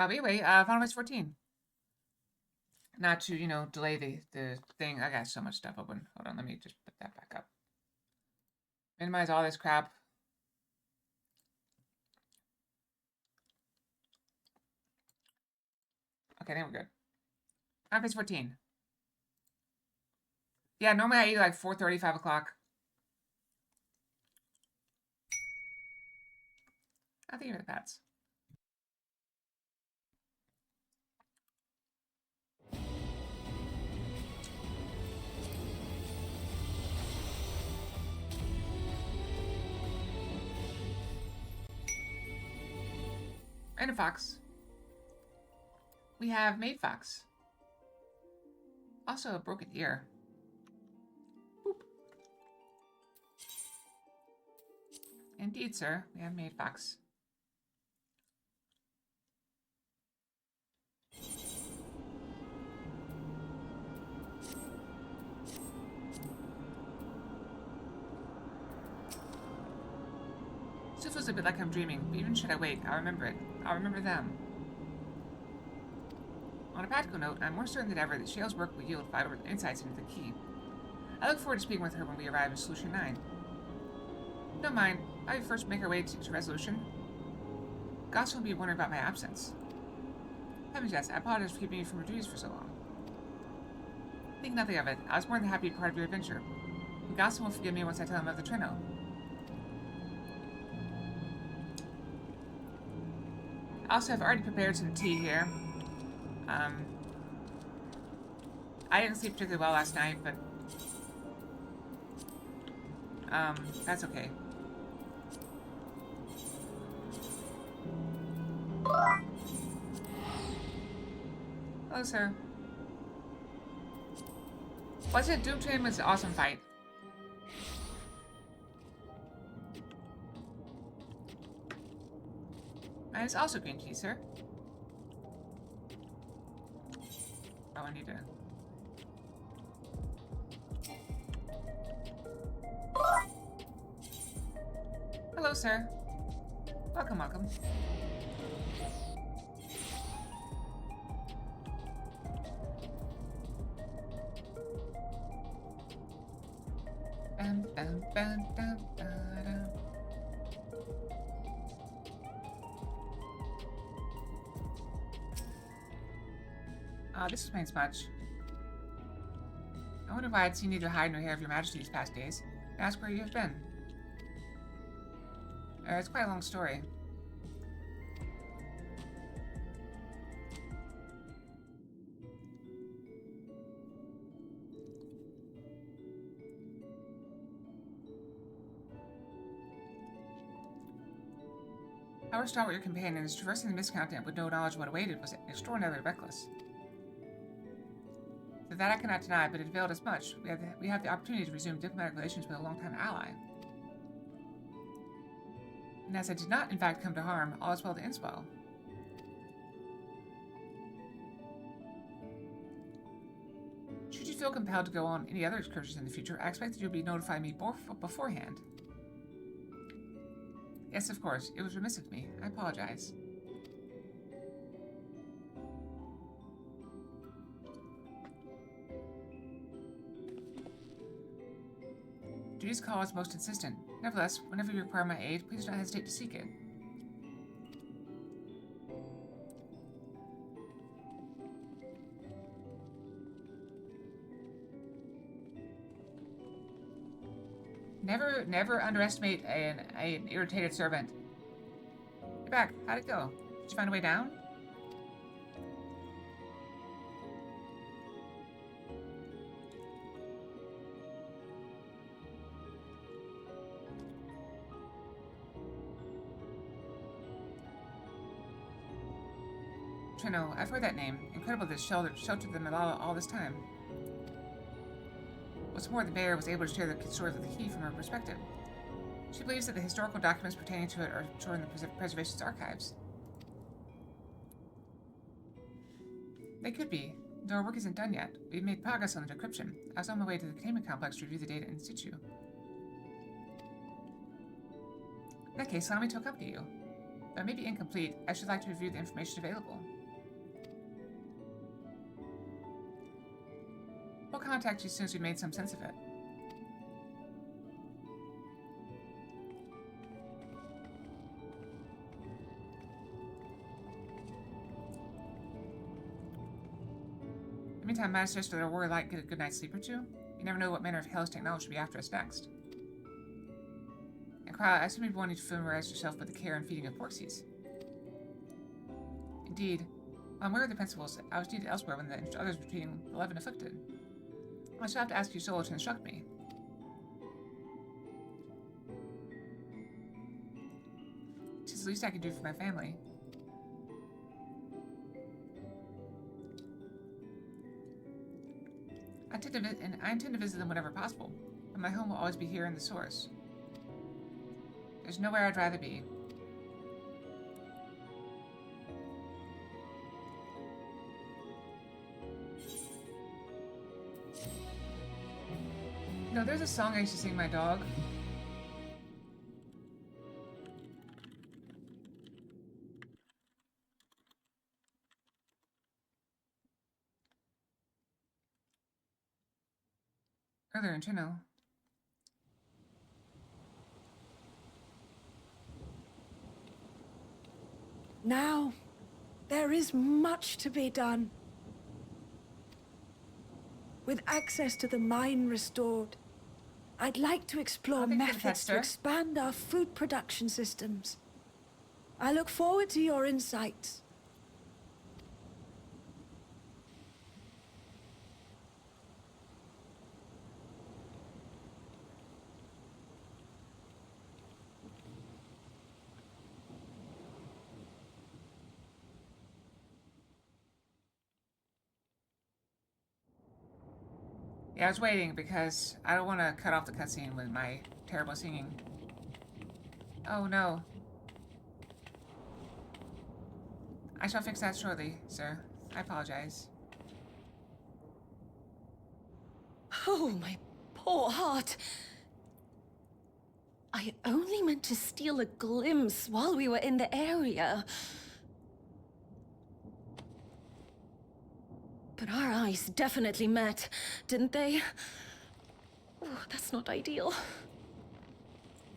But anyway, Final Fantasy 14. Not to, delay the thing. I got so much stuff open. Hold on, let me just put that back up. Minimize all this crap. Okay, then we're good. Final Fantasy 14. Yeah, normally I eat like 4:30, 5 o'clock. I think you're the pets. And a fox. We have Maid Fox. Also a broken ear. Boop. Indeed, sir. We have Maid Fox. Still feels a bit like I'm dreaming, but even should I wake, I'll remember it. I'll remember them. On a practical note, I'm more certain than ever that Shale's work will yield vital insights into the key. I look forward to speaking with her when we arrive at Solution 9. Don't mind, I'll first make our way to Resolution. Goss will be wondering about my absence. Heavens yes, I apologize for keeping you from your duties for so long. Think nothing of it. I was more than happy to be part of your adventure. And Goss will forgive me once I tell him of the Trino. I also have already prepared some tea here. I didn't sleep particularly well last night, but that's okay. Hello, sir. Wasn't Dawntrail was an awesome fight. Mine is also green tea, sir. Oh, I need to... Hello, sir. Welcome, welcome. This explains much. I wonder why I'd seen neither hide nor hair of your majesty these past days. Ask where you have been. It's quite a long story. Our stalwart your companion is traversing the mist continent with no knowledge of what awaited was extraordinarily reckless. That I cannot deny, but it availed us much. We have the opportunity to resume diplomatic relations with a longtime ally. And as I did not, in fact, come to harm, all is well that ends well. Should you feel compelled to go on any other excursions in the future, I expect that you'll be notifying me beforehand. Yes, of course. It was remiss of me. I apologize. Duty's call is most insistent. Nevertheless, whenever you require my aid, please do not hesitate to seek it. Never underestimate an irritated servant. You're back. How'd it go? Did you find a way down? Trino, I've heard that name. Incredible that sheltered them all this time. What's more, the mayor was able to share the story of the key from her perspective. She believes that the historical documents pertaining to it are stored in the Preservation's archives. They could be, though our work isn't done yet. We've made progress on the decryption. I was on my way to the containment complex to review the data in situ. In that case, allow me to accompany you. Though it may be incomplete, I should like to review the information available. We'll contact you as soon as we've made some sense of it. In the meantime, I suggest that our warrior light get a good night's sleep or two. You never know what manner of hellish technology will be after us next. And Cry, I assume you'd be wanting to familiarize yourself with the care and feeding of porksies. Indeed. While I'm aware of the principles, I was needed elsewhere when the others were being the 11 afflicted. I shall have to ask you solo to instruct me. It's the least I can do for my family. I intend to visit them whenever possible, but my home will always be here in the source. There's nowhere I'd rather be. You know, there's a song I used to sing my dog. Earlier in Chino. Now, there is much to be done. With access to the mine restored, I'd like to explore methods to expand our food production systems. I look forward to your insights. Yeah, I was waiting because I don't want to cut off the cutscene with my terrible singing. Oh no. I shall fix that shortly, sir. I apologize. Oh, my poor heart. I only meant to steal a glimpse while we were in the area. But our eyes definitely met, didn't they? Oh, that's not ideal.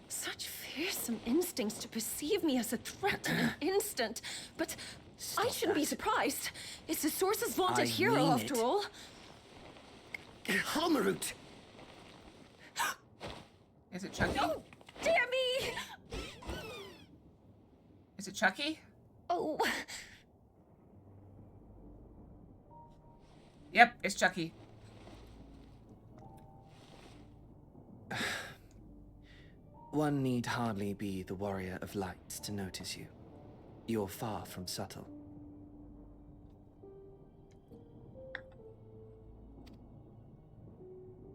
Such fearsome instincts to perceive me as a threat in an instant. But I shouldn't be surprised. It's the Source's vaunted hero, after all. Halmarut! Is it Chucky? Oh, dear me! Is it Chucky? Oh. Yep, it's Chucky. One need hardly be the warrior of light to notice you. You're far from subtle.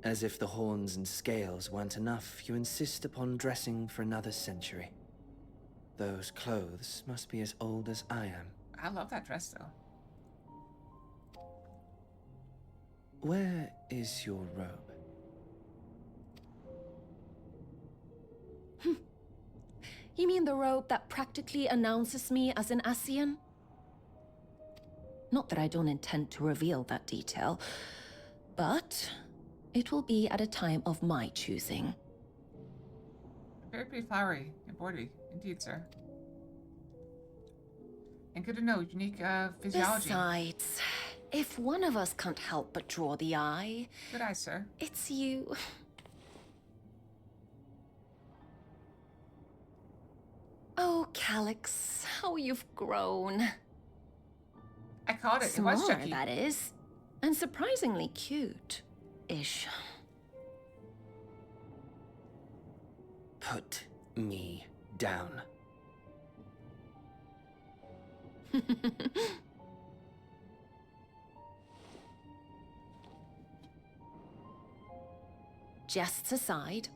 As if the horns and scales weren't enough, you insist upon dressing for another century. Those clothes must be as old as I am. I love that dress, though. Where is your robe? You mean the robe that practically announces me as an Ascian? Not that I don't intend to reveal that detail, but it will be at a time of my choosing. Very pretty flowery embroidery, indeed, sir. And good to know, unique physiology. Besides, if one of us can't help but draw the eye... Good eye, sir. It's you. Oh, Calyx, how you've grown. I called it. Smaller, It was Chucky. that is. And surprisingly cute-ish. Put me down. Jests aside,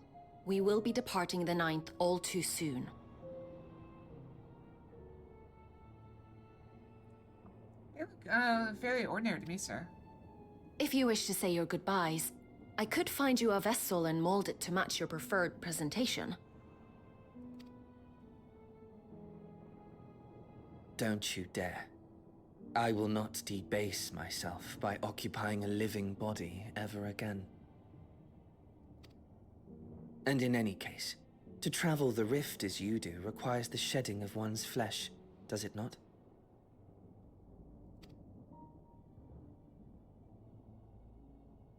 we will be departing the 9th all too soon. They look fairly ordinary to me, sir. If you wish to say your goodbyes, I could find you a vessel and mold it to match your preferred presentation. Don't you dare. I will not debase myself by occupying a living body ever again. And in any case, to travel the rift as you do requires the shedding of one's flesh, does it not?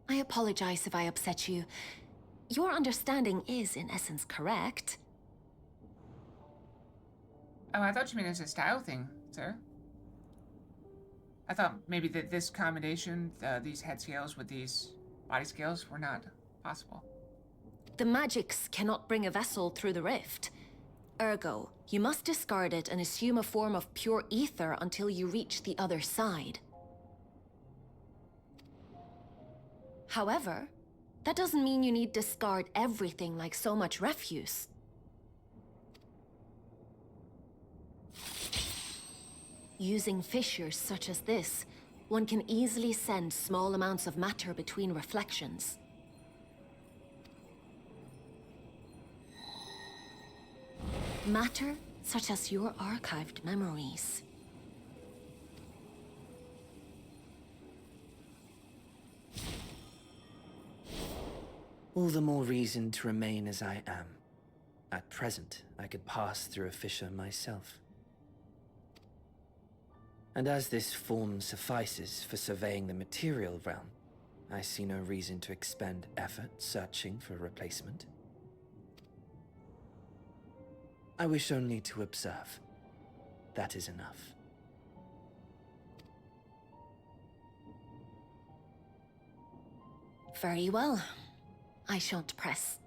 I apologize if I upset you. Your understanding is, in essence, correct. Oh, I thought you meant it's a style thing, sir. I thought maybe that this combination, these head scales with these body scales, were not possible. The magics cannot bring a vessel through the rift. Ergo, you must discard it and assume a form of pure ether until you reach the other side. However, that doesn't mean you need discard everything like so much refuse. Using fissures such as this, one can easily send small amounts of matter between reflections. Matter such as your archived memories. All the more reason to remain as I am. At present, I could pass through a fissure myself. And as this form suffices for surveying the material realm, I see no reason to expend effort searching for a replacement. I wish only to observe. That is enough. Very well. I shan't press.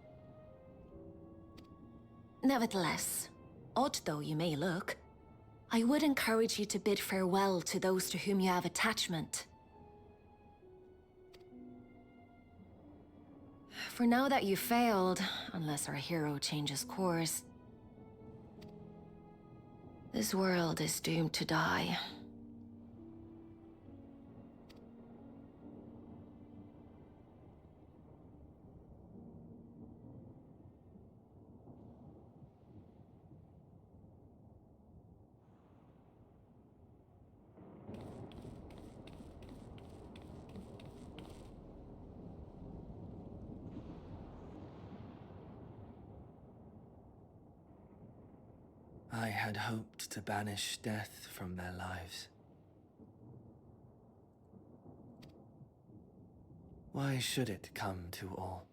Nevertheless, odd though you may look, I would encourage you to bid farewell to those to whom you have attachment. For now that you've failed, unless our hero changes course, this world is doomed to die. I had hoped to banish death from their lives. Why should it come to all,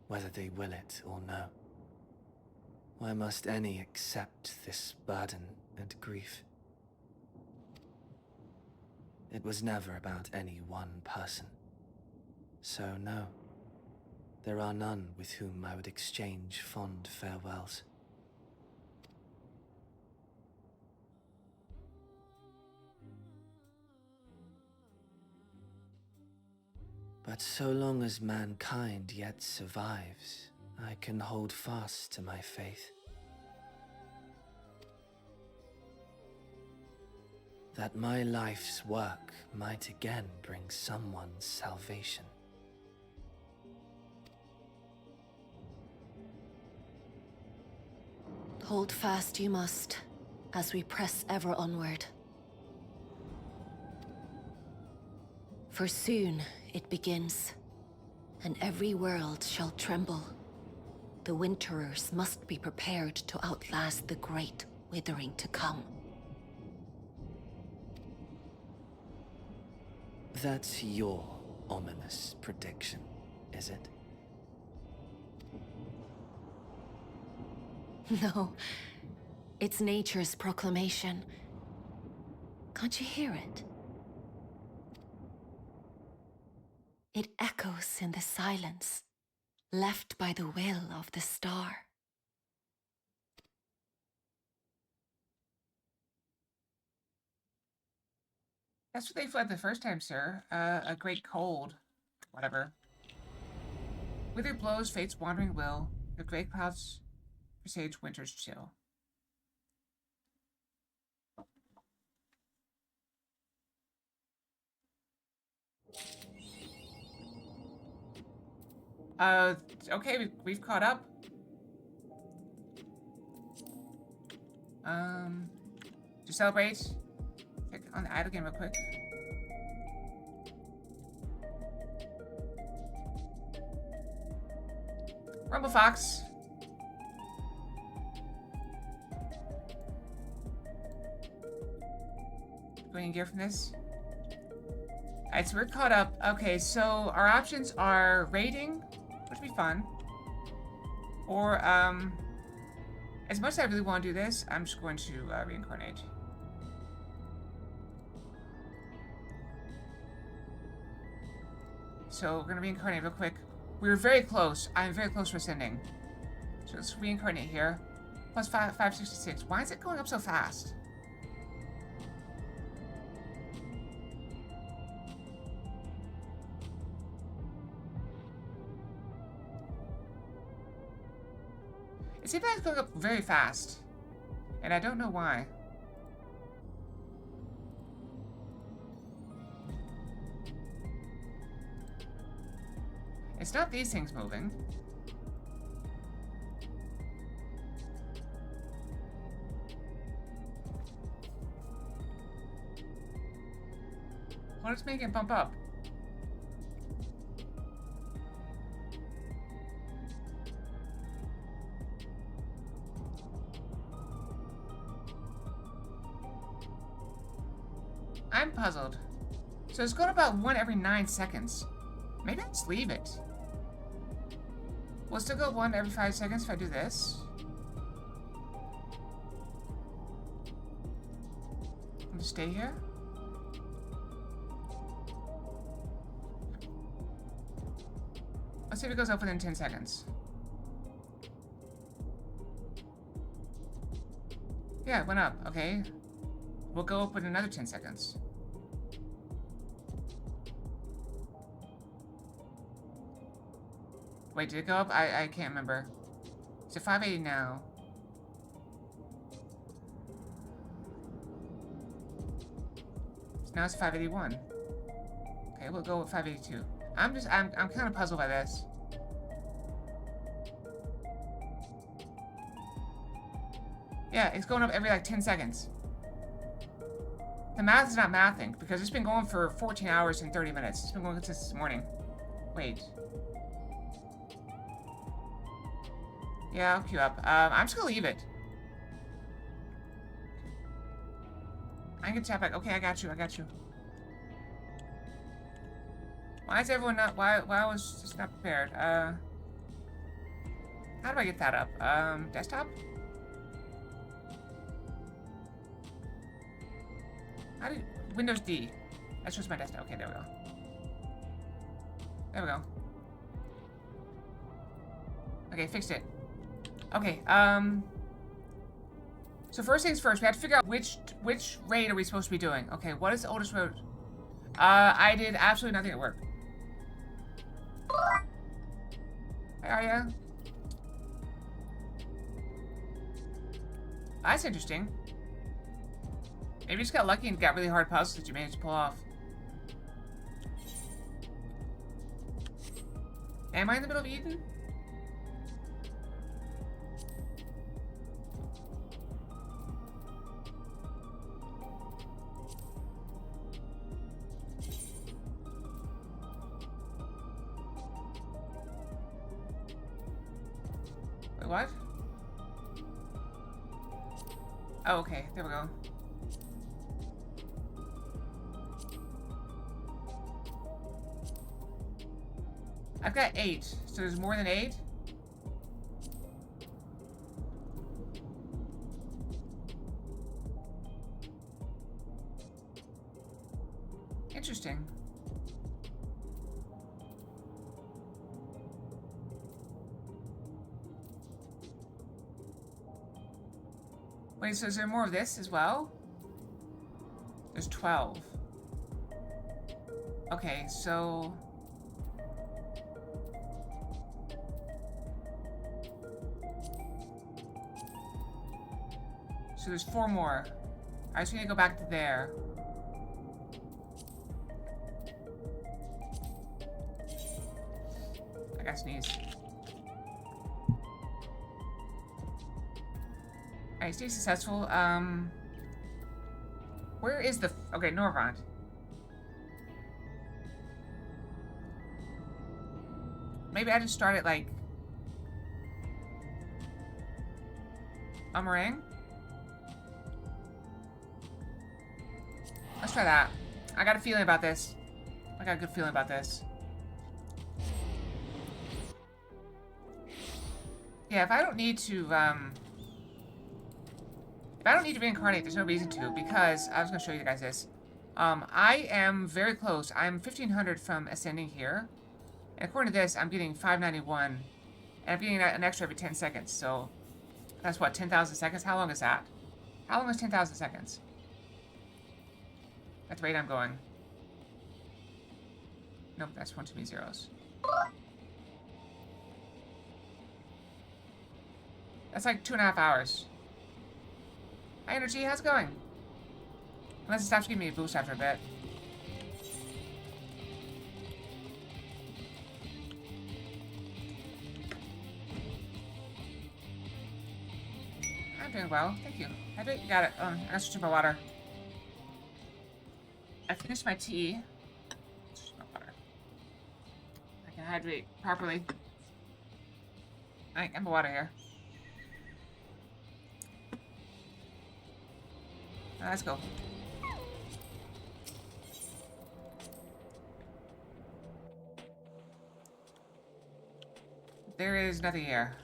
whether they will it or no? Why must any accept this burden and grief? It was never about any one person. So no, there are none with whom I would exchange fond farewells. But so long as mankind yet survives, I can hold fast to my faith. That my life's work might again bring someone's salvation. Hold fast you must, as we press ever onward. For soon it begins, and every world shall tremble. The Winterers must be prepared to outlast the great withering to come. That's your ominous prediction, is it? No, it's nature's proclamation. Can't you hear it? It echoes in the silence, left by the will of the star. That's what they fled the first time, sir. A great cold. Whatever. Wither blows fate's wandering will. The gray clouds presage winter's chill. Okay, we've caught up. To celebrate, check on the idle game real quick. Rumble Fox. Going gear from this. Alright, so we're caught up. Okay, so our options are raiding, which would be fun. Or, as much as I really want to do this, I'm just going to reincarnate. So we're going to reincarnate real quick. We were very close. I'm very close to ascending. So let's reincarnate here. Plus 566. Why is it going up so fast? It seems like it's going up very fast. And I don't know why. It's not these things moving. What is making it bump up? I'm puzzled. So it's going about 1 every 9 seconds. Maybe I'll just leave it. We'll still go 1 every 5 seconds if I do this. I'll just stay here. Let's see if it goes up within 10 seconds. Yeah, it went up. Okay. We'll go up with another 10 seconds. Wait, did it go up? I can't remember. It's at 580 now. So now it's 581. Okay, we'll go with 582. I'm kind of puzzled by this. Yeah, it's going up every like 10 seconds. The math is not mathing because it's been going for 14 hours and 30 minutes. It's been going since this morning. Wait. Yeah, I'll queue up. I'm just gonna leave it. I'm gonna tap back. Okay, I got you. I got you. Why is everyone not? Why I was just not prepared? How do I get that up? Desktop? How do Windows D? That's just my desktop. Okay, there we go. There we go. Okay, fixed it. Okay, so first things first, we have to figure out which raid are we supposed to be doing. Okay, what is the oldest road? I did absolutely nothing at work. Hi, Arya. That's interesting. Maybe you just got lucky and got really hard puzzles that you managed to pull off. Am I in the middle of Eden? Wait, what? Oh, okay. There we go. I've got 8, so there's more than 8? Interesting. Wait, so is there more of this as well? There's 12. Okay, so... So there's 4 more. I just need to go back to there. I gotta sneeze. Alright, stay successful. Where is the... Okay, Norvant. Maybe I just start at, like... a meringue? Let's try that. I got a feeling about this. I got a good feeling about this. Yeah, if I don't need to, if I don't need to reincarnate, there's no reason to, because I was going to show you guys this. I am very close. I'm 1,500 from ascending here. And according to this, I'm getting 591. And I'm getting an extra every 10 seconds, so... That's what, 10,000 seconds? How long is that? How long is 10,000 seconds? At the rate I'm going. Nope, that's one too many zeros. That's like 2.5 hours. Hi, Energy, how's it going? Unless it stops giving me a boost after a bit. I'm doing well, thank you. Hydrate, you got it. I got to switch my water. I finished my tea. Switch my water. I can hydrate properly. I got my water here. Let's go. There is nothing here.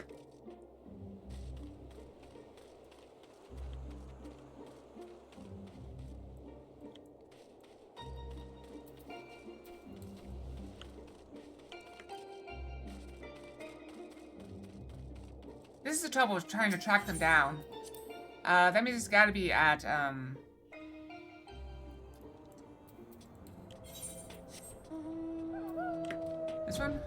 This is the trouble with trying to track them down. That means it's gotta be at, this one?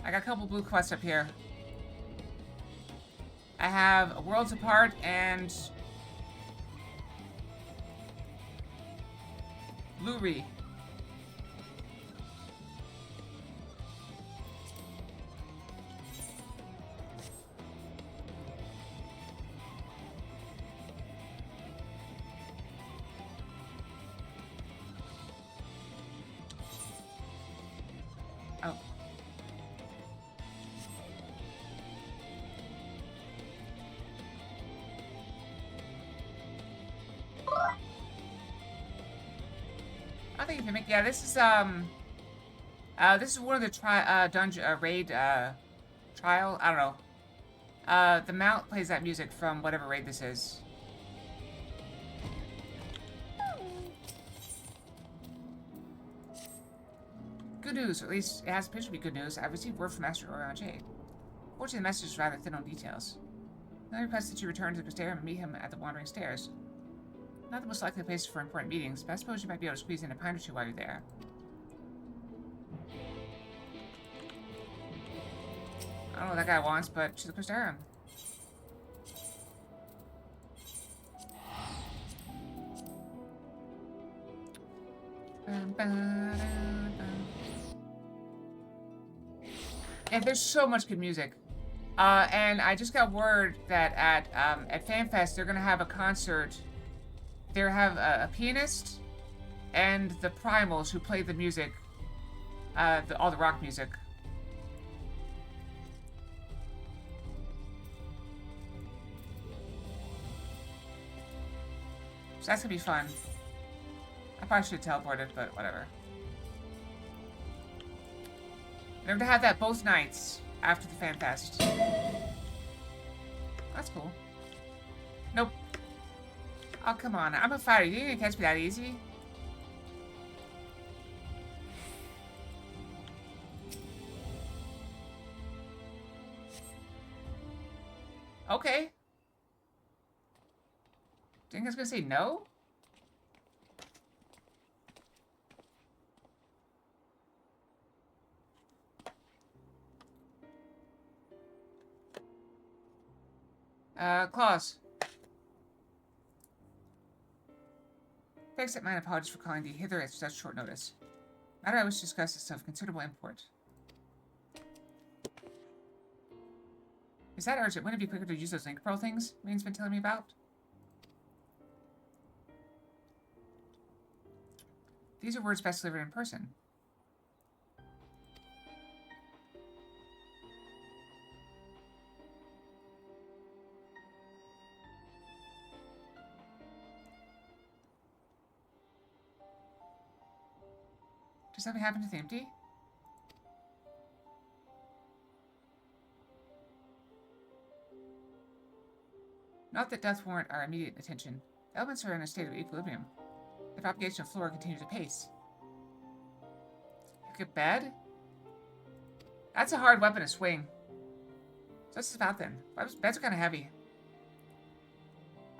I got a couple blue quests up here. I have Worlds Apart and... Lurie. Oh. I think you can make, yeah, this is one of the dungeon raid trial. I don't know. The mount plays that music from whatever raid this is. Good news, or at least it has potential to be good news. I've received word from Master Orion Jade. Fortunately, the message is rather thin on details. I request that you return to the Crystarium and meet him at the Wandering Stairs. Not the most likely place for important meetings, but I suppose you might be able to squeeze in a pint or two while you're there. I don't know what that guy wants, but to the Crystarium. Yeah, there's so much good music. And I just got word that at FanFest they're gonna have a concert. They have a pianist and the Primals who play the music, all the rock music. So that's gonna be fun. I probably should have teleported, but whatever. They're gonna have that both nights after the FanFest. That's cool. Nope. Oh, come on. I'm a fighter. You think you can catch me that easy? Okay. Think I was gonna say no? Claus. I accept my apologies for calling thee hither at such short notice. Matter I wish to discuss is of considerable import. Is that urgent? Wouldn't it be quicker to use those link pearl things Main's been telling me about? These are words best delivered in person. Did something happen to the empty? Not that death warrant our immediate attention. The elements are in a state of equilibrium. The propagation of flora continues apace. You get bed? That's a hard weapon to swing. So what's this about then? Beds are kind of heavy.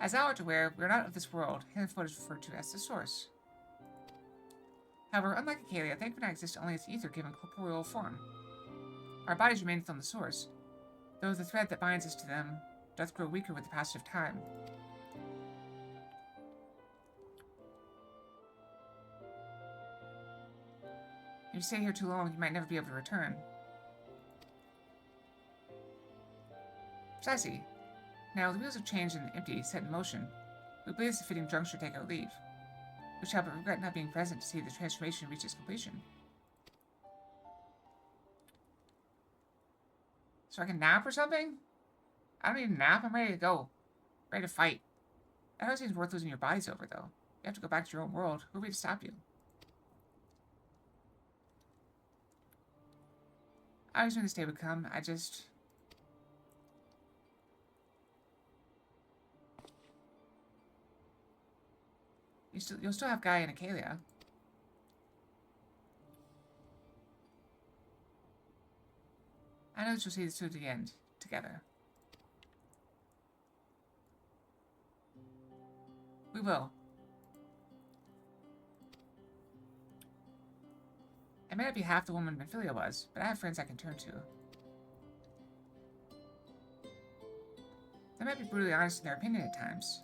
As thou art aware, we are not of this world. Henceforth is referred to as the source. However, unlike Acalia, thank cannot exist only as ether given corporeal form. Our bodies remain from the source, though the thread that binds us to them doth grow weaker with the passage of time. If you stay here too long, you might never be able to return. Precisely. Now, the wheels of change and the empty set in motion. We believe it's a fitting juncture to take our leave. We shall but regret not being present to see the transformation reach its completion. So I can nap or something? I don't need a nap, I'm ready to go. Ready to fight. That always seems worth losing your bodies over, though. You have to go back to your own world. Who are we to stop you? I always knew this day would come. I just... You'll still have Guy and Acalia. I know that you'll see this through to the end, together. We will. I may not be half the woman Benfilia was, but I have friends I can turn to. They might be brutally honest in their opinion at times.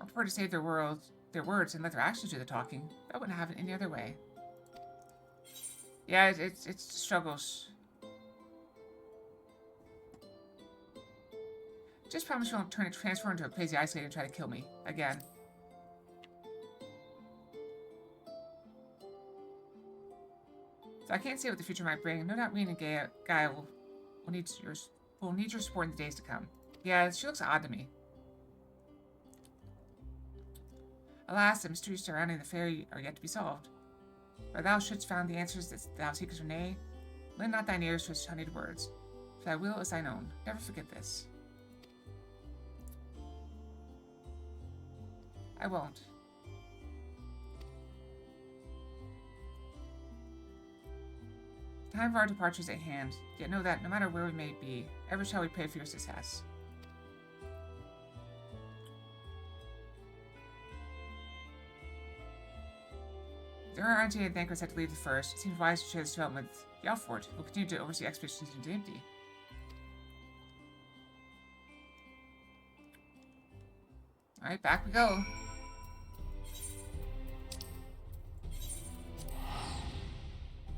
I prefer to save their words and let their actions do the talking. I wouldn't have it any other way. Yeah, it's struggles. Just promise you won't transfer into a crazy isolated and try to kill me again. So I can't say what the future might bring. No doubt me and Gaia will need your support in the days to come. Yeah, she looks odd to me. Alas, the mysteries surrounding the fairy are yet to be solved. For thou shouldst find the answers that thou seekest or nay. Lend not thine ears to his honeyed words, for thy will is thine own. Never forget this. I won't. The time of our departure is at hand, yet know that no matter where we may be, ever shall we pray for your success. There are Auntie and Thankers had to leave the first. It seems wise to share this development with Yalfort, who will continue to oversee expeditions into the empty. Alright, back we go.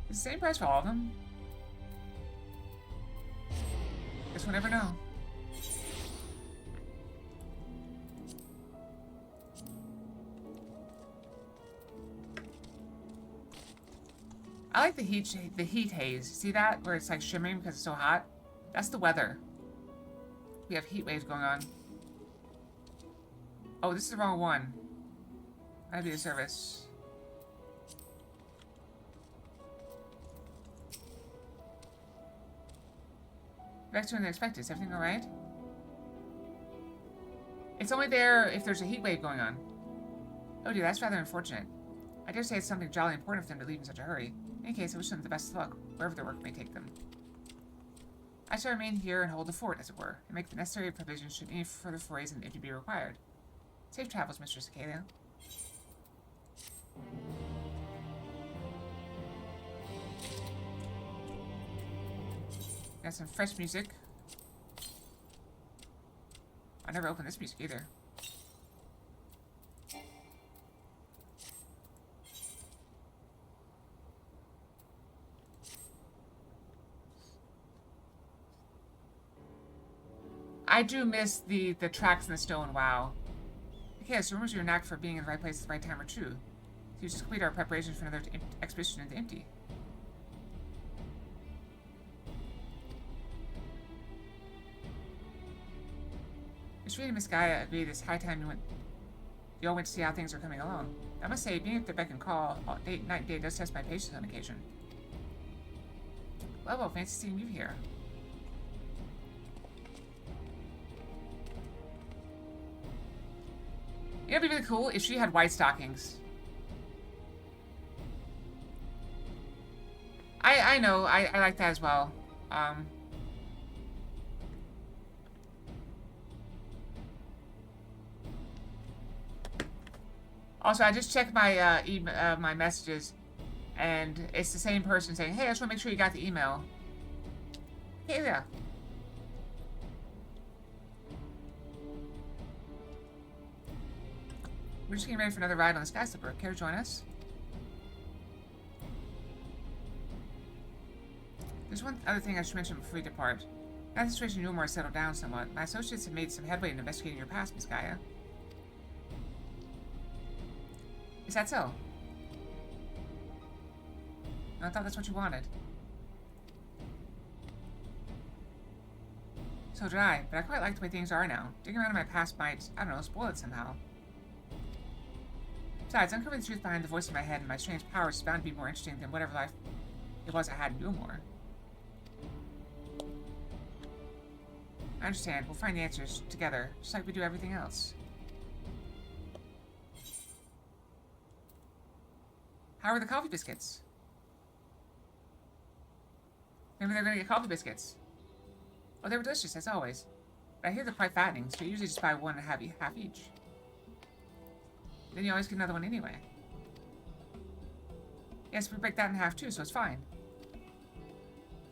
It's the same price for all of them. Guess we'll never know. I like the heat haze. See that? Where it's like shimmering because it's so hot? That's the weather. We have heat waves going on. Oh, this is the wrong one. That'd be a service. Back to unexpected. Is everything alright? It's only there if there's a heat wave going on. Oh dear, that's rather unfortunate. I dare say it's something jolly important for them to leave in such a hurry. In any case, I wish them the best of luck, wherever their work may take them. I shall remain here and hold the fort, as it were, and make the necessary provisions should any further forays in the empty be required. Safe travels, Mistress Acalia. Got some fresh music. I never opened this music either. I do miss the tracks in the snow and WoW. Okay, so rumors of your knack for being in the right place at the right time are true. So you just complete our preparations for another expedition into Empty. It's really Miss Gaia agreed this high time you all went to see how things are coming along. I must say, being at the beck and call night and day does test my patience on occasion. Well, fancy seeing you here. You know, it'd be really cool if she had white stockings. I know, I like that as well. Also, I just checked my my messages, and it's the same person saying, "Hey, I just want to make sure you got the email." Hey there. We're just getting ready for another ride on the Sky Slipper. Care to join us? There's one other thing I should mention before we depart. Now the situation in Ulmore has settled down somewhat. My associates have made some headway in investigating your past, Miss Gaia. Is that so? I thought that's what you wanted. So did I, but I quite like the way things are now. Digging around in my past might, I don't know, spoil it somehow. Besides, uncovering the truth behind the voice in my head and my strange powers is bound to be more interesting than whatever life it was I had in Ulmore. I understand. We'll find the answers together, just like we do everything else. How are the coffee biscuits? Maybe they're gonna get coffee biscuits. Oh, they were delicious, as always. But I hear they're quite fattening, so you usually just buy one and half each. Then you always get another one anyway. Yes, we break that in half too, so it's fine.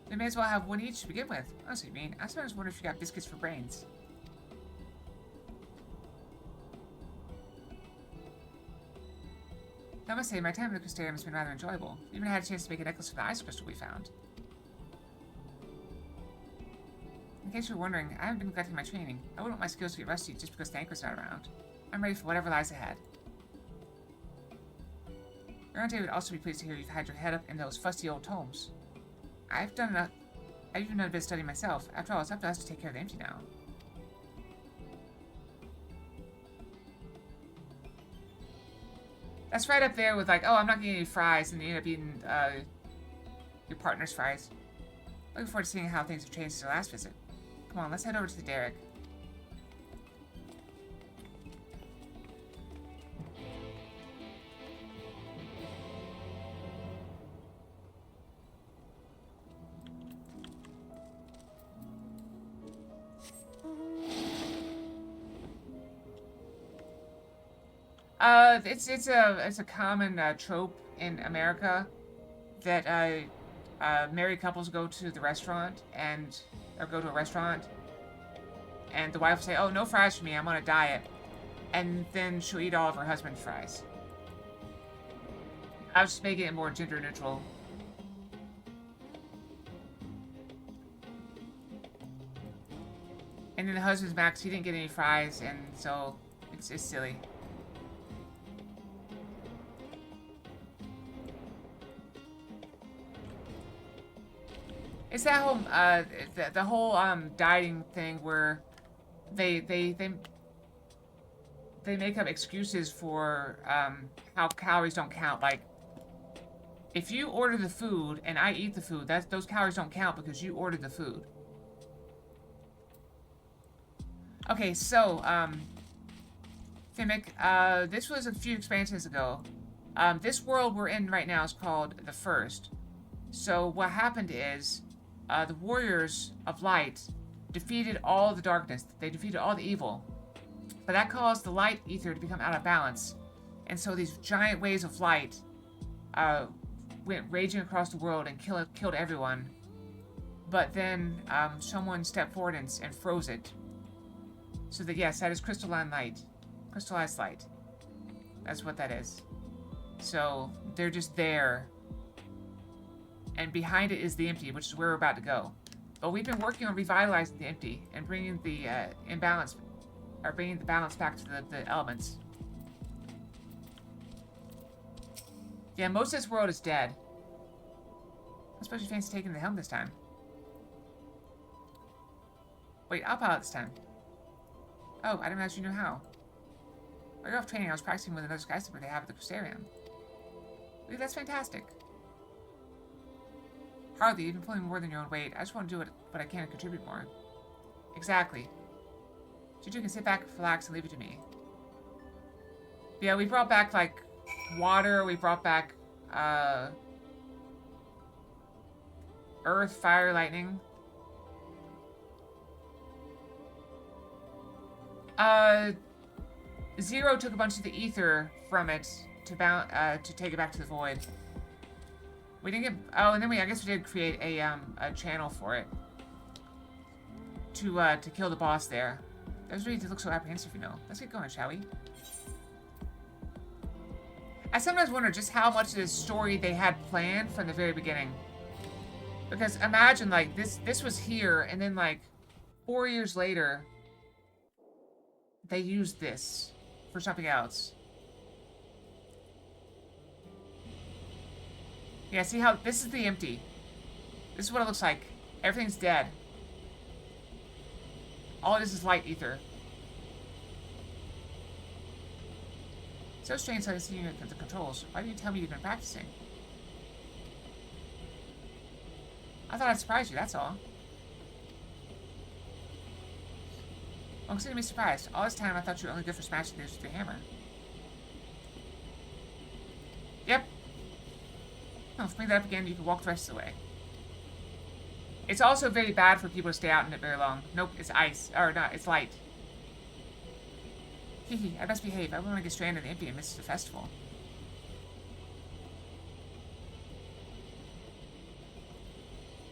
They may as well have one each to begin with. I see what you mean. I sometimes wonder if you got biscuits for brains. I must say, my time in the Crystarium has been rather enjoyable. We even had a chance to make a necklace for the ice crystal we found. In case you're wondering, I haven't been neglecting my training. I wouldn't want my skills to get rusty just because the anchor's not around. I'm ready for whatever lies ahead. Your auntie would also be pleased to hear you've had your head up in those fusty old tomes. I've even done a bit of studying myself. After all, it's up to us to take care of the Empty now. That's right up there with like, oh, I'm not getting any fries, and you end up eating your partner's fries. Looking forward to seeing how things have changed since our last visit. Come on, let's head over to the derrick. It's a common trope in America that married couples go to the restaurant or go to a restaurant, and the wife will say, "Oh, no fries for me. I'm on a diet," and then she'll eat all of her husband's fries. I was just making it more gender neutral. And then the husband's back, so he didn't get any fries, and so it's silly. It's that whole the whole dieting thing where they make up excuses for how calories don't count. Like, if you order the food and I eat the food, those calories don't count because you ordered the food. Okay, so Fimic, this was a few expansions ago. This world we're in right now is called the First. So what happened is, the Warriors of Light defeated all the darkness. They defeated all the evil. But that caused the light ether to become out of balance. And so these giant waves of light went raging across the world and killed everyone. But then someone stepped forward and froze it. So that, yes, that is crystalline light. Crystallized light. That's what that is. So they're just there. And behind it is the Empty, which is where we're about to go. But we've been working on revitalizing the empty and bringing the imbalance, or bringing the balance back to the elements. Yeah, most of this world is dead. I suppose you fancy taking the helm this time. Wait, I'll pilot this time. Oh, I didn't realize you knew how. While you're off training, I was practicing with another skyscraper they have at the Crystarium. Dude, that's fantastic. Hardly, you've been pulling more than your own weight. I just want to do what I can to contribute more. Exactly. So you can sit back, relax, and leave it to me. Yeah, we brought back, like, water. We brought back, earth, fire, lightning. Zero took a bunch of the ether from it to take it back to the void. We didn't get... Oh, and then I guess we did create a channel for it. To kill the boss there. That was really to look so apprehensive, you know. Let's get going, shall we? I sometimes wonder just how much of this story they had planned from the very beginning. Because imagine, like, this was here, and then, like, 4 years later, they used this for something else. Yeah, see how... This is the empty. This is what it looks like. Everything's dead. All it is light ether. So strange how I see you at the controls. Why didn't you tell me you've been practicing? I thought I'd surprise you, that's all. Well, consider me surprised. All this time I thought you were only good for smashing things with your hammer. Yep. No, if you bring that up again, you can walk the rest of the way. It's also very bad for people to stay out in it very long. Nope, it's ice. Or not, it's light. Hehe, I best behave. I wouldn't want to get stranded in the empty and miss the festival.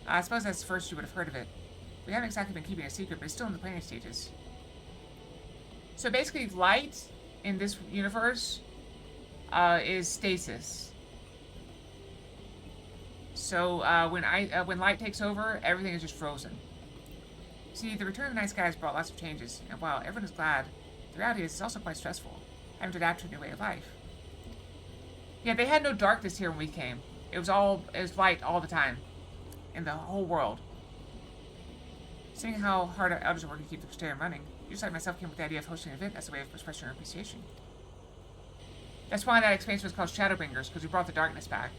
I suppose that's the first you would have heard of it. We haven't exactly been keeping it a secret, but it's still in the planning stages. So basically, light in this universe is stasis. So when light takes over, everything is just frozen. See, the return of the night sky has brought lots of changes, and while everyone is glad, the reality is it's also quite stressful, having to adapt to a new way of life. Yeah, they had no darkness here when we came. It was light all the time, in the whole world. Seeing how hard our elders are working to keep the Crystarium running, you just like myself came up with the idea of hosting an event as a way of expressing our appreciation. That's why that expansion was called Shadowbringers, because we brought the darkness back.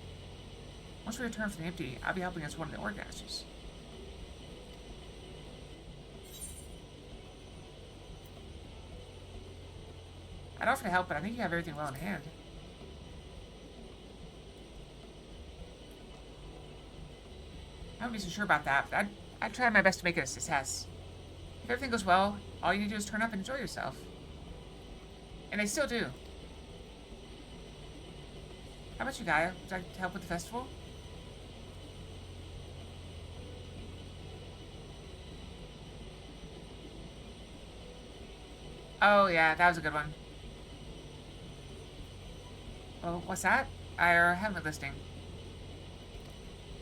Once we return from the empty, I'll be helping as one of the organizers. I'd offer to help, but I think you have everything well in hand. I wouldn't be so sure about that, but I'd try my best to make it a success. If everything goes well, all you need to do is turn up and enjoy yourself. And they still do. How about you, Gaia? Would you like to help with the festival? Oh, yeah, that was a good one. Oh, what's that? I haven't been listening.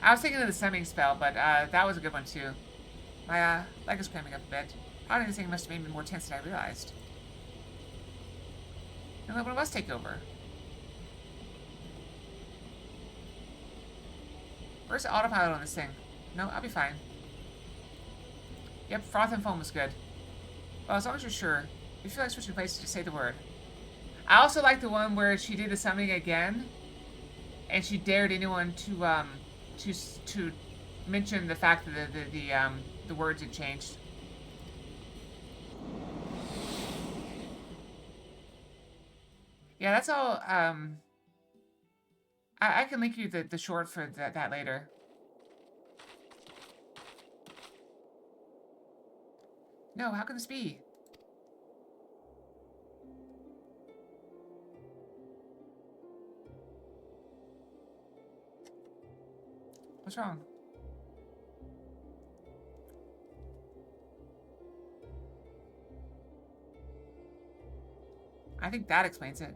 I was thinking of the summoning spell, but that was a good one too. My leg is cramping up a bit. Probably this thing must have made me more tense than I realized. And then one must take over. Where's the autopilot on this thing? No, I'll be fine. Yep, froth and foam was good. Well, as long as you're sure. If you feel like switching places, just say the word. I also like the one where she did the summoning again, and she dared anyone to mention the fact that the words had changed. Yeah, that's all. I can link you the short for that later. No, how can this be? What's wrong? I think that explains it.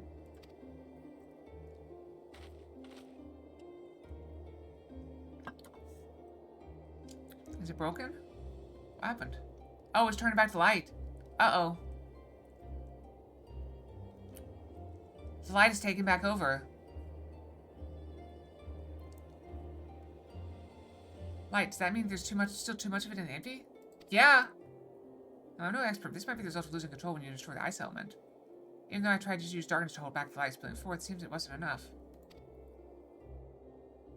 Is it broken? What happened? Oh, it's turning back to light. Uh-oh. The light is taking back over. Light, does that mean there's still too much of it in the empty? Yeah. No, I'm no expert. This might be the result of losing control when you destroy the ice element. Even though I tried to use darkness to hold back the light spilling forth, it seems it wasn't enough.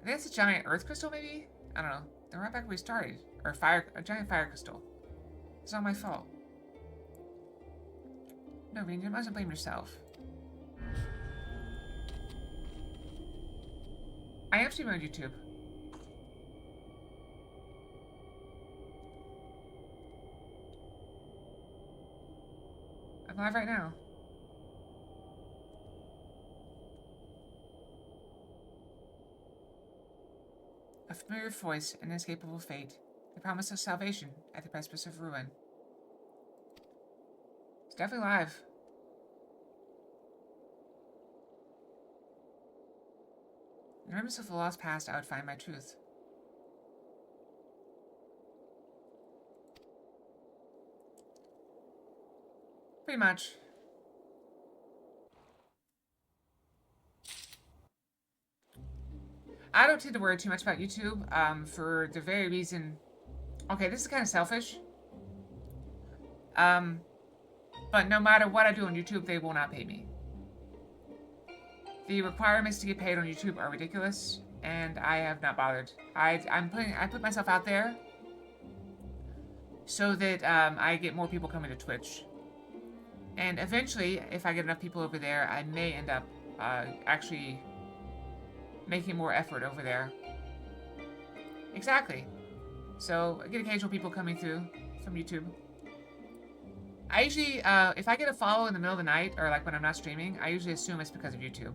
I think it's a giant earth crystal, maybe? I don't know. They're right back where we started. Or a giant fire crystal. It's not my fault. No, Rean, you mustn't blame yourself. I am streaming on YouTube. I'm live right now. A familiar voice, an inescapable fate. They promise us salvation at the precipice of ruin. It's definitely live. In remembrance of the lost past, I would find my truth. Pretty much. I don't tend to worry too much about YouTube, for the very reason... Okay, this is kind of selfish. But no matter what I do on YouTube, they will not pay me. The requirements to get paid on YouTube are ridiculous, and I have not bothered. I put myself out there so that I get more people coming to Twitch. And eventually, if I get enough people over there, I may end up actually making more effort over there. Exactly. So I get occasional people coming through from YouTube. I usually, if I get a follow in the middle of the night, or like when I'm not streaming, I usually assume it's because of YouTube.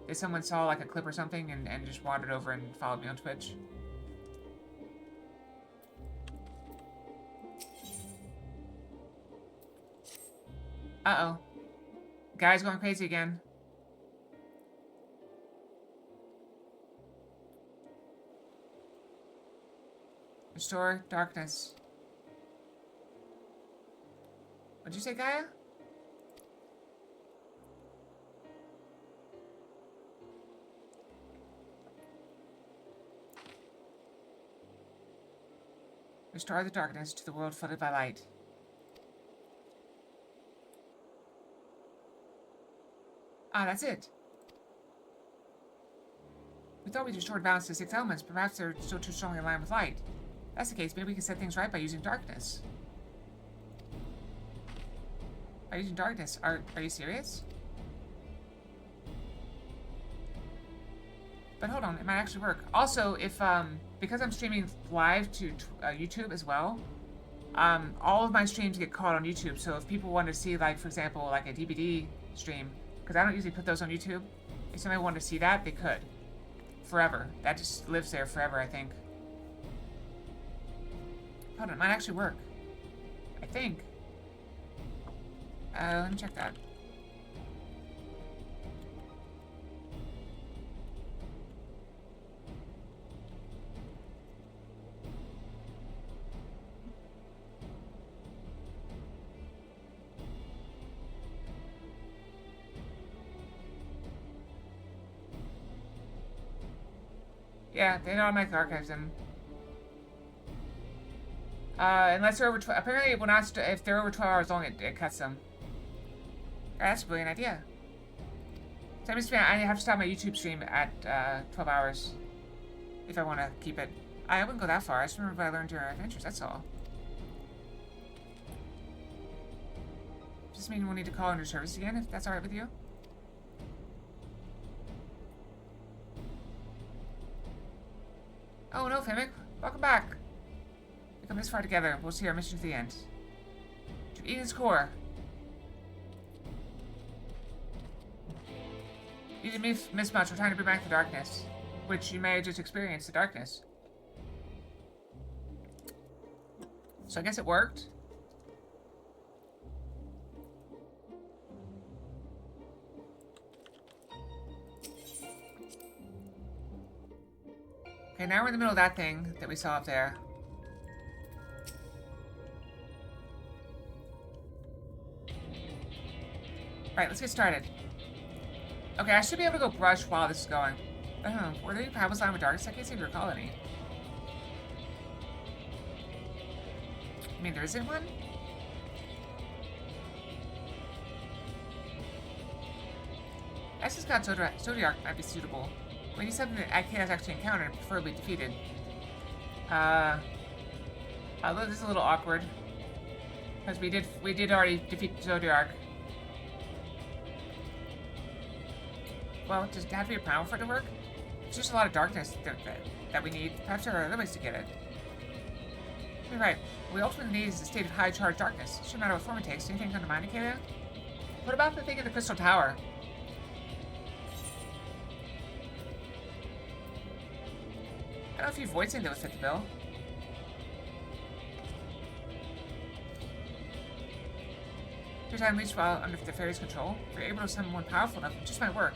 That someone saw like a clip or something and just wandered over and followed me on Twitch. Uh-oh. Guy's going crazy again. Restore darkness. What'd you say, Gaia? Restore the darkness to the world flooded by light. Ah, that's it. We thought we restored balance to 6 elements, but perhaps they're still too strongly aligned with light. If that's the case, maybe we can set things right by using darkness. By using darkness? Are you serious? But hold on, it might actually work. Also, if, because I'm streaming live to YouTube as well, all of my streams get caught on YouTube, so if people want to see, like, for example, like a DVD stream, because I don't usually put those on YouTube, if somebody wanted to see that, they could. Forever. That just lives there forever, I think. Hold on, it might actually work. I think. Let me check that. Yeah, they don't make archives them. Unless they're over apparently it will not if they're over 12 hours long, it cuts them. That's a brilliant idea. So I have to stop my YouTube stream at 12 hours if I want to keep it. I wouldn't go that far. I just remember what I learned during our adventures, that's all. Just mean we'll need to call under service again, if that's alright with you. Oh no, Fimic. Welcome back. We come this far together. We'll see our mission to the end. To Eden's core. You didn't miss much. We're trying to bring back the darkness. Which you may have just experienced, the darkness. So I guess it worked. Okay, now we're in the middle of that thing that we saw up there. Right, let's get started. Okay, I should be able to go brush while this is going. Were there any problems lying with darkness? I can't seem to recall any. I mean, there isn't one? Access God Zodiac might be suitable. We need something that IK has actually encountered and preferably defeated. Although this is a little awkward. Because we did already defeat Zodiac. Well, does it have to be a primal for it to work? It's just a lot of darkness that we need. Perhaps there are other ways to get it. You're right. What we ultimately need is a state of high charged darkness. It shouldn't matter what form it takes. Anything come to mind, Akeda? What about the thing in the Crystal Tower? I don't know if you avoid something that would fit the bill. Your time leaves while under the fairy's control. If you're able to summon one powerful enough, it just might work.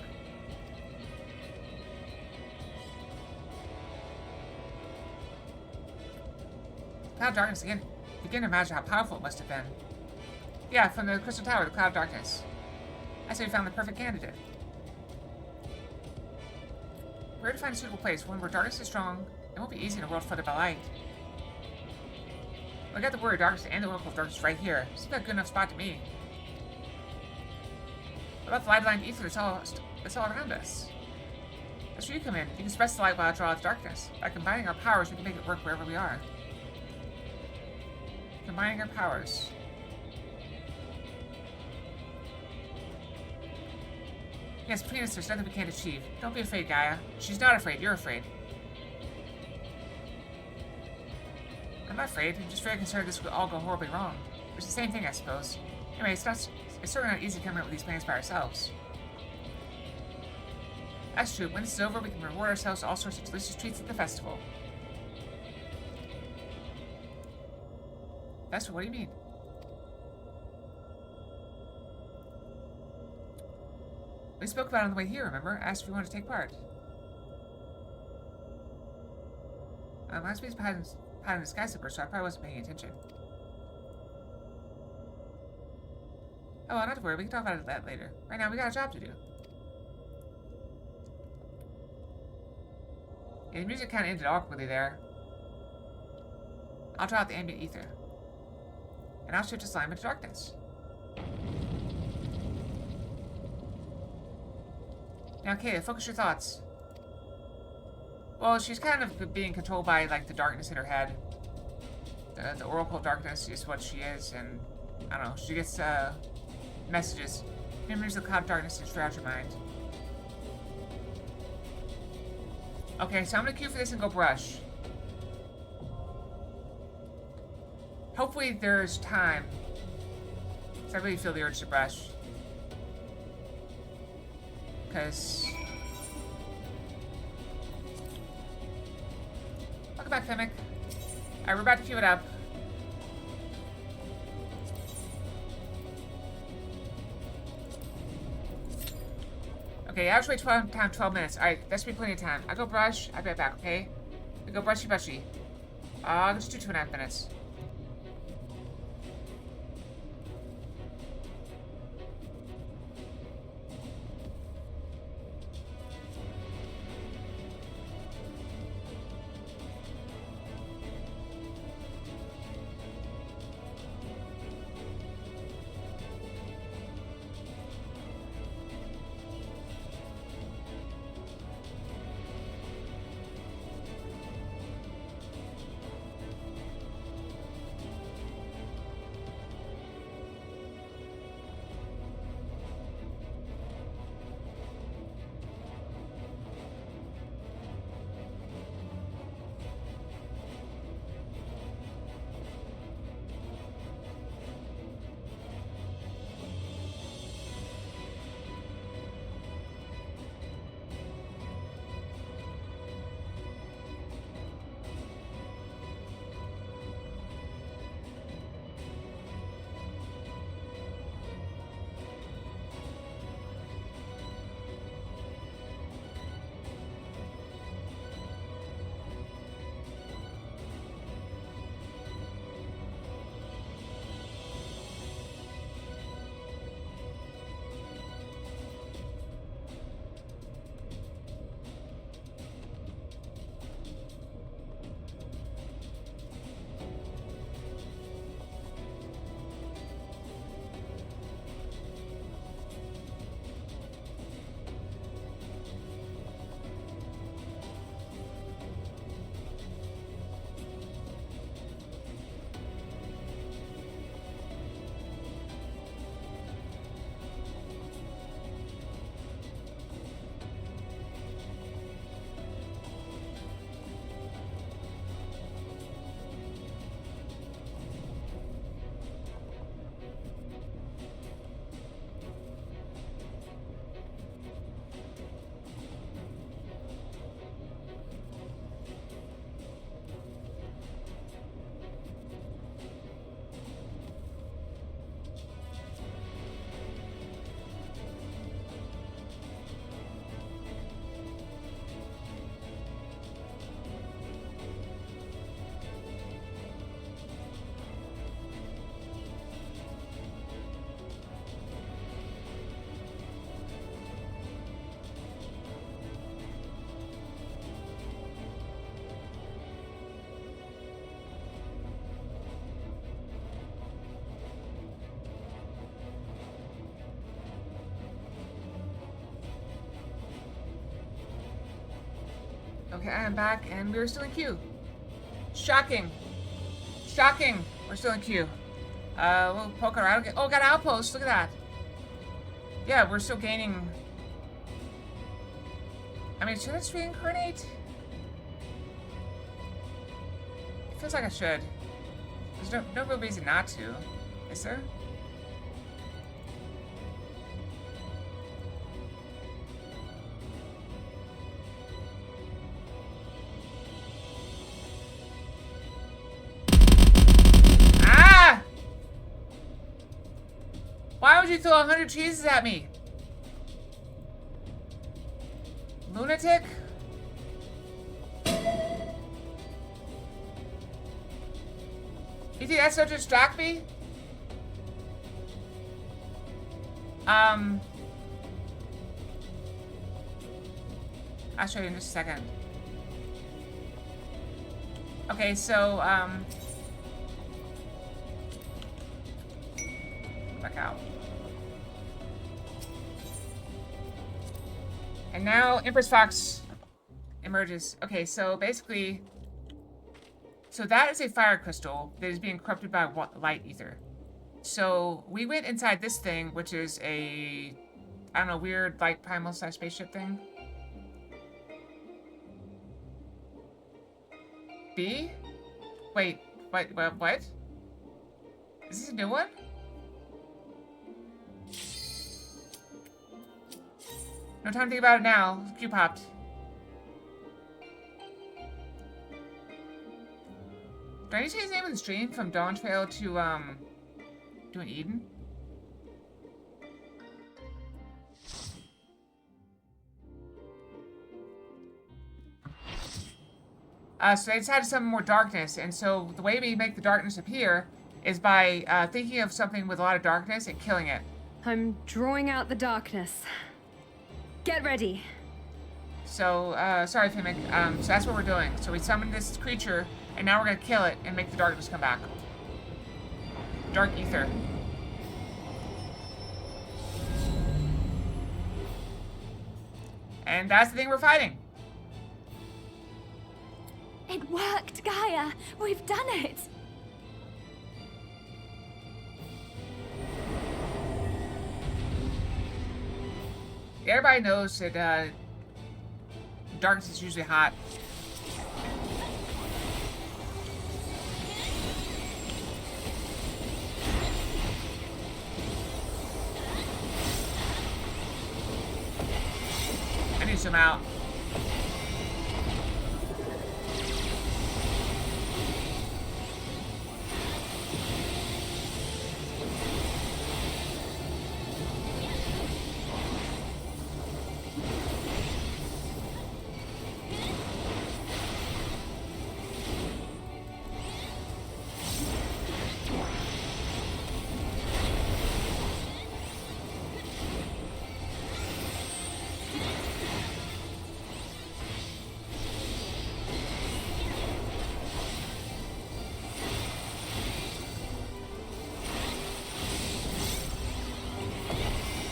Cloud of Darkness, again. Begin to imagine how powerful it must have been. Yeah, from the Crystal Tower, the Cloud of Darkness. I say we found the perfect candidate. Where to find a suitable place, one where darkness is strong, it won't be easy in a world flooded by light. I got the Warrior of Darkness and the Oracle of Darkness right here. Seems like a good enough spot to me. What about the light line ether that's all around us? That's where you come in. You can suppress the light while I draw out the darkness. By combining our powers, we can make it work wherever we are. Combining our powers. Yes, between us, there's nothing we can't achieve. Don't be afraid, Gaia. She's not afraid. You're afraid. I'm not afraid. I'm just very concerned this will all go horribly wrong. It's the same thing, I suppose. Anyway, it's certainly not easy coming up with these plans by ourselves. That's true. When this is over, we can reward ourselves with all sorts of delicious treats at the festival. Festival? What do you mean? We spoke about it on the way here, remember? I asked if you wanted to take part. Last week's pattern in the sky slipper, so I probably wasn't paying attention. Oh, well, not to worry. We can talk about that later. Right now, we got a job to do. Yeah, the music kind of ended awkwardly there. I'll draw out the ambient ether. And I'll shift the slime into darkness. Now, okay, focus your thoughts. Well, she's kind of being controlled by, like, the darkness in her head. The Oracle of Darkness is what she is, and, I don't know, she gets, messages. Memories of the Cloud of Darkness to shroud your mind. Okay, so I'm gonna queue for this and go brush. Hopefully there's time. Because I really feel the urge to brush. Because... Welcome back, Femic. Alright, we're about to queue it up. Okay, average wait 12 minutes. Alright, that should be plenty of time. I'll go brush. I'll be right back, okay? We go brushy. I'll just do 2.5 minutes. Okay, I'm back, and we're still in queue. Shocking. Shocking. We're still in queue. We'll poke around. Okay. Oh, got an outpost. Look at that. Yeah, we're still gaining. I mean, should I just reincarnate? It feels like I should. There's no real reason not to. Is there? Why would you throw 100 cheeses at me? Lunatic? You think that's to distract me? I'll show you in just a second. Okay, so, back out. And now Empress Fox emerges. Okay, so basically, so that is a fire crystal that is being corrupted by light ether. So we went inside this thing, which is a, I don't know, weird like primal slash spaceship thing. B? Wait, what? Is this a new one? No time to think about it now. Q popped. Did I need to say his name in the stream? From Dawntrail to, doing Eden? So they decided to summon more darkness, and so the way we make the darkness appear is by thinking of something with a lot of darkness and killing it. I'm drawing out the darkness. Get ready. So, sorry, Fimic. So that's what we're doing. So we summoned this creature, and now we're gonna kill it and make the darkness come back. Dark ether. And that's the thing we're fighting. It worked, Gaia. We've done it. Everybody knows that darkness is usually hot. I need to zoom out.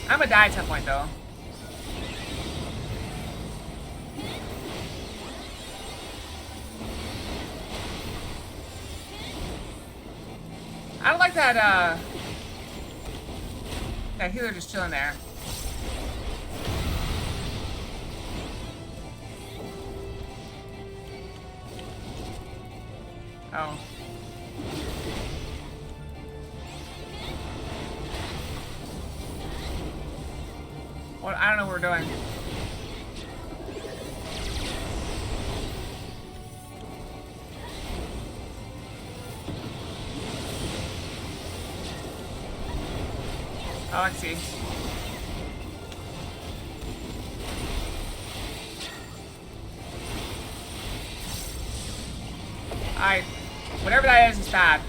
I'm gonna die at some point, though. I don't like that, that healer just chilling there. Oh. Well, I don't know what we're doing. Oh, I see. Whatever that is bad.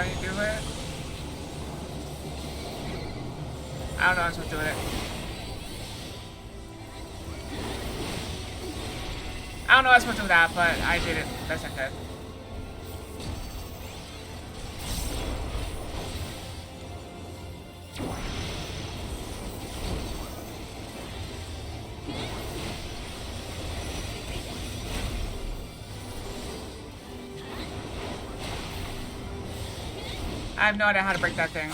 I need to do it? I don't know what I'm supposed to do with it. I don't know what I'm supposed to do with that, but I did it best I could. I have no idea how to break that thing.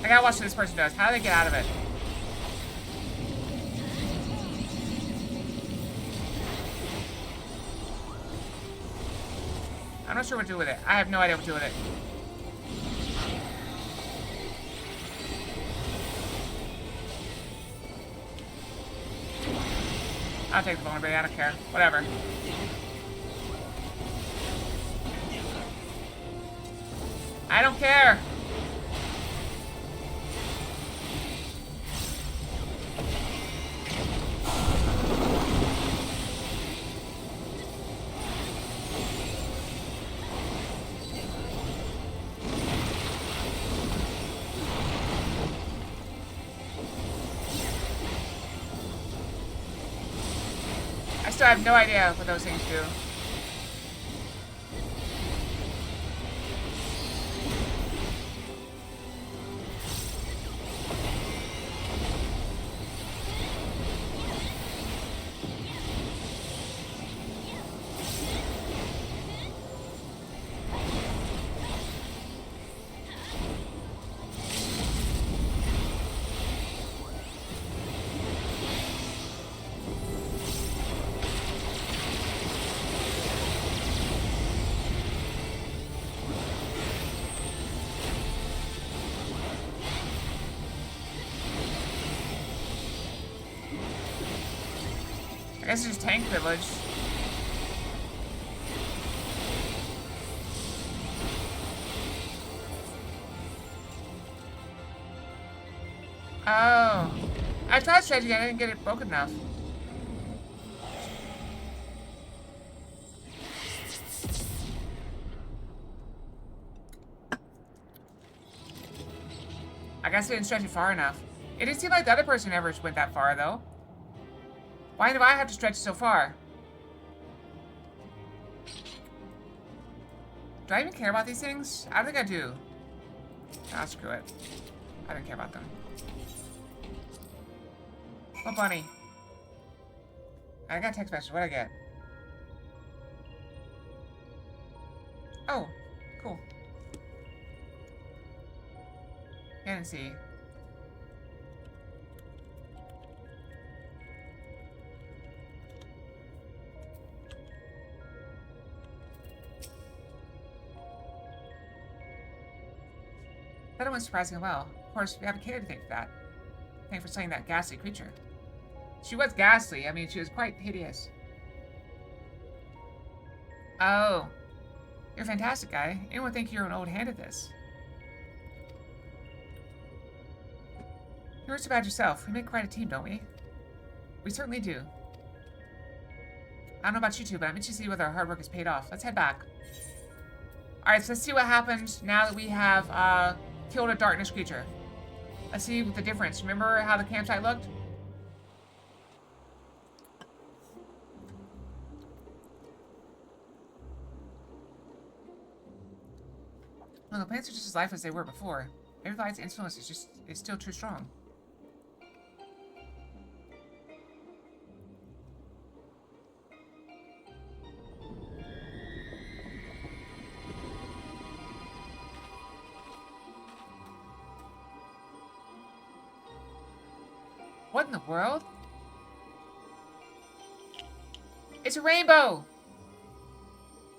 I gotta watch what this person does. How do they get out of it? I'm not sure what to do with it. I have no idea what to do with it. I'll take the vulnerability. I don't care. Whatever. I don't care. I have no idea what those things do. I guess it's just tank privilege. Oh. I tried stretching it, I didn't get it broken enough. I guess I didn't stretch it far enough. It didn't seem like the other person ever went that far, though. Why do I have to stretch so far? Do I even care about these things? I don't think I do. Ah, screw it. I don't care about them. Oh, bunny. I got a text message. What'd I get? Oh, cool. I didn't see. That went surprisingly well. Of course, we have a kid to thank for that. Thank for slaying that ghastly creature. She was ghastly. I mean, she was quite hideous. Oh. You're a fantastic guy. Anyone think you're an old hand at this? You're so bad yourself. We make quite a team, don't we? We certainly do. I don't know about you two, but I'm interested to see whether our hard work has paid off. Let's head back. Alright, so let's see what happens now that we have, killed a darkness creature. Let's see the difference. Remember how the campsite looked? Well, the plants are just as lifeless as they were before. Maybe the light's influence is still too strong. What in the world? It's a rainbow!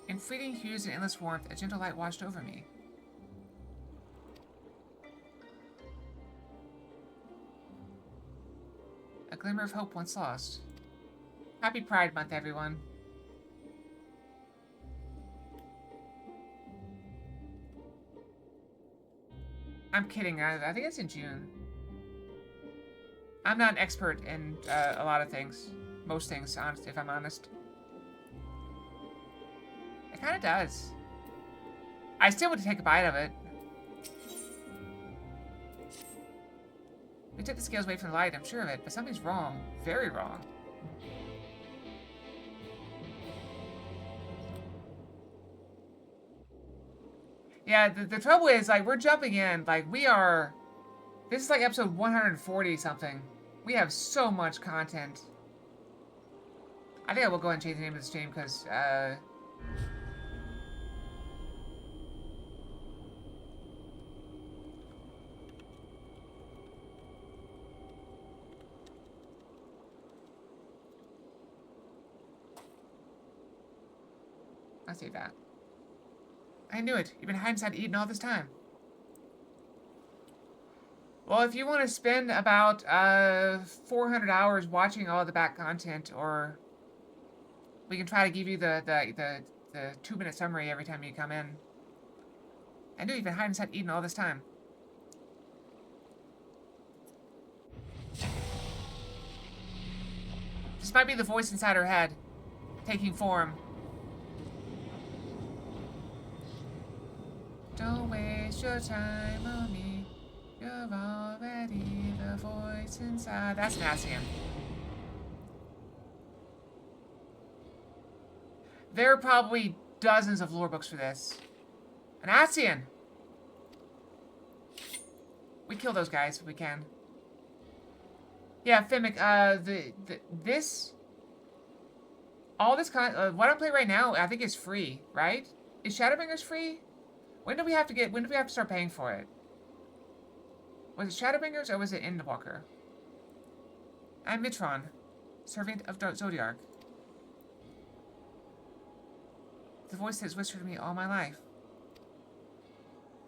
In fleeting hues and endless warmth, a gentle light washed over me. A glimmer of hope once lost. Happy Pride Month, everyone. I'm kidding. I think it's in June. I'm not an expert in a lot of things. Most things, honest, if I'm honest. It kind of does. I still would take a bite of it. We took the scales away from the light, I'm sure of it, but something's wrong. Very wrong. Yeah, the trouble is, like, we're jumping in. Like, we are... This is like episode 140 something. We have so much content. I think I will go ahead and change the name of the stream because, I'll say that. I knew it. You've been hiding inside Eden all this time. Well, if you want to spend about 400 hours watching all the back content, or we can try to give you the 2-minute summary every time you come in. I knew you've been hiding inside Eden all this time. This might be the voice inside her head, taking form. Don't waste your time on me. You're already the voice inside. That's Nassian. There are probably dozens of lore books for this. An Nassian! We kill those guys if we can. Yeah, Fimic, all this what I'm playing right now, I think is free, right? Is Shadowbringers free? When do we have to start paying for it? Was it Shadowbringers or was it Endwalker? I'm Mitron, servant of Zodiark. The voice that has whispered to me all my life.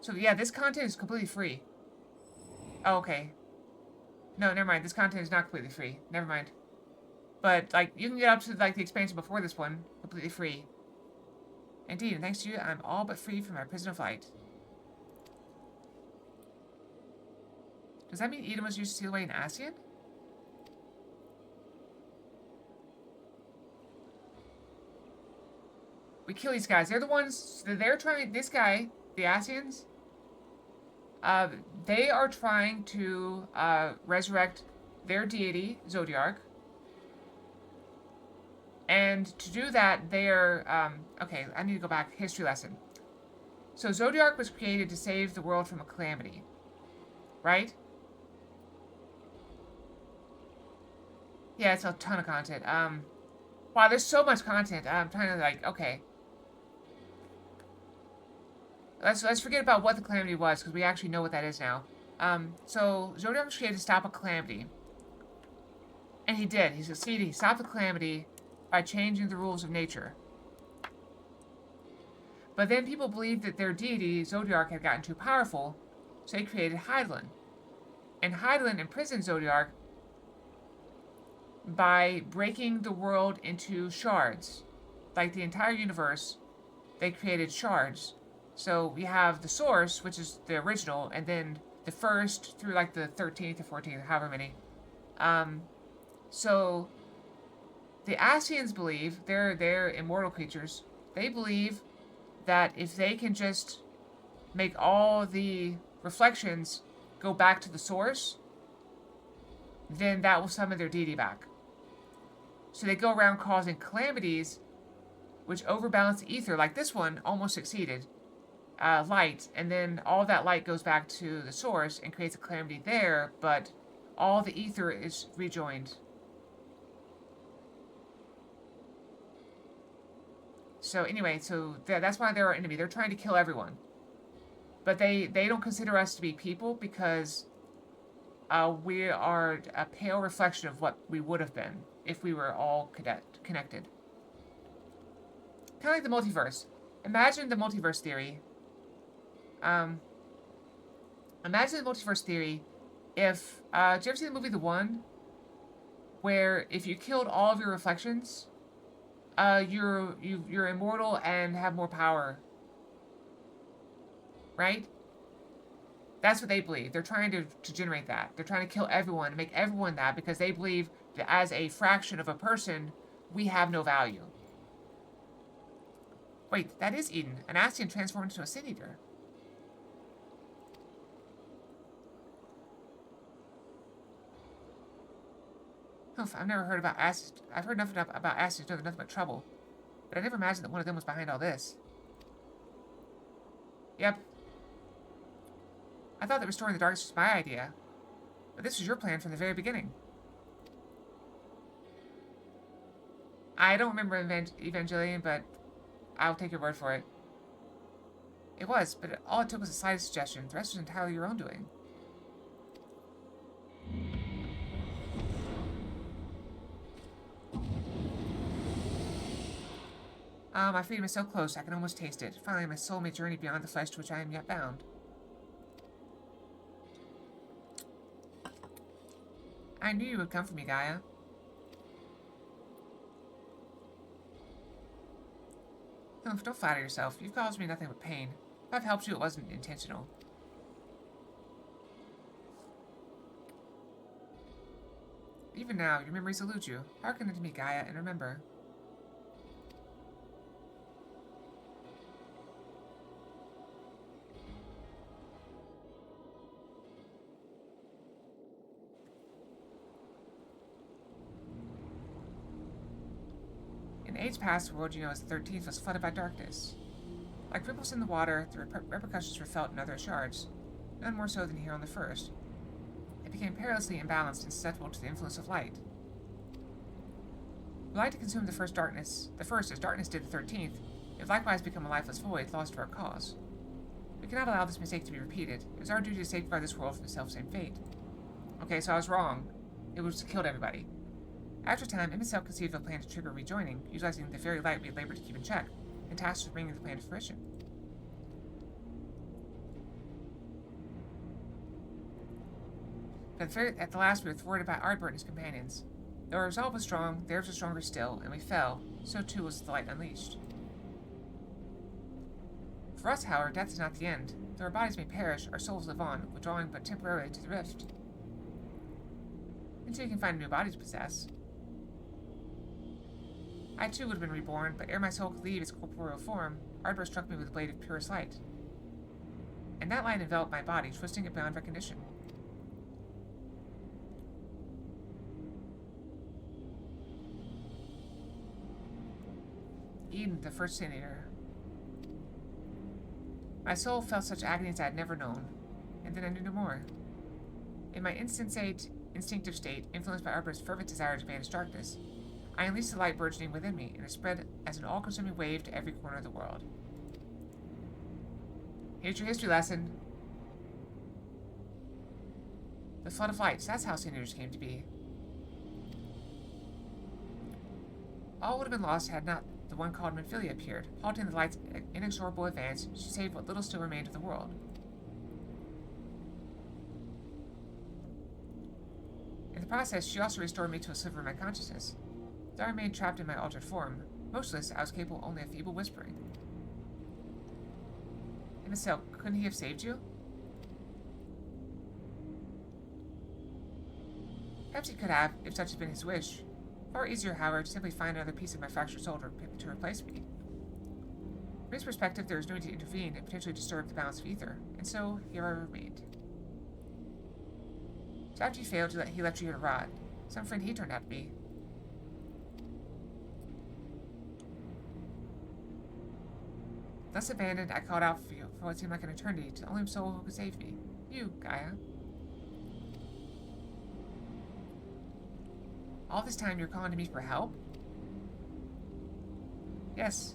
So yeah, this content is completely free. Oh, okay. No, never mind. This content is not completely free. Never mind. But, like, you can get up to, like, the expansion before this one. Completely free. Indeed, and thanks to you, I'm all but free from my prison of light. Does that mean Eden was used to steal away an Ascian? We kill these guys. They're the ones... They're trying... This guy, the Ascians, they are trying to resurrect their deity, Zodiark. And to do that, they are... okay, I need to go back. History lesson. So Zodiark was created to save the world from a calamity. Right? Yeah, it's a ton of content. Wow, there's so much content. I'm trying to, like, okay. Let's forget about what the calamity was, because we actually know what that is now. So Zodiark was created to stop a calamity. And he did. He succeeded. He stopped the calamity by changing the rules of nature. But then people believed that their deity, Zodiark, had gotten too powerful, so they created Hydaelyn. And Hydaelyn imprisoned Zodiark by breaking the world into shards. Like the entire universe, they created shards. So we have the source, which is the original, and then the first through like the 13th or 14th, however many. So the Ascians believe, they're immortal creatures, they believe that if they can just make all the reflections go back to the source, then that will summon their deity back. So they go around causing calamities which overbalance the ether, like this one almost succeeded. Light, and then all that light goes back to the source and creates a calamity there, but all the ether is rejoined. So anyway, so that's why they're our enemy. They're trying to kill everyone. But they don't consider us to be people because we are a pale reflection of what we would have been if we were all connected. Kind of like the multiverse. Imagine the multiverse theory. Imagine the multiverse theory if... did you ever see the movie The One? Where if you killed all of your reflections, you're immortal and have more power. Right? That's what they believe. They're trying to generate that. They're trying to kill everyone and make everyone that because they believe that as a fraction of a person, we have no value. Wait, that is Eden. An Ascian transformed into a Sin Eater. Oof, I've never heard about Ascians. I've heard enough about Ascians to know nothing but trouble. But I never imagined that one of them was behind all this. Yep. I thought that restoring the darkness was my idea. But this was your plan from the very beginning. I don't remember Evangelion, but I'll take your word for it. It was, but all it took was a side suggestion. The rest was entirely your own doing. My freedom is so close, I can almost taste it. Finally, my soul may journey beyond the flesh to which I am yet bound. I knew you would come for me, Gaia. Don't flatter yourself. You've caused me nothing but pain. If I've helped you, it wasn't intentional. Even now, your memories elude you. Hearken unto me, Gaia, and remember. In age past, the world you know as the 13th was flooded by darkness. Like ripples in the water, the repercussions were felt in other shards, none more so than here on the first. It became perilously imbalanced and susceptible to the influence of light. The light to consume the first as darkness did the 13th, it likewise become a lifeless void, lost to our cause. We cannot allow this mistake to be repeated. It is our duty to safeguard this world from the self-same fate. Okay, so I was wrong. It was killed everybody. After time, Imicel conceived of a plan to trigger rejoining, utilizing the very light we had labored to keep in check, and tasked with bringing the plan to fruition. But at the last, we were thwarted by Ardbert and his companions. Though our resolve was strong, theirs was stronger still, and we fell. So too was the light unleashed. For us, however, death is not the end. Though our bodies may perish, our souls live on, withdrawing but temporarily to the rift. Until you can find a new body to possess. I too would have been reborn, but ere my soul could leave its corporeal form, Ardbor struck me with a blade of purest light. And that light enveloped my body, twisting it beyond recognition. Eden, the first Senator. My soul felt such agony as I had never known, and then I knew no more. In my insensate, instinctive state, influenced by Ardbor's fervent desire to banish darkness, I unleashed the light burgeoning within me, and it spread as an all-consuming wave to every corner of the world. Here's your history lesson. The flood of lights, that's how Senators came to be. All would have been lost had not the one called Menphilia appeared, halting the light's inexorable advance. She saved what little still remained of the world. In the process, she also restored me to a sliver of my consciousness. Though I remained trapped in my altered form, motionless, I was capable only of feeble whispering. In the cell, couldn't he have saved you? Perhaps he could have, if such had been his wish. Far easier, however, to simply find another piece of my fractured soul to replace me. From his perspective, there was no need to intervene and potentially disturb the balance of ether, and so here I remained. So after you failed, he left you here to rot. Some friend he turned out to be. Thus abandoned, I called out for you for what seemed like an eternity to the only soul who could save me. You, Gaia. All this time you're calling to me for help? Yes,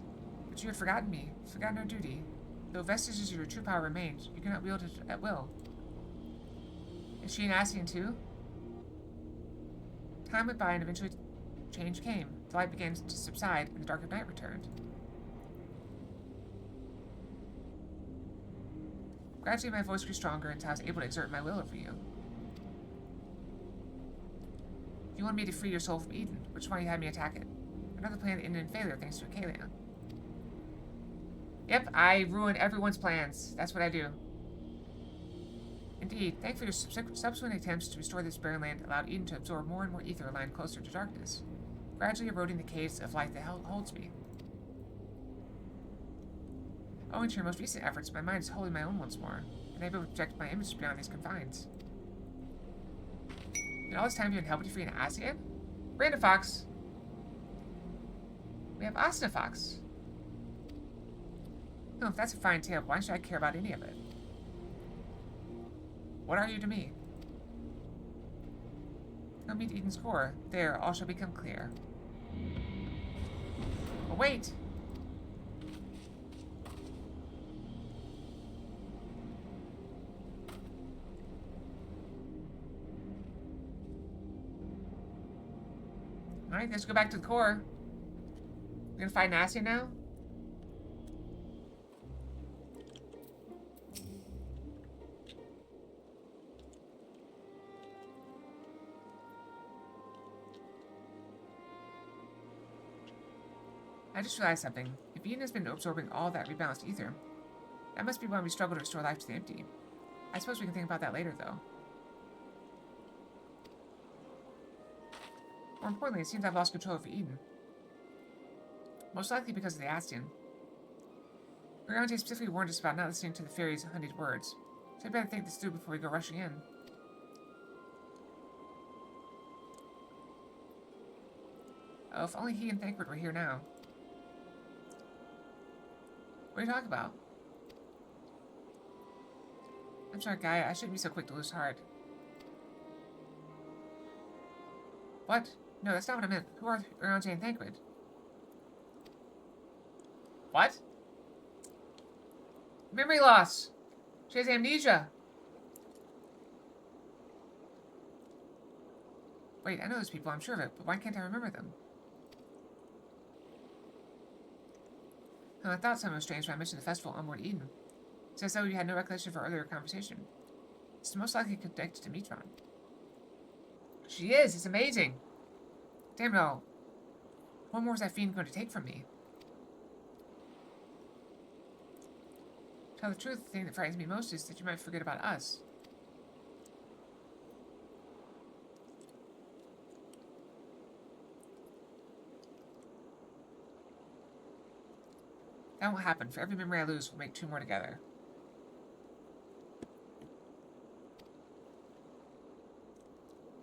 but you had forgotten me, forgotten our duty. Though vestiges of your true power remained, you cannot wield it at will. Is she an Ascian too? Time went by and eventually change came. The light began to subside and the dark of night returned. Gradually my voice grew stronger until I was able to exert my will over you. You wanted me to free your soul from Eden, which is why you had me attack it. Another plan that ended in failure thanks to Acalia. Yep, I ruin everyone's plans. That's what I do. Indeed, thanks for your subsequent attempts to restore this barren land allowed Eden to absorb more and more ether aligned closer to darkness, gradually eroding the caves of light that holds me. Owing to your most recent efforts, my mind is wholly my own once more, and able to project my image beyond these confines. And all this time you've been helping to free an Ascian? Brandon Fox. We have Asna Fox. No, if that's a fine tale, why should I care about any of it? What are you to me? Go meet Eden's core. There, all shall become clear. Oh, wait! Alright, let's go back to the core. We're gonna fight Nasty now? I just realized something. If Eden has been absorbing all that rebalanced ether, that must be why we struggle to restore life to the empty. I suppose we can think about that later, though. More importantly, it seems I've lost control over Eden. Most likely because of the Ascian. Uriante specifically warned us about not listening to the fairy's honeyed words, so I better think this through before we go rushing in. Oh, if only he and Thancred were here now. What are you talking about? I'm sorry, Gaia, I shouldn't be so quick to lose heart. What? No, that's not what I meant. Who are Uriante and Thancred? What? Memory loss! She has amnesia! Wait, I know those people, I'm sure of it, but why can't I remember them? I thought something was strange when I mentioned the festival on board Eden. It's as though you had no recollection of our earlier conversation. It's most likely connected to Mitron. She is! It's amazing! Damn it all. What more is that fiend going to take from me? To tell the truth, the thing that frightens me most is that you might forget about us. That won't happen. For every memory I lose, we'll make 2 more together.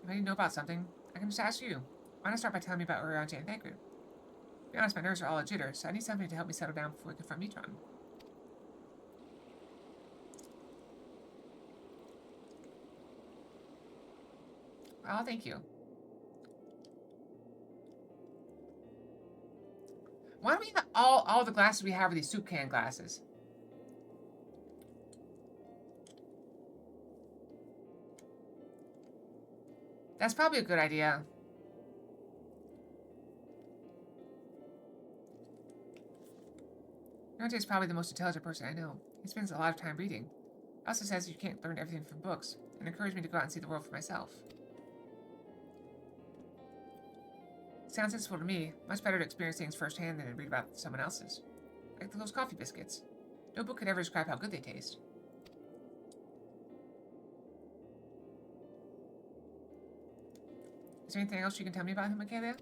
If I need to know about something, I can just ask you. Why not start by telling me about Oriante and Thancred? To be honest, my nerves are all a jitter, so I need something to help me settle down before we confront Mitron. Oh, thank you. Why don't we have all the glasses we have are these soup can glasses? That's probably a good idea. Oriante is probably the most intelligent person I know. He spends a lot of time reading. He also says you can't learn everything from books, and encouraged me to go out and see the world for myself. Sounds sensible to me. Much better to experience things firsthand than to read about someone else's. Like those coffee biscuits. No book could ever describe how good they taste. Is there anything else you can tell me about him, Michaela?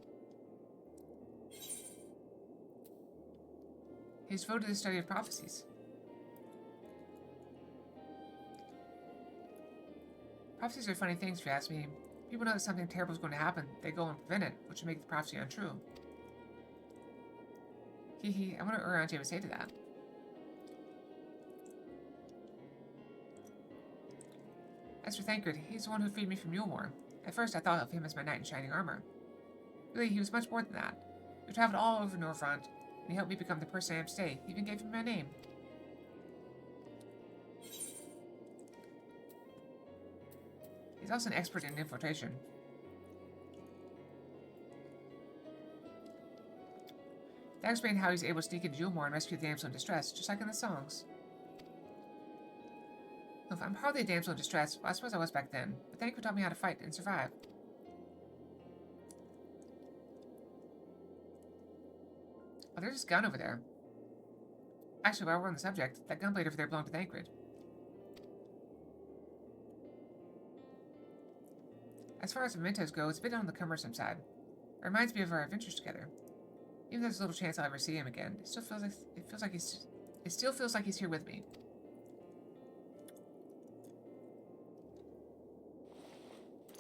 He's devoted to the study of prophecies. Prophecies are funny things, if you ask me. People know that something terrible is going to happen. They go and prevent it, which would make the prophecy untrue. Hee, I wonder what Oriante would say to that. As for Thancred, he's the one who freed me from Yulmore. At first, I thought of him as my knight in shining armor. Really, he was much more than that. We traveled all over Norfront, and he helped me become the person I am today. He even gave me my name. He's also an expert in infiltration. That explained how he's able to sneak into Yulmore and rescue the damsel in distress, just like in the songs. Look, I'm hardly a damsel in distress. Well, I suppose I was back then, but Thancred taught me how to fight and survive. Oh, there's this gun over there. Actually, while we're on the subject, that gunblade over there belonged to Thancred. As far as mementos go, it's a bit on the cumbersome side. It reminds me of our adventures together. Even though there's little chance I'll ever see him again, it still feels like he's here with me.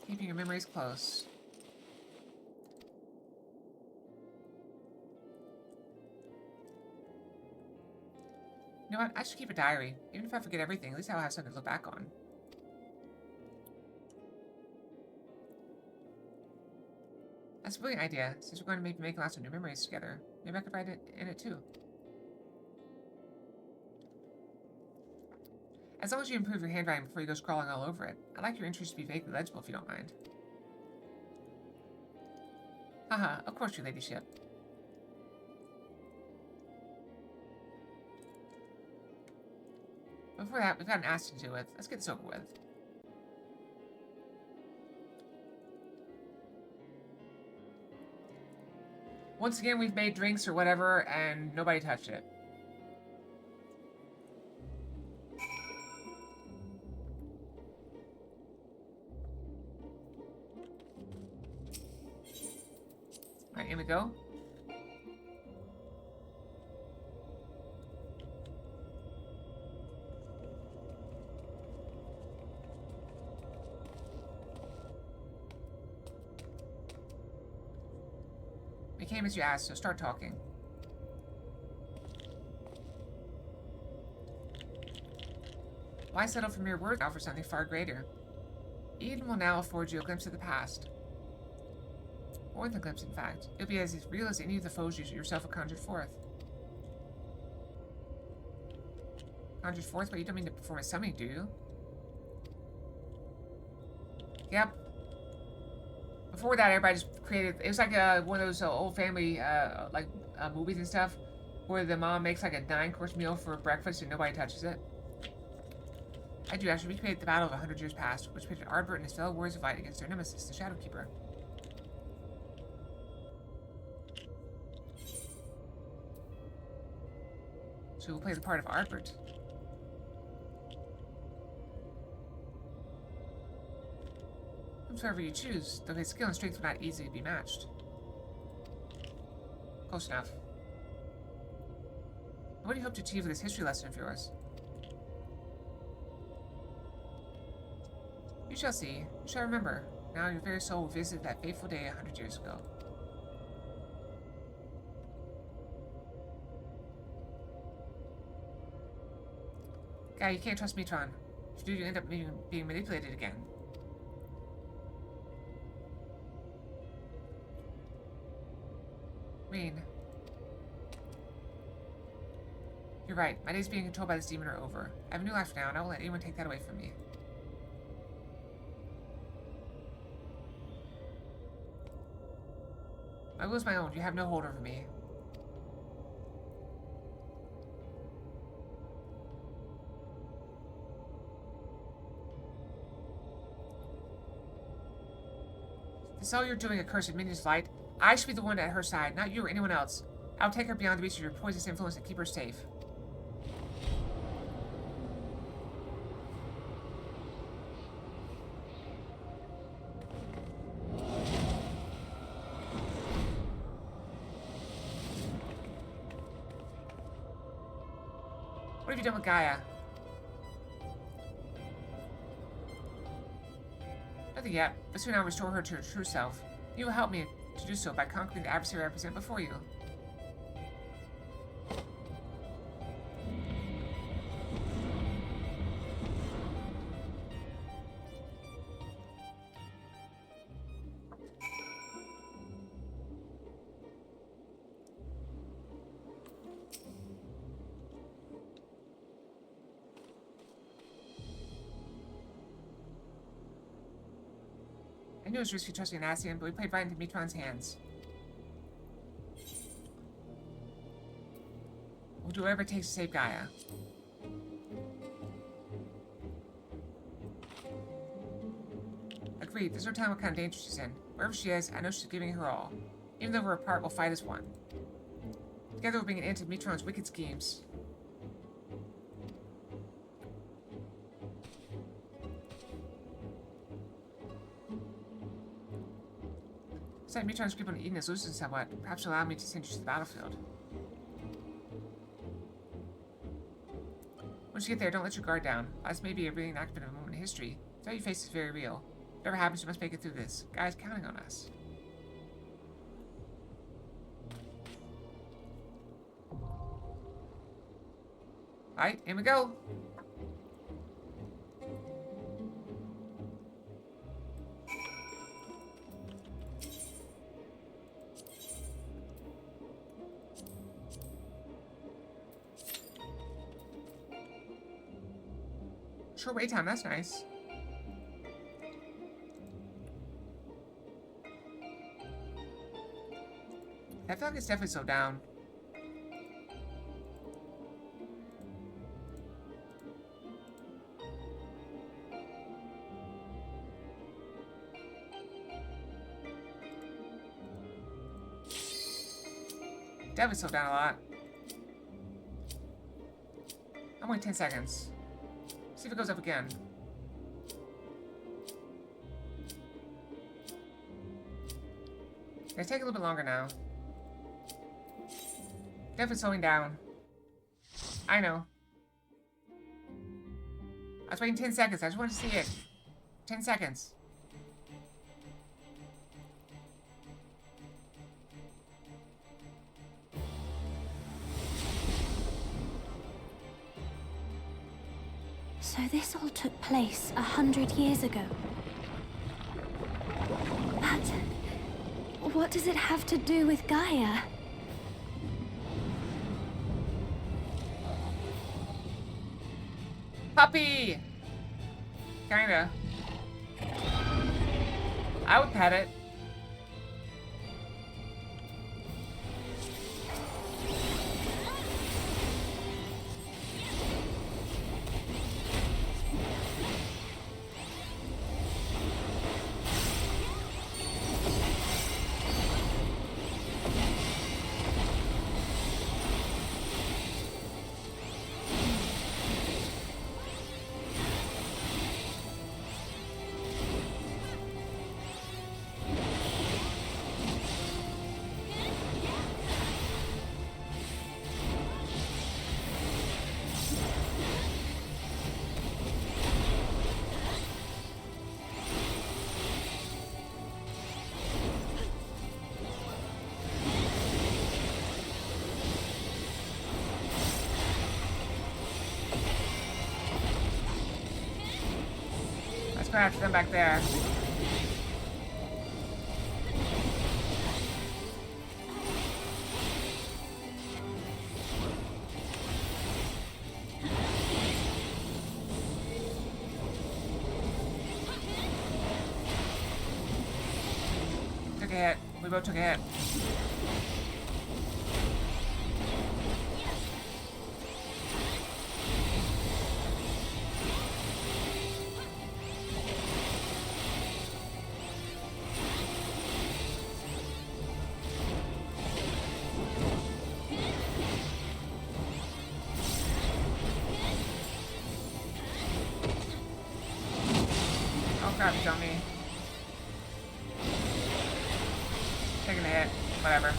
Keeping your memories close. You know what? I should keep a diary. Even if I forget everything, at least I'll have something to look back on. That's a brilliant idea. Since we're going to maybe make lots of new memories together, maybe I could write it in it too. As long as you improve your handwriting before you go scrawling all over it, I'd like your entries to be vaguely legible if you don't mind. Haha, of course, your ladyship. Before that, we've got an ask to deal with. Let's get this over with. Once again, we've made drinks or whatever, and nobody touched it. Alright, here we go. We came as you asked, so start talking. Why settle for mere words now for something far greater? Eden will now afford you a glimpse of the past. More than a glimpse, in fact. It'll be as real as any of the foes you yourself have conjured forth. Conjured forth? But you don't mean to perform a summoning, do you? Yep. Before that, everybody just created... It was like one of those old family movies and stuff, where the mom makes like a 9-course meal for breakfast and nobody touches it. I do actually recreate the battle of 100 years past, which pitted Ardbert and his fellow warriors of light against their nemesis, the Shadowkeeper. So we'll play the part of Ardbert. Whoever you choose, though his skill and strength will not easily be matched. Close enough. What do you hope to achieve with this history lesson of yours? You shall see. You shall remember. Now your very soul will visit that fateful day 100 years ago. Guy, you can't trust Metron. If you do, you end up being manipulated again. Rain. You're right. My days being controlled by this demon are over. I have a new life now, and I won't let anyone take that away from me. My will is my own. You have no hold over me. This is all you're doing, accursed Minion's light. I should be the one at her side, not you or anyone else. I'll take her beyond the reach of your poisonous influence and keep her safe. What have you done with Gaia? Nothing yet, but soon I'll restore her to her true self. You will help me to do so by conquering the adversary I present before you. I knew it was risky trusting an Ascian, but we played right into Metron's hands. We'll do whatever it takes to save Gaia. Agreed. There's no telling what kind of danger she's in. Wherever she is, I know she's giving her all. Even though we're apart, we'll fight as one. Together we'll bring an end to Metron's wicked schemes. Looks like Metron's grip on Eden is loosened somewhat. Perhaps allow me to send you to the battlefield. Once you get there, don't let your guard down. This may be a really inactive moment in history. The threat you face is very real. Whatever happens, you must make it through this. Guy's counting on us. Alright, here we go. Short wait time, that's nice. I feel like it's definitely slowed down. Definitely slowed down a lot. I'm waiting 10 seconds. See if it goes up again. It's taking a little bit longer now. Definitely slowing down. I know. I was waiting 10 seconds. I just wanted to see it. 10 seconds. So this all took place 100 years ago. But what does it have to do with Gaia? Puppy! Kinda. I would pet it. Scratch them back there. Took a hit. We both took a hit. Crap, dummy. Taking a hit. Whatever.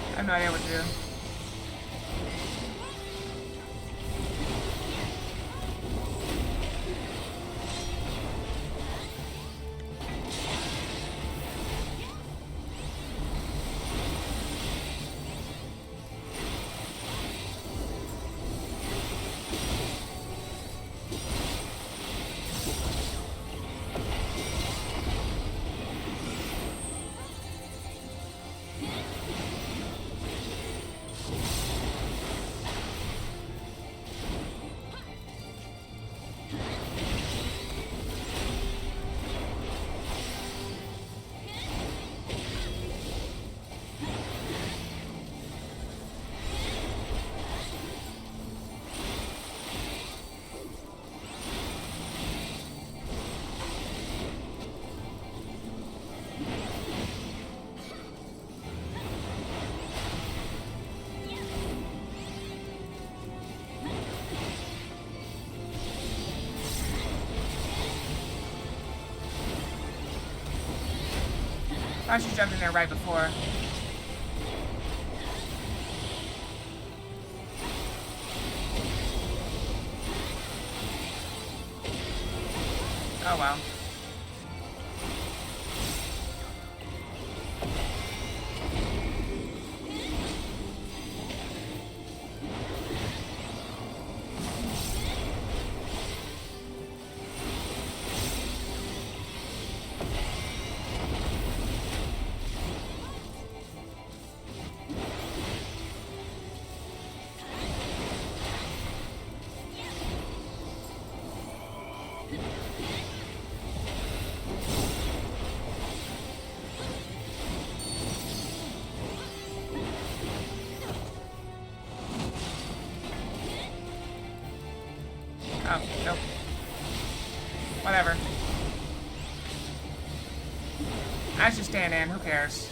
I have no idea what to do. I should jump in there right before. Oh well. Oh, nope. Whatever. I should stand in, who cares?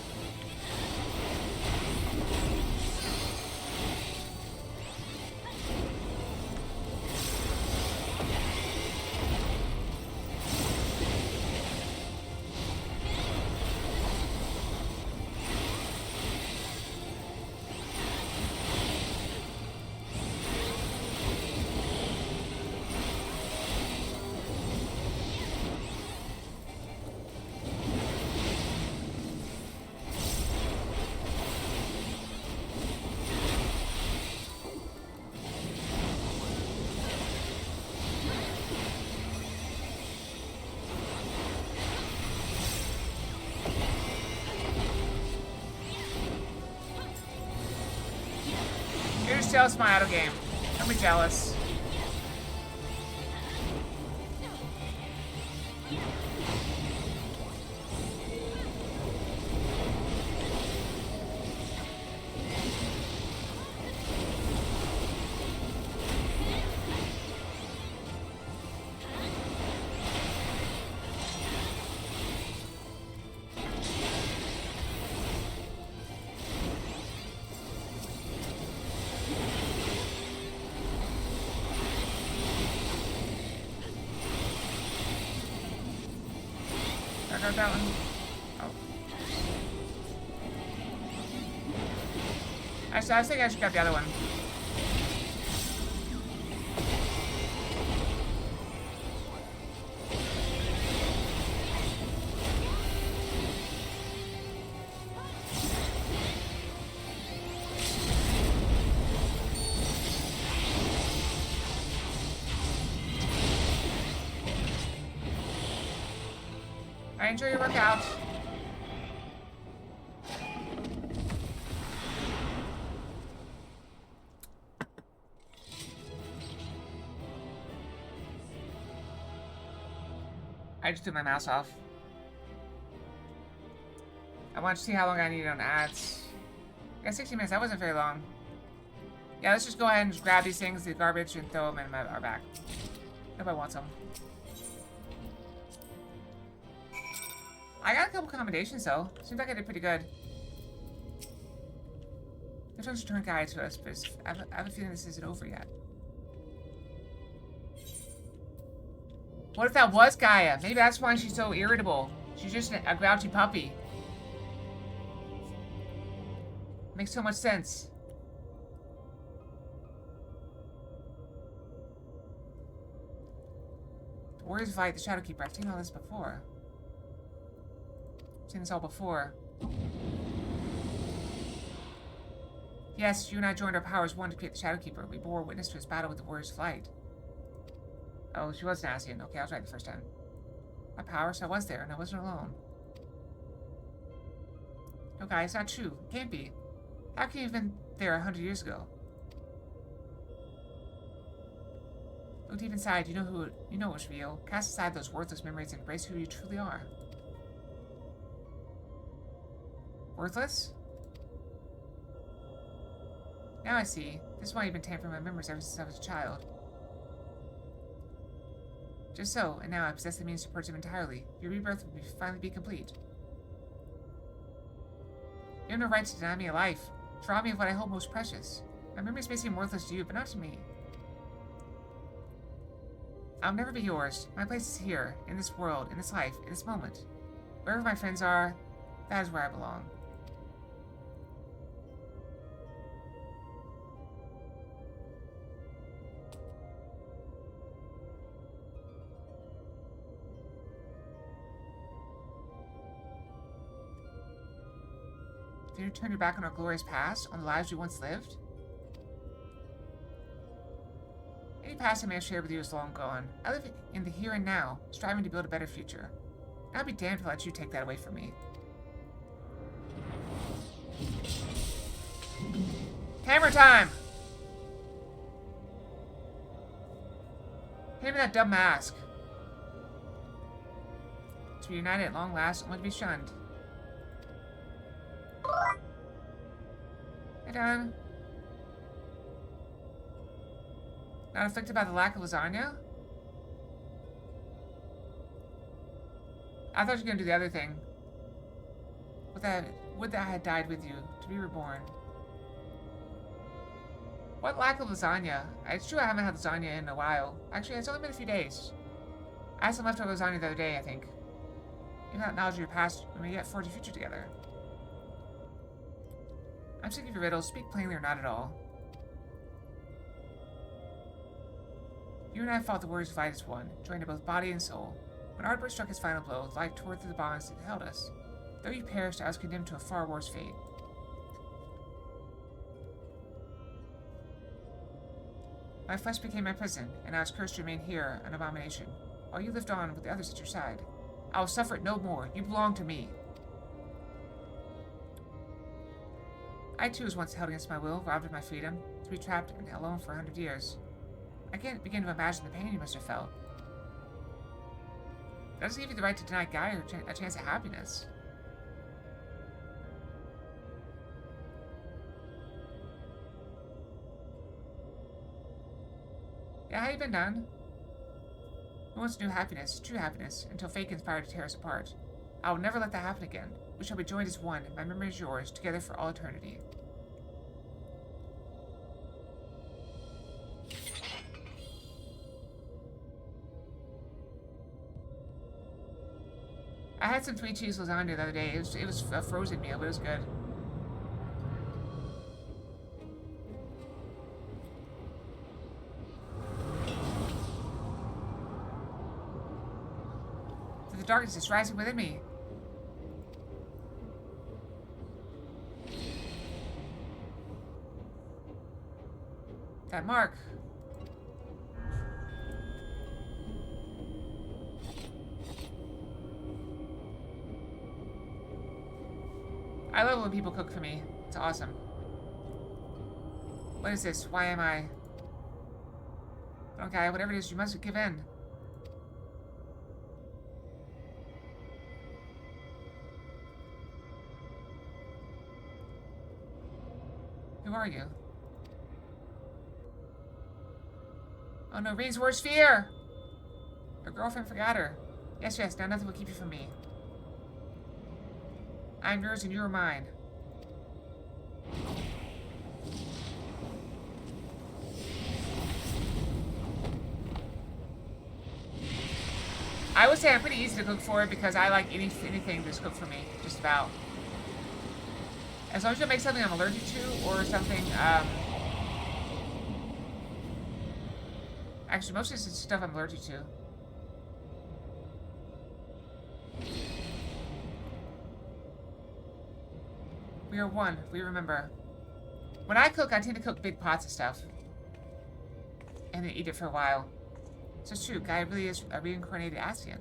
You're just jealous of my auto game. Don't be jealous. grab that one? Oh. Actually, I think I should grab the other one. Alright, enjoy your workout. I just took my mouse off. I want to see how long I needed on ads. Yeah, 60 minutes. That wasn't very long. Yeah, let's just go ahead and just grab these things, the garbage, and throw them in our bag. Nobody wants them. I got a couple commendations, though. Seems like I did pretty good. There's no return guide to us, but I have a feeling this isn't over yet. What if that was Gaia? Maybe that's why she's so irritable. She's just a grouchy puppy. Makes so much sense. The Warriors fight the Shadowkeeper. I've seen all this before. I've seen this all before. Yes, you and I joined our powers one to create the Shadowkeeper. We bore witness to his battle with the Warriors' flight. Oh, she was Nazian. Okay, I was right the first time. My powers, I was there, and I wasn't alone. No, guy, it's not true. It can't be. How can you have been there 100 years ago? Look deep inside. You know it was real. Cast aside those worthless memories and embrace who you truly are. Worthless? Now I see. This is why you've been tampering my memories ever since I was a child. Just so, and now I possess the means to purge them entirely. Your rebirth will finally be complete. You have no right to deny me a life. To rob me of what I hold most precious. My memories may seem worthless to you, but not to me. I'll never be yours. My place is here, in this world, in this life, in this moment. Wherever my friends are, that is where I belong. Did you turn your back on our glorious past, on the lives we once lived? Any past I may have shared with you is long gone. I live in the here and now, striving to build a better future. I'll be damned if I let you take that away from me. Hammer time! Hand me that dumb mask. To be united at long last, only to be shunned. Hey, Don. Not afflicted by the lack of lasagna? I thought you were gonna do the other thing. Would that I had died with you, to be reborn. What lack of lasagna? It's true I haven't had lasagna in a while. Actually, it's only been a few days. I had some leftover lasagna the other day, I think. You have knowledge of your past when we yet forge a future together. I'm sick of your riddles. Speak plainly or not at all. You and I fought the Warriors' fight as one, joined in both body and soul. When Ardbert struck his final blow, life tore through the bonds that held us. Though you perished, I was condemned to a far worse fate. My flesh became my prison, and I was cursed to remain here, an abomination, while you lived on with the others at your side. I will suffer it no more. You belong to me. I too was once held against my will, robbed of my freedom, to be trapped and alone for 100 years. I can't begin to imagine the pain you must have felt. That doesn't give you the right to deny Gaia a chance at happiness. Yeah, how you been, Don? Who wants to know happiness, true happiness, until fate conspired to tear us apart? I will never let that happen again. We shall be joined as one, my memory is yours, together for all eternity. I had some 3 cheese lasagna the other day. It was a frozen meal, but it was good. The darkness is rising within me. That mark. I love when people cook for me. It's awesome. What is this? Why am I? Okay, whatever it is, you must give in. Who are you? Oh no, Reed's worst fear! Her girlfriend forgot her. Yes, yes, now nothing will keep you from me. I'm yours and you are mine. I would say I'm pretty easy to cook for because I like anything that's cooked for me, just about. As long as you don't make something I'm allergic to or something, actually, most of this is stuff I'm allergic to. We are one. We remember. When I cook, I tend to cook big pots of stuff. And then eat it for a while. So it's true. Guy really is a reincarnated Ascian.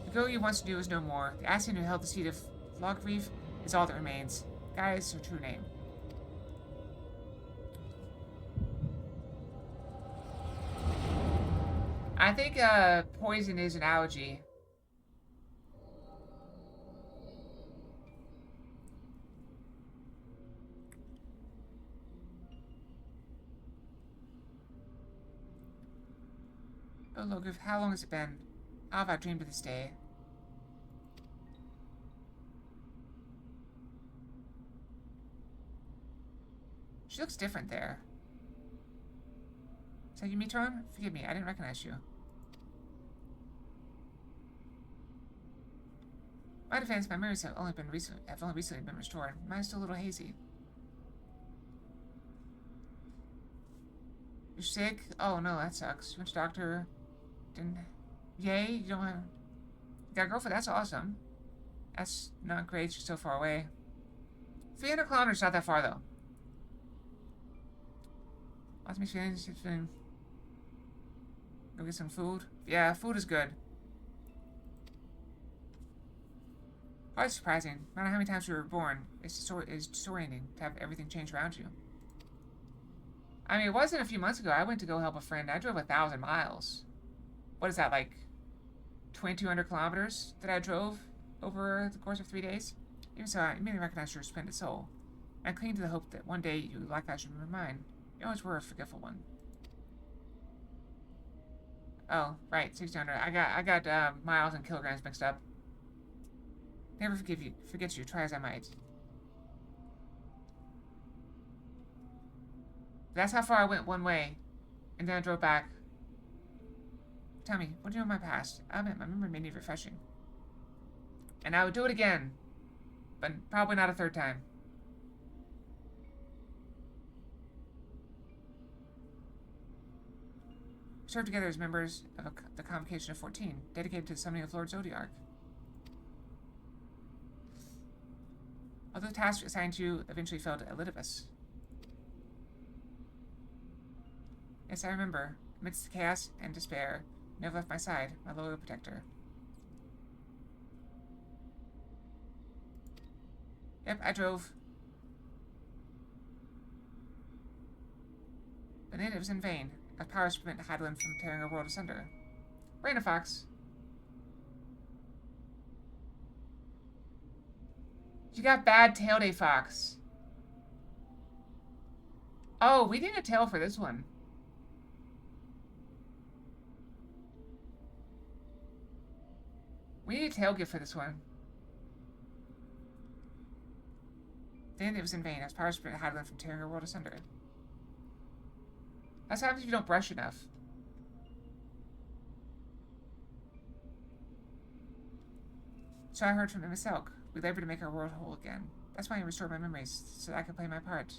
The girl you once knew is no more. The Ascian who held the seat of Logreef is all that remains. Guy is her true name. I think poison is an allergy. Oh, Logreef, how long has it been? How have I dreamed of this day? She looks different there. Is that you, Mitron? Forgive me, I didn't recognize you. My defense, my memories have only recently been restored. Mine's still a little hazy. You're sick? Oh no, that sucks. You went to doctor? Didn't... Yay, you don't have... You got a girlfriend? That's awesome. That's not great, she's so far away. 300 kilometers, not that far though. Lots of mixed feelings. Go get some food. Yeah, food is good. Quite surprising. I don't know how many times you were born. It's disorienting to have everything change around you. I mean, it wasn't a few months ago. I went to go help a friend. I drove 1,000 miles. What is that, like 2,200 kilometers that I drove over the course of 3 days? Even so, I immediately recognized your splendid soul. I cling to the hope that one day you likewise should remember mine. You always were a forgetful one. Oh, right, 600. I got miles and kilograms mixed up. Never forget you, try as I might. That's how far I went one way, and then I drove back. Tell me, what do you know of my past? I admit, my memory may need refreshing. And I would do it again, but probably not a third time. We served together as members of the Convocation of 14, dedicated to the summoning of Lord Zodiark. Although the task assigned to you eventually fell to Elidibus. Yes, I remember. Amidst the chaos and despair, you never left my side, my loyal protector. Yep, I drove. But then it was in vain. Our powers prevent Hydaelyn from tearing our world asunder. Raina Fox. You got bad tail day, Fox. Oh, we need a tail for this one. We need a tail gift for this one. Then it was in vain. As powers prevent Hydaelyn from tearing our world asunder. That's what happens if you don't brush enough. So I heard from Miss Elk. We labor to make our world whole again. That's why I restored my memories, so that I can play my part.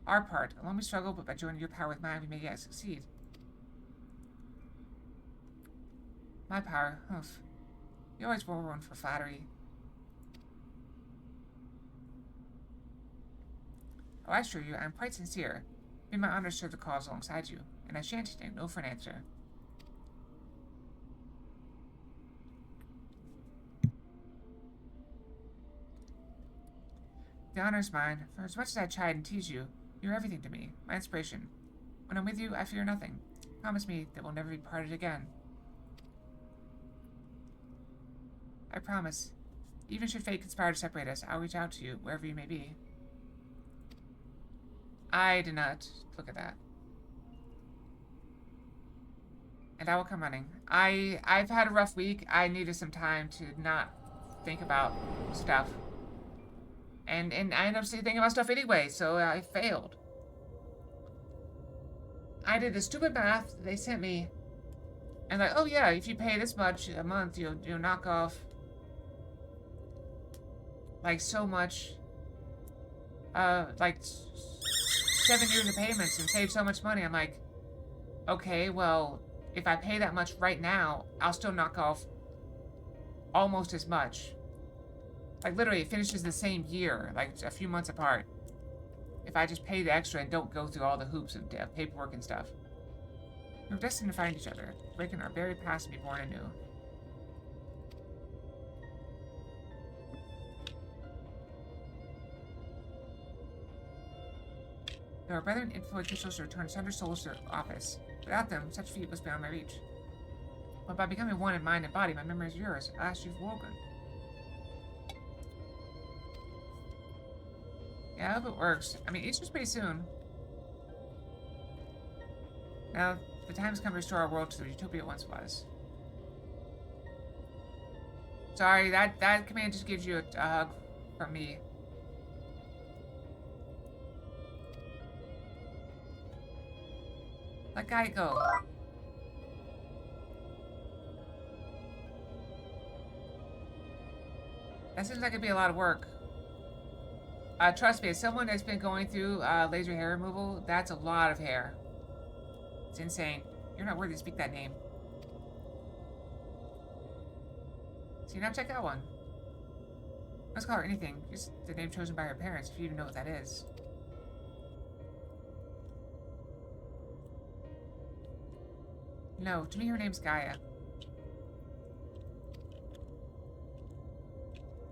Our part. Alone we struggle, but by joining your power with mine, we may yet succeed. My power. Oof. You always were one for flattery. Oh, I assure you, I am quite sincere. It be my honor to serve the cause alongside you, and I shan't take no for an answer. The honor is mine, for as much as I chide and tease you, you're everything to me, my inspiration. When I'm with you, I fear nothing. Promise me that we'll never be parted again. I promise. Even should fate conspire to separate us, I'll reach out to you, wherever you may be. I did not look at that. And I will come running. I've had a rough week. I needed some time to not think about stuff. And I ended up thinking about stuff anyway, so I failed. I did the stupid math they sent me. And like, oh yeah, if you pay this much a month, you'll knock off like so much, like 7 years of payments and save so much money. I'm like, okay, well, if I pay that much right now, I'll still knock off almost as much. Like, literally, it finishes the same year, like a few months apart. If I just pay the extra and don't go through all the hoops of paperwork and stuff. We're destined to find each other, breaking our buried past and be born anew. There are brethren employed officials to return Sundered souls to their office. Without them, such feat was beyond my reach. But by becoming one in mind and body, my memory is yours. Alas, you've woken. Yeah, I hope it works. I mean, Easter's pretty soon. Now, the time has come to restore our world to the utopia it once was. Sorry, that command just gives you a hug from me. Let guy go. That seems like it'd be a lot of work. Trust me, as someone that's been going through laser hair removal, that's a lot of hair. It's insane. You're not worthy to speak that name. See, now check that one. Let's call her anything. Just the name chosen by her parents, if you even know what that is. No, to me her name's Gaia.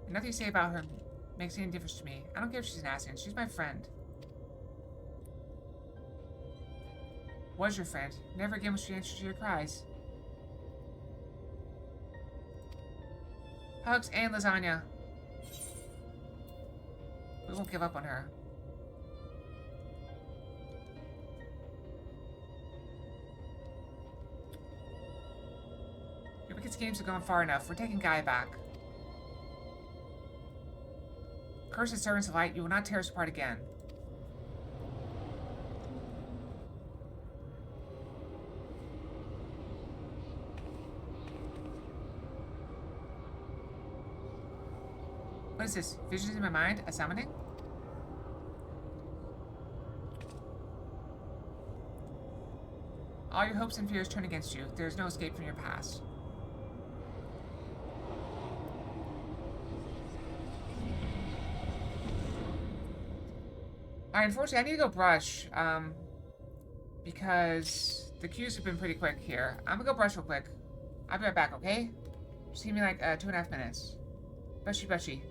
And nothing you say about her makes any difference to me. I don't care if she's an Ascian. She's my friend. Was your friend. Never again will she answer to your cries. Hugs and lasagna. We won't give up on her. Your wicked schemes have gone far enough. We're taking Gaia back. Cursed servants of light, you will not tear us apart again. What is this? Visions in my mind? A summoning? All your hopes and fears turn against you. There is no escape from your past. Alright, unfortunately, I need to go brush, because the queues have been pretty quick here. I'm gonna go brush real quick. I'll be right back, okay? See me like 2.5 minutes. Brushy, brushy.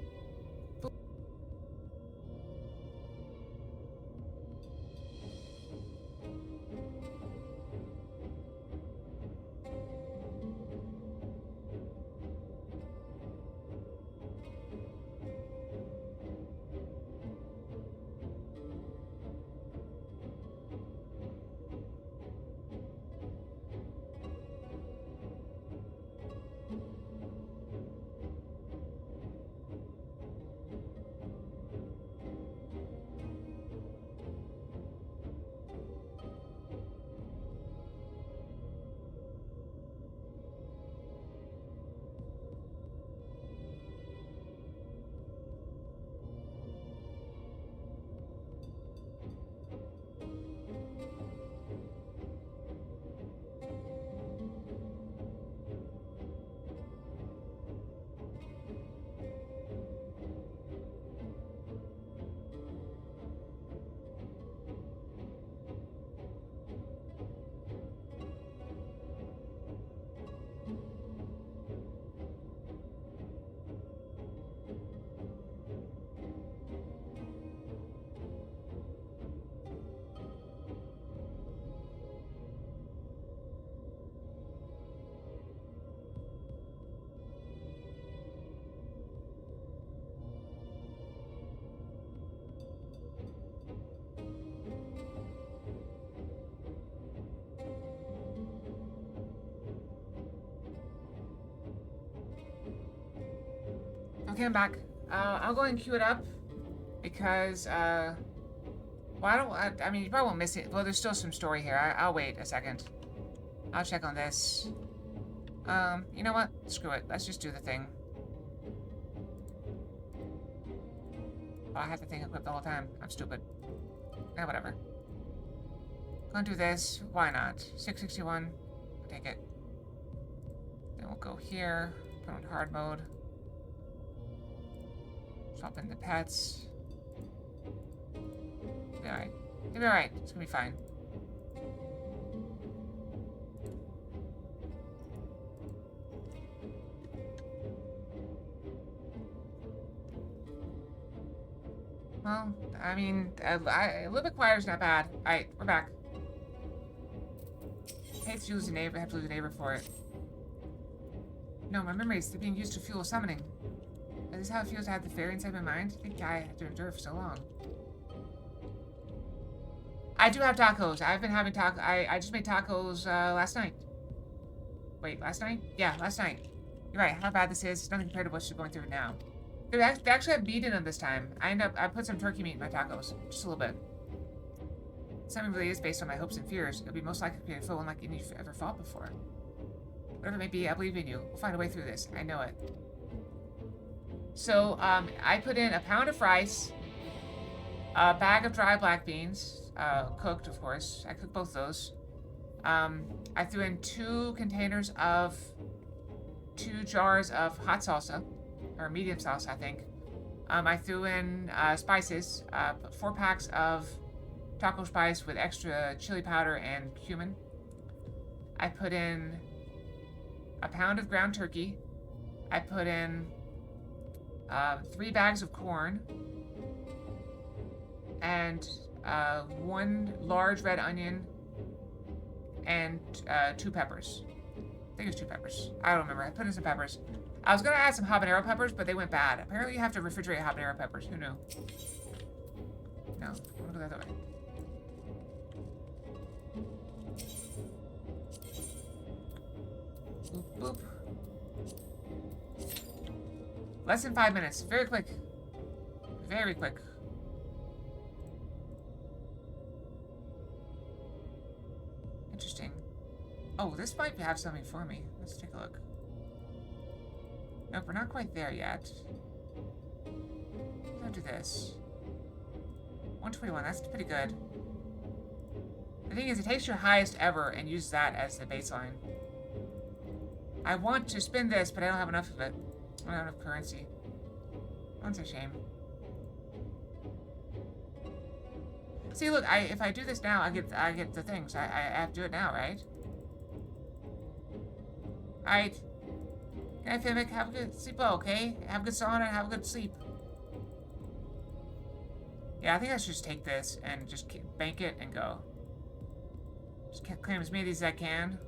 Okay, I'm back. I'll go and queue it up because, well, I mean, you probably won't miss it. Well, there's still some story here. I'll wait a second. I'll check on this. You know what? Screw it. Let's just do the thing. Oh, I had the thing equipped the whole time. I'm stupid. Yeah, whatever. Gonna do this. Why not? 661. I'll take it. Then we'll go here. Put on hard mode. Swap in the pets. Be alright. It'll be alright. It's gonna be fine. Well, I mean, a little bit quieter is not bad. Alright, we're back. Hate to lose a neighbor, have to lose a neighbor for it. No, my memories, they're being used to fuel summoning. Is this how it feels to have the fairy inside my mind? I think I had to endure for so long. I do have tacos. I've been having tacos. I just made tacos last night. Wait, last night? Yeah, last night. You're right, how bad this is. Nothing compared to what she's going through now. They actually have meat in them this time. I put some turkey meat in my tacos. Just a little bit. Something really is based on my hopes and fears. It'll be most likely to be a foe unlike any you've ever fought before. Whatever it may be, I believe in you. We'll find a way through this. I know it. So, I put in a pound of rice, a bag of dry black beans, cooked, of course. I cooked both those. I threw in 2 jars of hot salsa, or medium salsa, I think. I threw in spices, 4 packs of taco spice with extra chili powder and cumin. I put in a pound of ground turkey. I put in 3 bags of corn and 1 large red onion and 2 peppers. I think it's 2 peppers. I don't remember. I put in some peppers. I was gonna add some habanero peppers, but they went bad. Apparently you have to refrigerate habanero peppers. Who knew? No, I'm gonna go the other way. Boop, boop. Less than 5 minutes. Very quick. Very quick. Interesting. Oh, this might have something for me. Let's take a look. Nope, we're not quite there yet. I'll do this. 121, that's pretty good. The thing is, it takes your highest ever and uses that as the baseline. I want to spend this, but I don't have enough of it. I don't have enough currency. That's a shame. See, look, if I do this now, I get the things. I have to do it now, right? Alright. Good night, Fimic. Have a good sleep, okay? Have a good sauna and have a good sleep. Yeah, I think I should just take this and just bank it and go. Just claim as many of these as I can.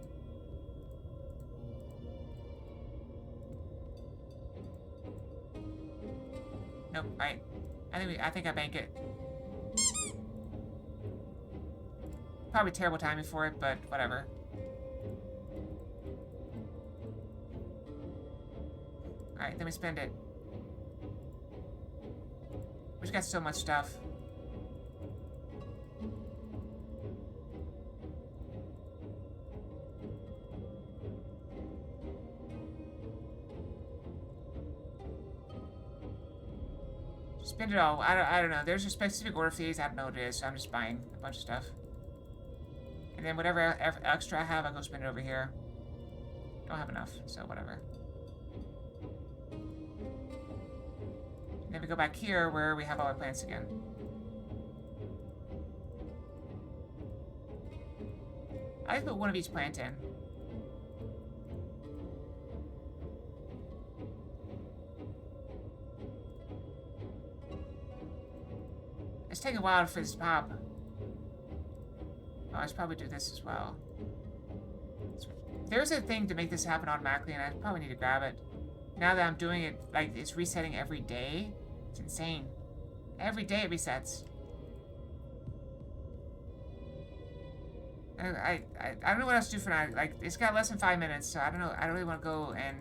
Nope, right. I think I bank it. Probably terrible timing for it, but whatever. Alright, then we spend it. We just got so much stuff. Spend it all. I don't know. There's a specific order for these. I don't know what it is, so I'm just buying a bunch of stuff. And then whatever extra I have, I go spend it over here. Don't have enough, so whatever. And then we go back here where we have all our plants again. I just put one of each plant in. It's taking a while for this to pop. Oh, I should probably do this as well. There's a thing to make this happen automatically, and I probably need to grab it. Now that I'm doing it, like, it's resetting every day. It's insane. Every day it resets. I don't know what else to do for now. Like, it's got less than 5 minutes, so I don't know. I don't really want to go and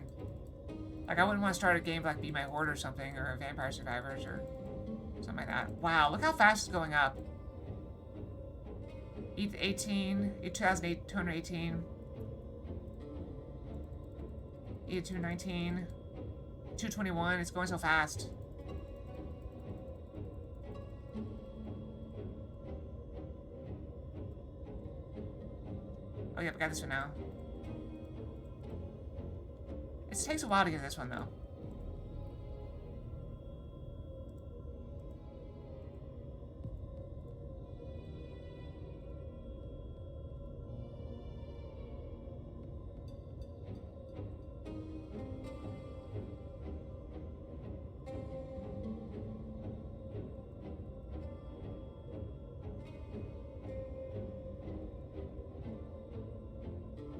Like, I wouldn't want to start a game like Be My Horde or something, or Vampire Survivors, or something like that. Wow, look how fast it's going up. 18, 2008, 218. 219. 221, it's going so fast. Oh, yep, I got this one now. It takes a while to get this one, though.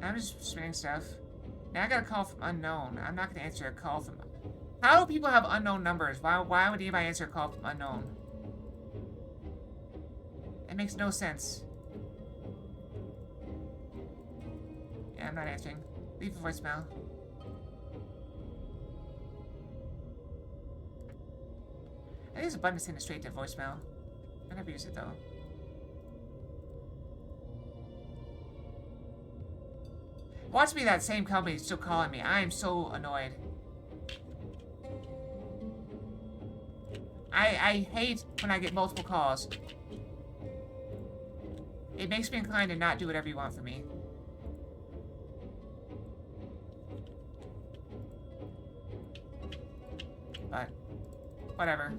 I'm just spinning stuff. Now I got a call from unknown. I'm not going to answer a call from... How do people have unknown numbers? Why would anybody answer a call from unknown? It makes no sense. Yeah, I'm not answering. Leave a voicemail. I think there's a button to send it straight to voicemail. I never use it though. Watch me, that same company is still calling me. I am so annoyed. I hate when I get multiple calls. It makes me inclined to not do whatever you want for me. But, whatever.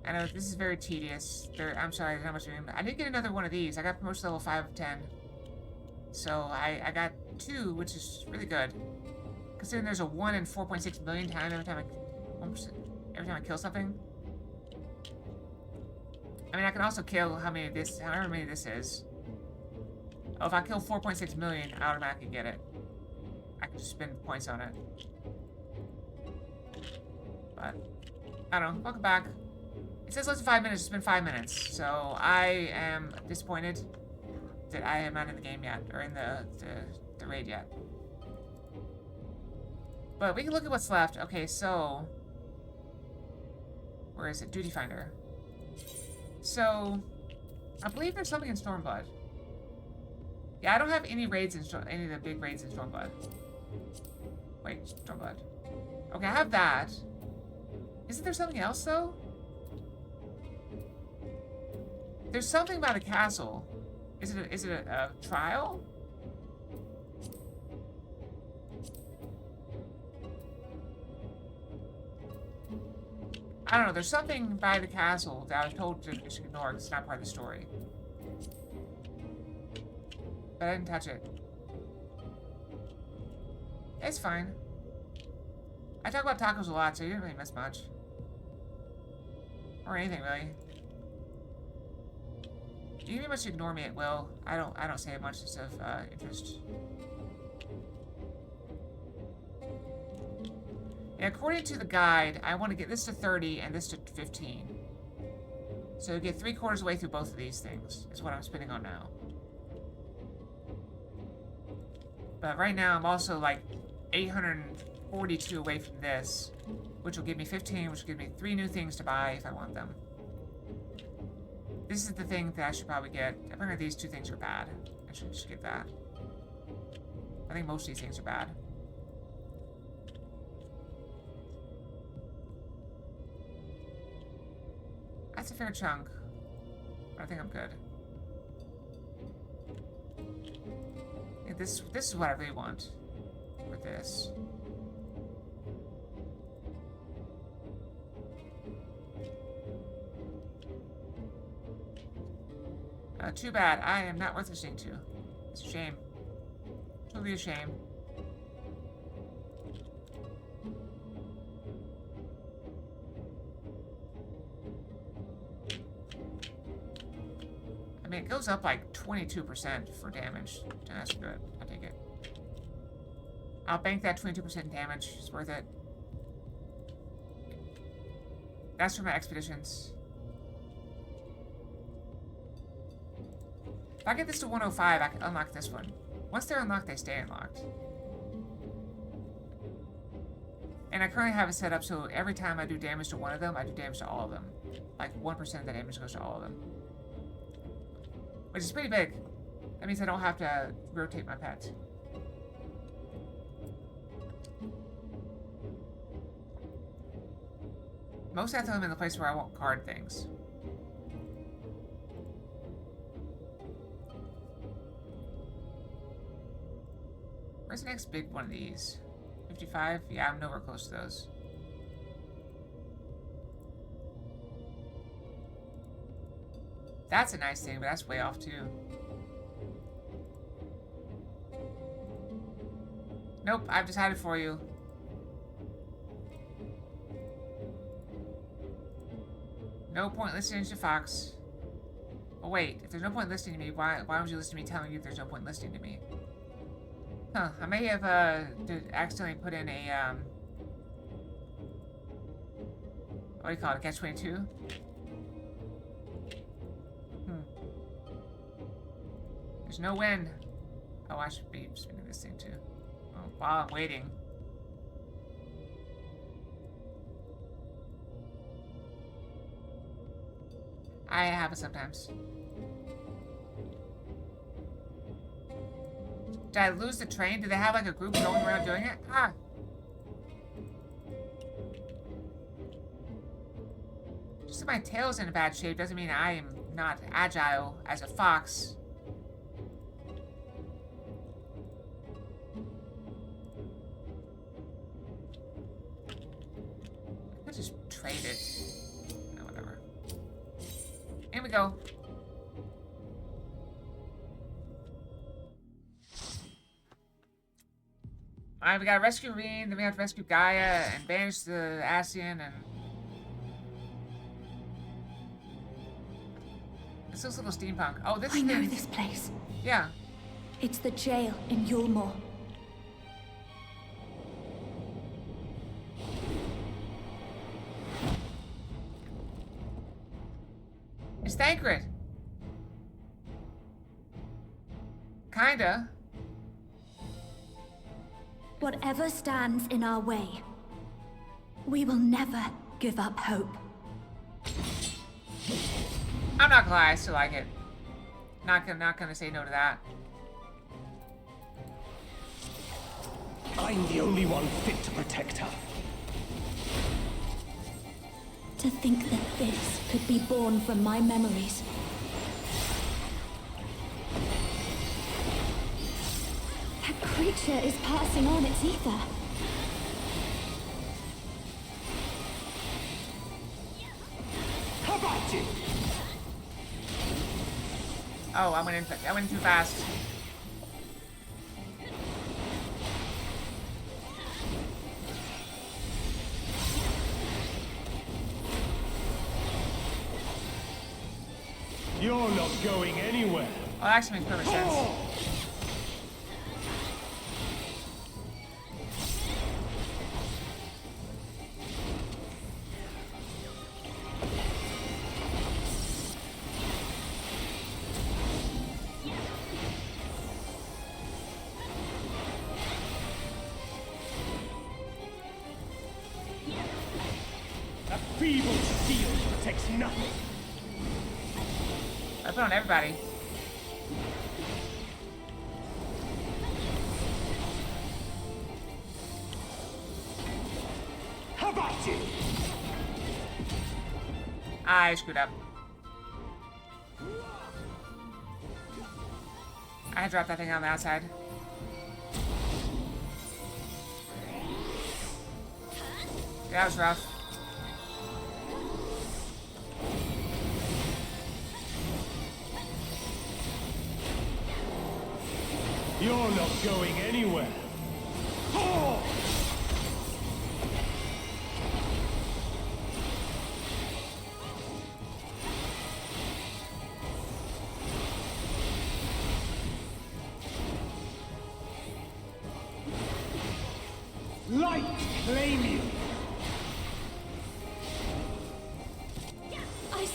I know this is very tedious. I'm sorry, I don't know what you mean. I did get another one of these. I got promotion level 5 of 10. So I got 2, which is really good. Considering there's a 1 in 4.6 million time every time I kill something. I mean, I can also kill however many this is. Oh, if I kill 4.6 million, I automatically get it. I can just spend points on it. But, I don't know. Welcome back. It says less than 5 minutes. It's been 5 minutes. So, I am disappointed that I am not in the game yet. Or in the raid yet. But we can look at what's left. Okay, so... Where is it? Duty Finder. So... I believe there's something in Stormblood. Yeah, I don't have any raids in any of the big raids in Stormblood. Wait, Stormblood. Okay, I have that. Isn't there something else, though? There's something about a castle. Is it a trial? I don't know. There's something by the castle that I was told to just ignore because it's not part of the story. But I didn't touch it. It's fine. I talk about tacos a lot, so you didn't really miss much. Or anything, really. You pretty much ignore me at will. I don't say much of interest. Yeah, according to the guide, I want to get this to 30 and this to 15. So get 3/4 of the way through both of these things is what I'm spending on now. But right now I'm also like 842 away from this, which will give me 15, which will give me 3 new things to buy if I want them. This is the thing that I should probably get. Apparently these 2 things are bad. I should just get that. I think most of these things are bad. That's a fair chunk. But I think I'm good. Yeah, this is what I really want with this. Too bad. I am not worth listening to. It's a shame. Totally a shame. I mean, it goes up like 22% for damage. That's good. I'll take it. I'll bank that 22% damage. It's worth it. That's for my expeditions. If I get this to 105, I can unlock this one. Once they're unlocked, they stay unlocked. And I currently have it set up so every time I do damage to one of them, I do damage to all of them. Like 1% of the damage goes to all of them. Which is pretty big. That means I don't have to rotate my pet. Most I throw them in the place where I won't card things. Where's the next big one of these? 55? Yeah, I'm nowhere close to those. That's a nice thing, but that's way off too. Nope, I've decided for you. No point listening to Fox. Oh wait, if there's no point listening to me, why would you listen to me telling you there's no point listening to me? Huh, I may have accidentally put in a what do you call it, a catch-22? There's no win. Oh, I should be spinning this thing too. Oh, while I'm waiting. I have it sometimes. Did I lose the train? Do they have like a group going around doing it? Ah! Just that my tail's in a bad shape doesn't mean I am not agile as a fox. I could just trade it. No, whatever. Here we go. Alright, we gotta rescue Reen, then we have to rescue Gaia and banish the Ascian and... This looks a little steampunk. Oh, this I know this place. Yeah. It's the jail in Yulmore. It's Thancred. Kinda. Whatever stands in our way, we will never give up hope. I'm not gonna lie, I still like it. Not gonna say no to that. I'm the only one fit to protect her. To think that this could be born from my memories. That creature is passing on its ether. How about you? Oh, I went in too fast. You're not going anywhere. Oh, that actually makes perfect sense. A feeble shield protects nothing. I put on everybody. How about you? I screwed up. I dropped that thing on the outside. That was rough. You're not going anywhere. Oh! Light claim you.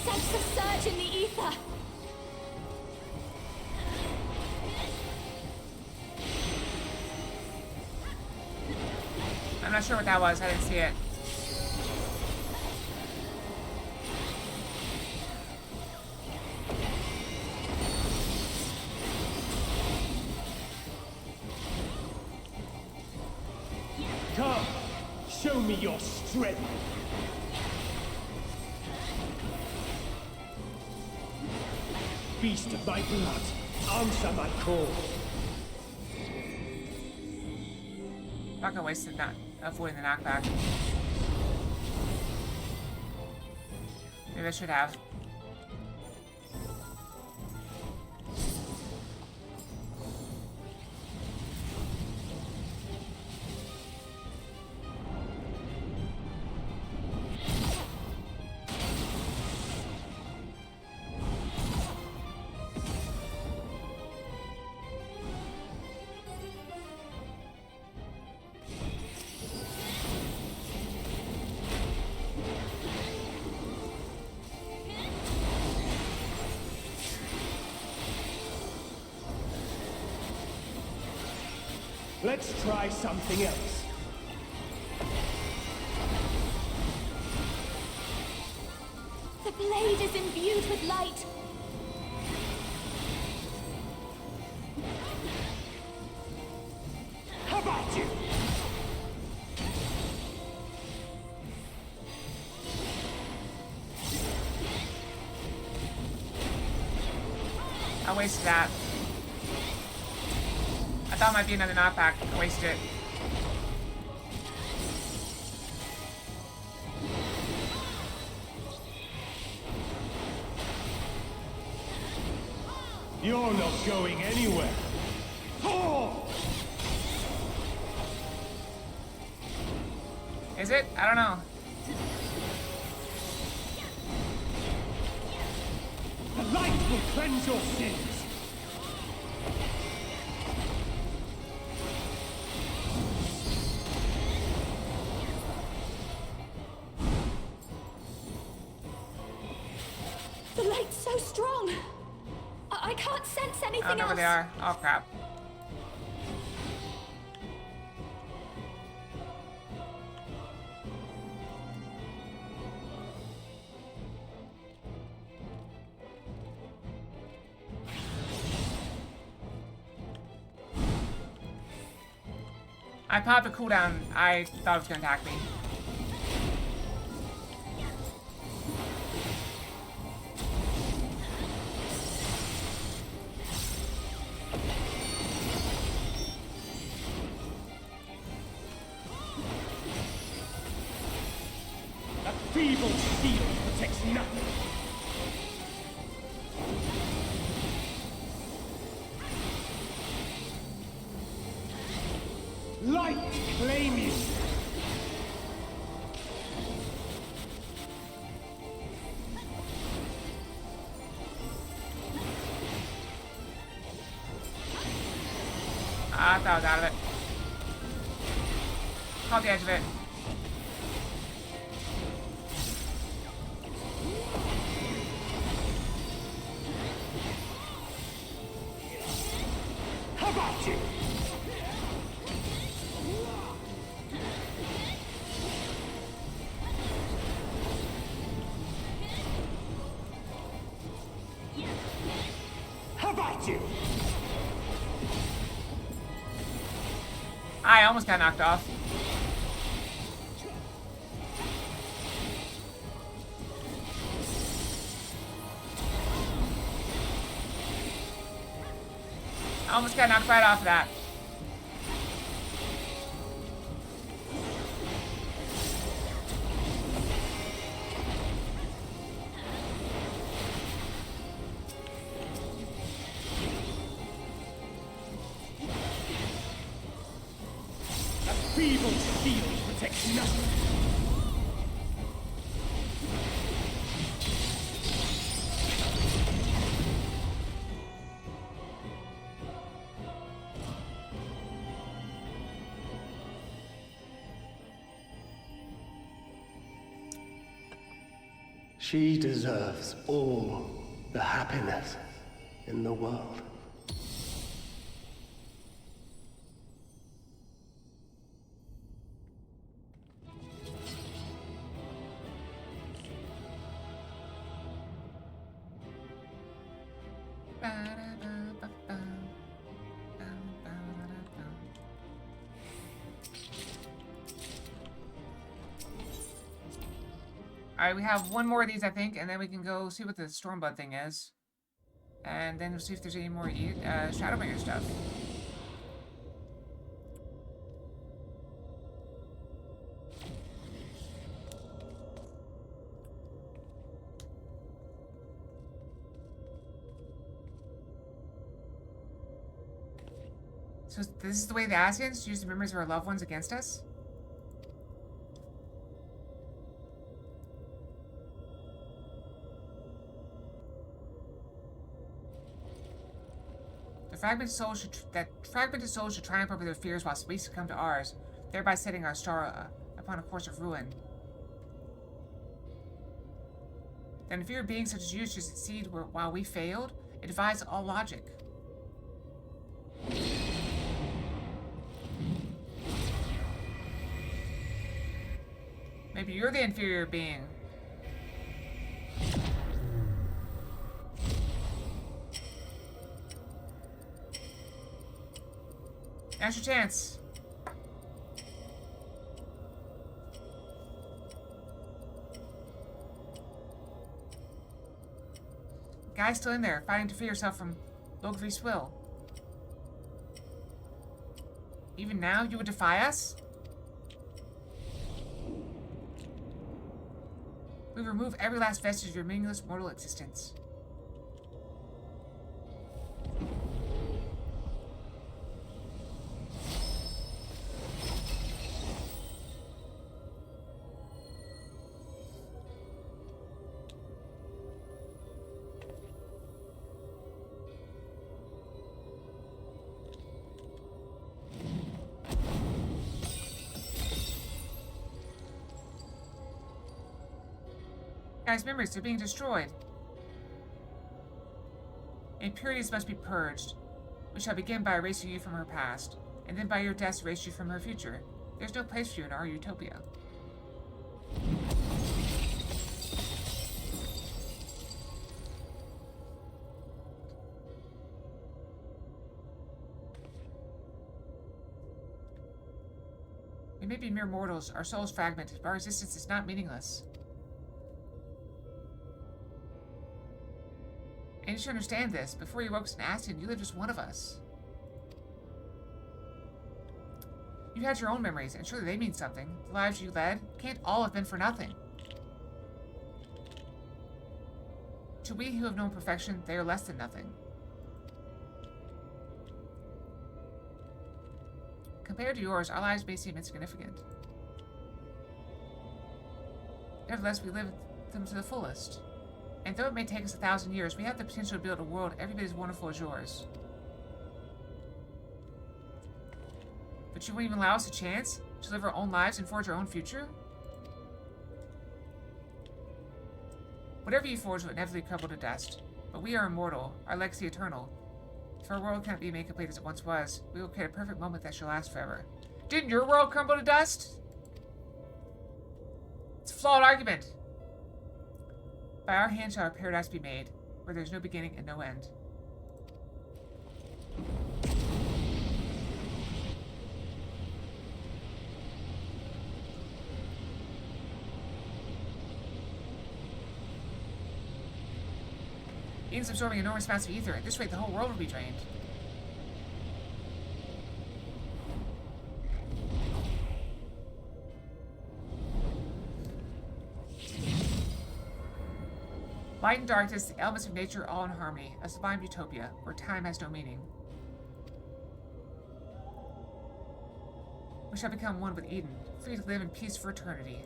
sense a surge in the ether. I'm not sure what that was. I didn't see it. Come, show me your strength. Beast of my blood, answer my call. Fucking wasted not avoiding the knockback. Maybe I should have. Let's try something else. The blade is imbued with light. How about you? I wasted that. I thought it might be another knockback. I wasted it. You're not going anywhere. Oh! Is it? I don't know. The light will cleanse your sins. The light's so strong. I can't sense anything I don't know where they are. Oh, crap. I popped a cooldown. I thought it was going to attack me. A feeble shield protects nothing. Light claim you. I thought I was out of it. Caught the edge of it. How about you? How about you? I almost got knocked off. I almost got knocked right off of that. A feeble shield protects nothing. She deserves all the happiness in the world. Alright, we have one more of these, I think, and then we can go see what the Stormblood thing is. And then we'll see if there's any more Shadowbringer stuff. So this is the way the Ascians use the memories of our loved ones against us? That fragmented souls should triumph over their fears whilst we succumb to ours, thereby setting our star upon a course of ruin. Then if your being such as you should succeed while we failed, it defies all logic. Maybe you're the inferior being. Now's your chance. Guy's still in there, fighting to free yourself from Logri's will. Even now, you would defy us? We remove every last vestige of your meaningless mortal existence. Guys' memories are being destroyed. Impurities must be purged. We shall begin by erasing you from her past, and then by your death erase you from her future. There's no place for you in our utopia. We may be mere mortals, our souls fragmented, but our existence is not meaningless. And you should understand this. Before you woke as an Ascian, you lived as one of us. You had your own memories, and surely they mean something. The lives you led can't all have been for nothing. To we who have known perfection, they are less than nothing. Compared to yours, our lives may seem insignificant. Nevertheless, we live them to the fullest. And though it may take us 1,000 years, we have the potential to build a world every bit as wonderful as yours. But you won't even allow us a chance to live our own lives and forge our own future? Whatever you forge will inevitably crumble to dust. But we are immortal, our legacy eternal. If our world cannot be made complete as it once was, we will create a perfect moment that shall last forever. Didn't your world crumble to dust? It's a flawed argument. By our hand shall our paradise be made, where there is no beginning and no end. Eden's absorbing enormous amounts of ether. At this rate, the whole world will be drained. Light and darkness, the elements of nature all in harmony, a sublime utopia, where time has no meaning. We shall become one with Eden, free to live in peace for eternity.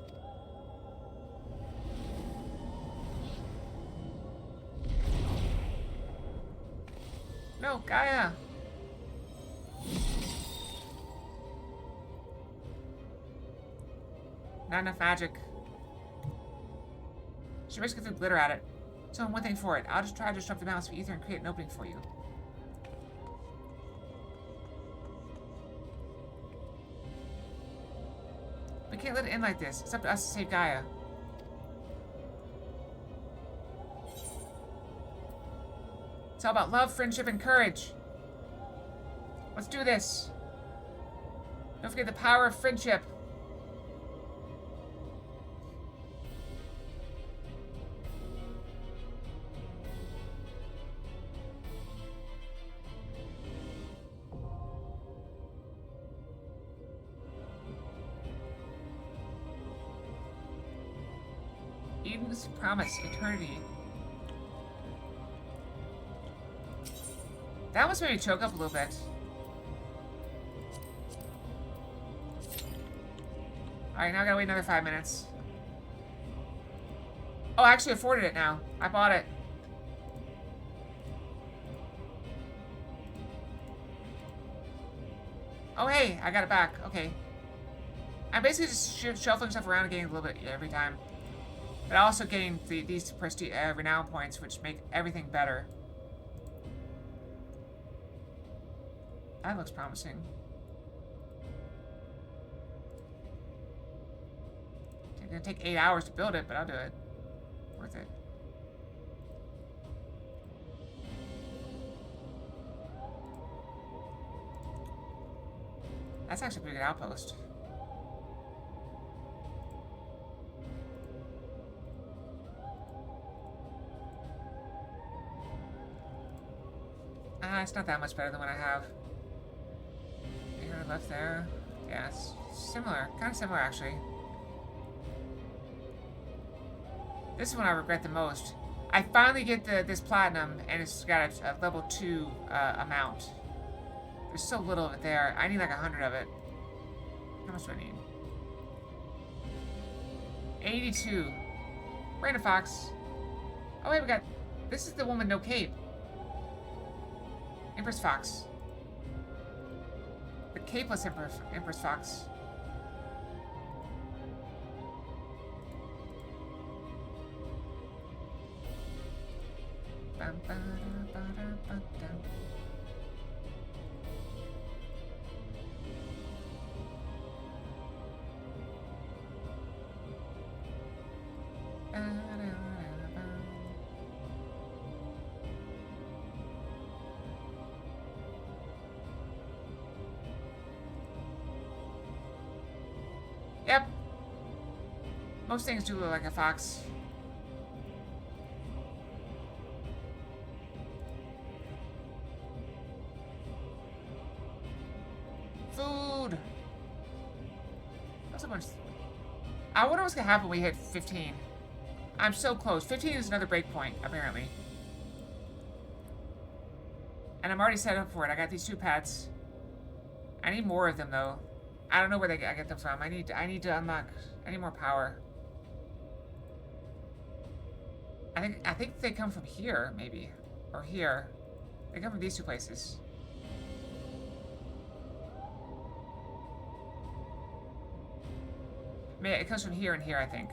No, Gaia! Not enough magic. She basically threw glitter at it. So one thing for it. I'll just try to disrupt the balance of ether and create an opening for you. We can't let it end like this. It's up to us to save Gaia. It's all about love, friendship, and courage. Let's do this. Don't forget the power of friendship. Eden's promise, eternity. That almost made me choke up a little bit. Alright, now I gotta wait another 5 minutes. Oh, I actually afforded it now. I bought it. Oh, hey, I got it back. Okay. I'm basically just shuffling stuff around and getting a little bit every time. But also getting these prestige renown points, which make everything better. That looks promising. It's gonna take 8 hours to build it, but I'll do it. Worth it. That's actually a pretty good outpost. It's not that much better than what I have. Here, left there. Yeah, it's similar. Kind of similar, actually. This is one I regret the most. I finally get this platinum, and it's got a level 2 amount. There's so little of it there. I need like 100 of it. How much do I need? 82. Random Fox. Oh wait, we got... This is the one with no cape. Empress Fox. The capeless Empress Fox. Yep. Most things do look like a fox. Food. That's a bunch. I wonder what's gonna happen when we hit 15. I'm so close. 15 is another breakpoint, apparently. And I'm already set up for it. I got these 2 pets. I need more of them, though. I don't know where I get them from. I need to unlock. I need more power. I think they come from here, maybe, or here. They come from these 2 places. Maybe it comes from here and here, I think.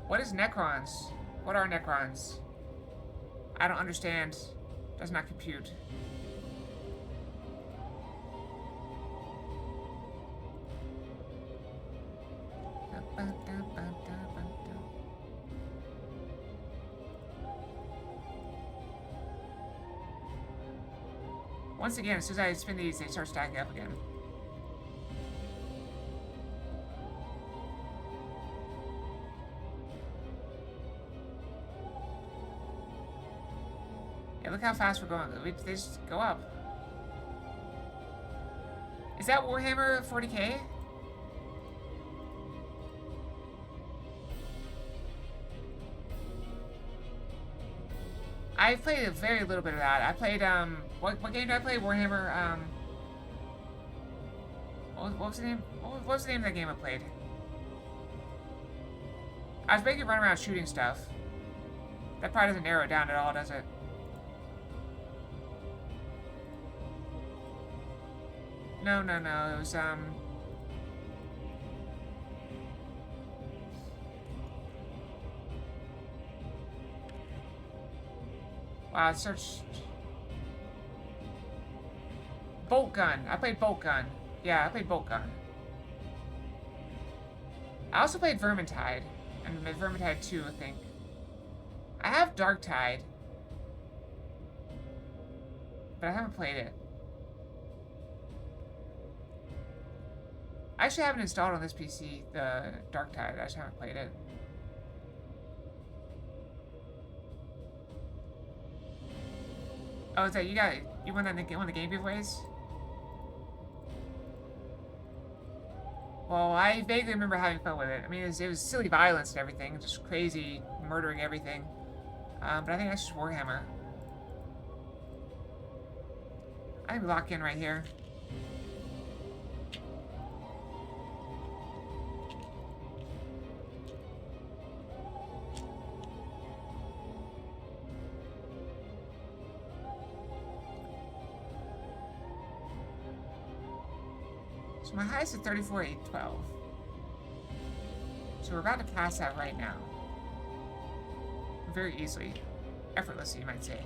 What is Necrons? What are Necrons? I don't understand. Does not compute. Once again, as soon as I spin these, they start stacking up again. Yeah, look how fast we're going. They just go up. Is that Warhammer 40k? I played a very little bit of that. I played, what game did I play? Warhammer, what was the name? What was the name of that game I played? I was making it run around shooting stuff. That probably doesn't narrow it down at all, does it? No. It was, Wow, search. Bolt gun. I played bolt gun. Yeah, I played bolt gun. I also played Vermintide. And Vermintide 2, I think. I have Darktide. But I haven't played it. I actually haven't installed on this PC the Darktide. I just haven't played it. Oh, is that you won one of the game giveaways? Well, I vaguely remember having fun with it. I mean, it was silly violence and everything, just crazy murdering everything. But I think that's just Warhammer. I think we lock in right here. So my highest is 34,812. So we're about to pass that right now. Very easily. Effortlessly, you might say.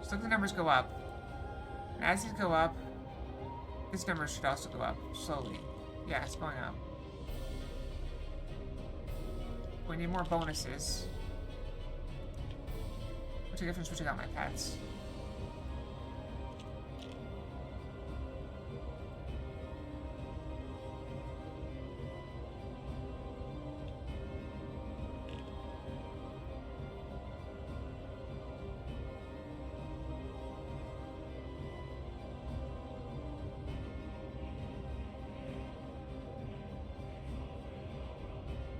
So look, the numbers go up. And as these go up, this number should also go up slowly. Yeah, it's going up. We need more bonuses. What's the difference switching out my pets?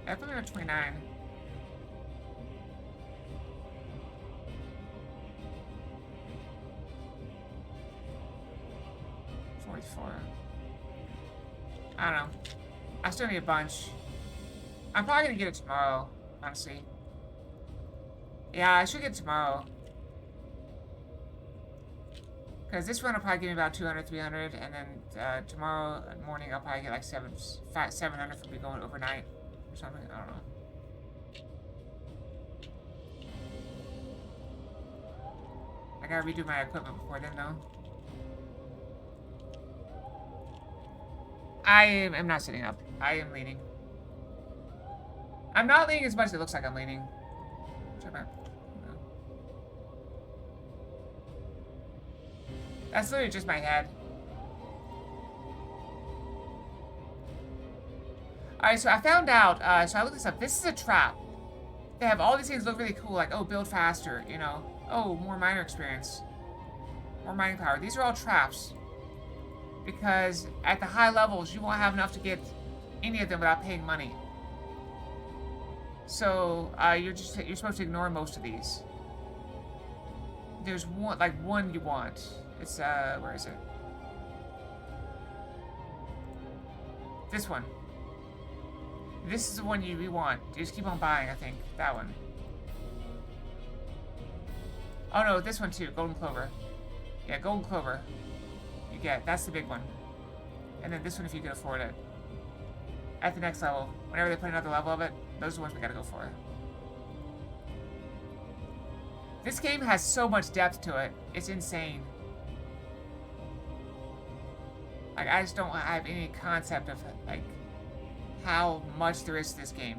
I put me at 29. I don't know. I still need a bunch. I'm probably gonna get it tomorrow, honestly. Yeah, I should get it tomorrow. Because this one will probably give me about 200, 300, and then tomorrow morning I'll probably get like 700 for me going overnight or something. I don't know. I gotta redo my equipment before then, though. I am not sitting up. I am leaning. I'm not leaning as much as it looks like I'm leaning. That's literally just my head. Alright, so I found out, so I looked this up. This is a trap. They have all these things look really cool, like, oh, build faster, you know. Oh, more miner experience. More mining power. These are all traps. Because at the high levels, you won't have enough to get any of them without paying money. So, you're supposed to ignore most of these. There's one you want. It's, where is it? This one. This is the one you want. You just keep on buying, I think. That one. Oh no, this one too. Golden Clover. Yeah, Golden Clover. You get. That's the big one. And then this one if you can afford it. At the next level. Whenever they put another level of it, those are the ones we gotta go for. This game has so much depth to it. It's insane. Like, I just don't have any concept of, like, how much there is to this game.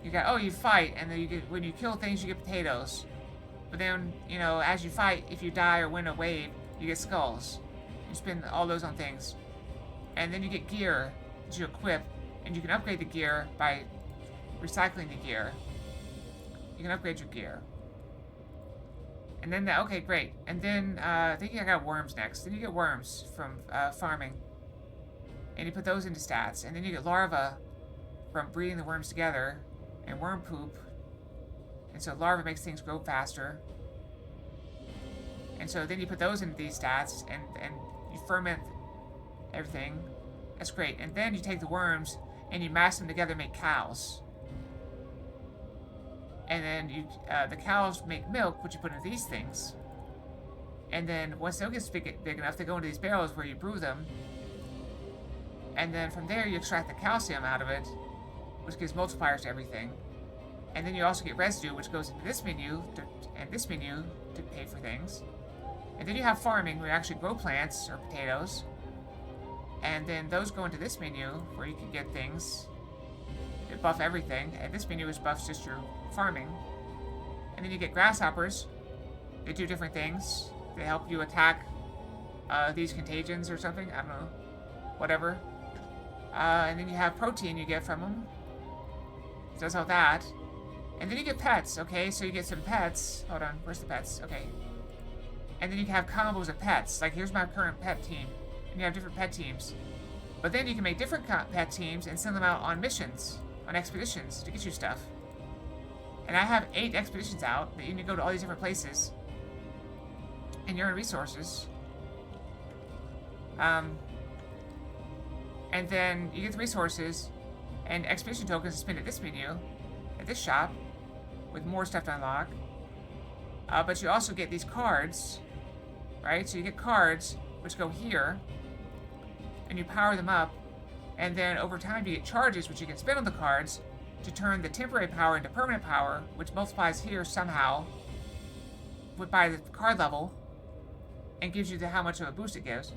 You got, oh, you fight, and then you get, when you kill things, you get potatoes. But then, you know, as you fight, if you die or win a wave, you get skulls. You spend all those on things. And then you get gear that you equip, and you can upgrade the gear by recycling the gear. You can upgrade your gear. And then, okay, great. And then, I think I got worms next. Then you get worms from farming. And you put those into stats. And then you get larvae from breeding the worms together. And worm poop. And so larvae makes things grow faster. And so then you put those into these stats. And you ferment everything. That's great. And then you take the worms and you mash them together and make cows. And then you, the cows make milk, which you put into these things. And then once they get big enough, they go into these barrels where you brew them. And then from there, you extract the calcium out of it. which gives multipliers to everything. And then you also get residue, which goes into this menu, and this menu to pay for things. And then you have farming, where you actually grow plants or potatoes. And then those go into this menu, where you can get things that buff everything. And this menu is buffs just your farming. And then you get grasshoppers. They do different things. They help you attack these contagions or something. I don't know. Whatever. And then you have protein you get from them. It does all that. And then you get pets, okay? So you get some pets. Hold on, where's the pets? Okay. And then you can have combos of pets. Like, here's my current pet team. And you have different pet teams. But then you can make different pet teams and send them out on missions, on expeditions, to get you stuff. And I have 8 expeditions out that you can go to all these different places. And you earn resources. And then you get the resources and expedition tokens to spend at this menu, at this shop, with more stuff to unlock. But you also get these cards, right? So you get cards, which go here, and you power them up, and then over time you get charges, which you can spend on the cards, to turn the temporary power into permanent power, which multiplies here somehow, by the card level, and gives you how much of a boost it gives.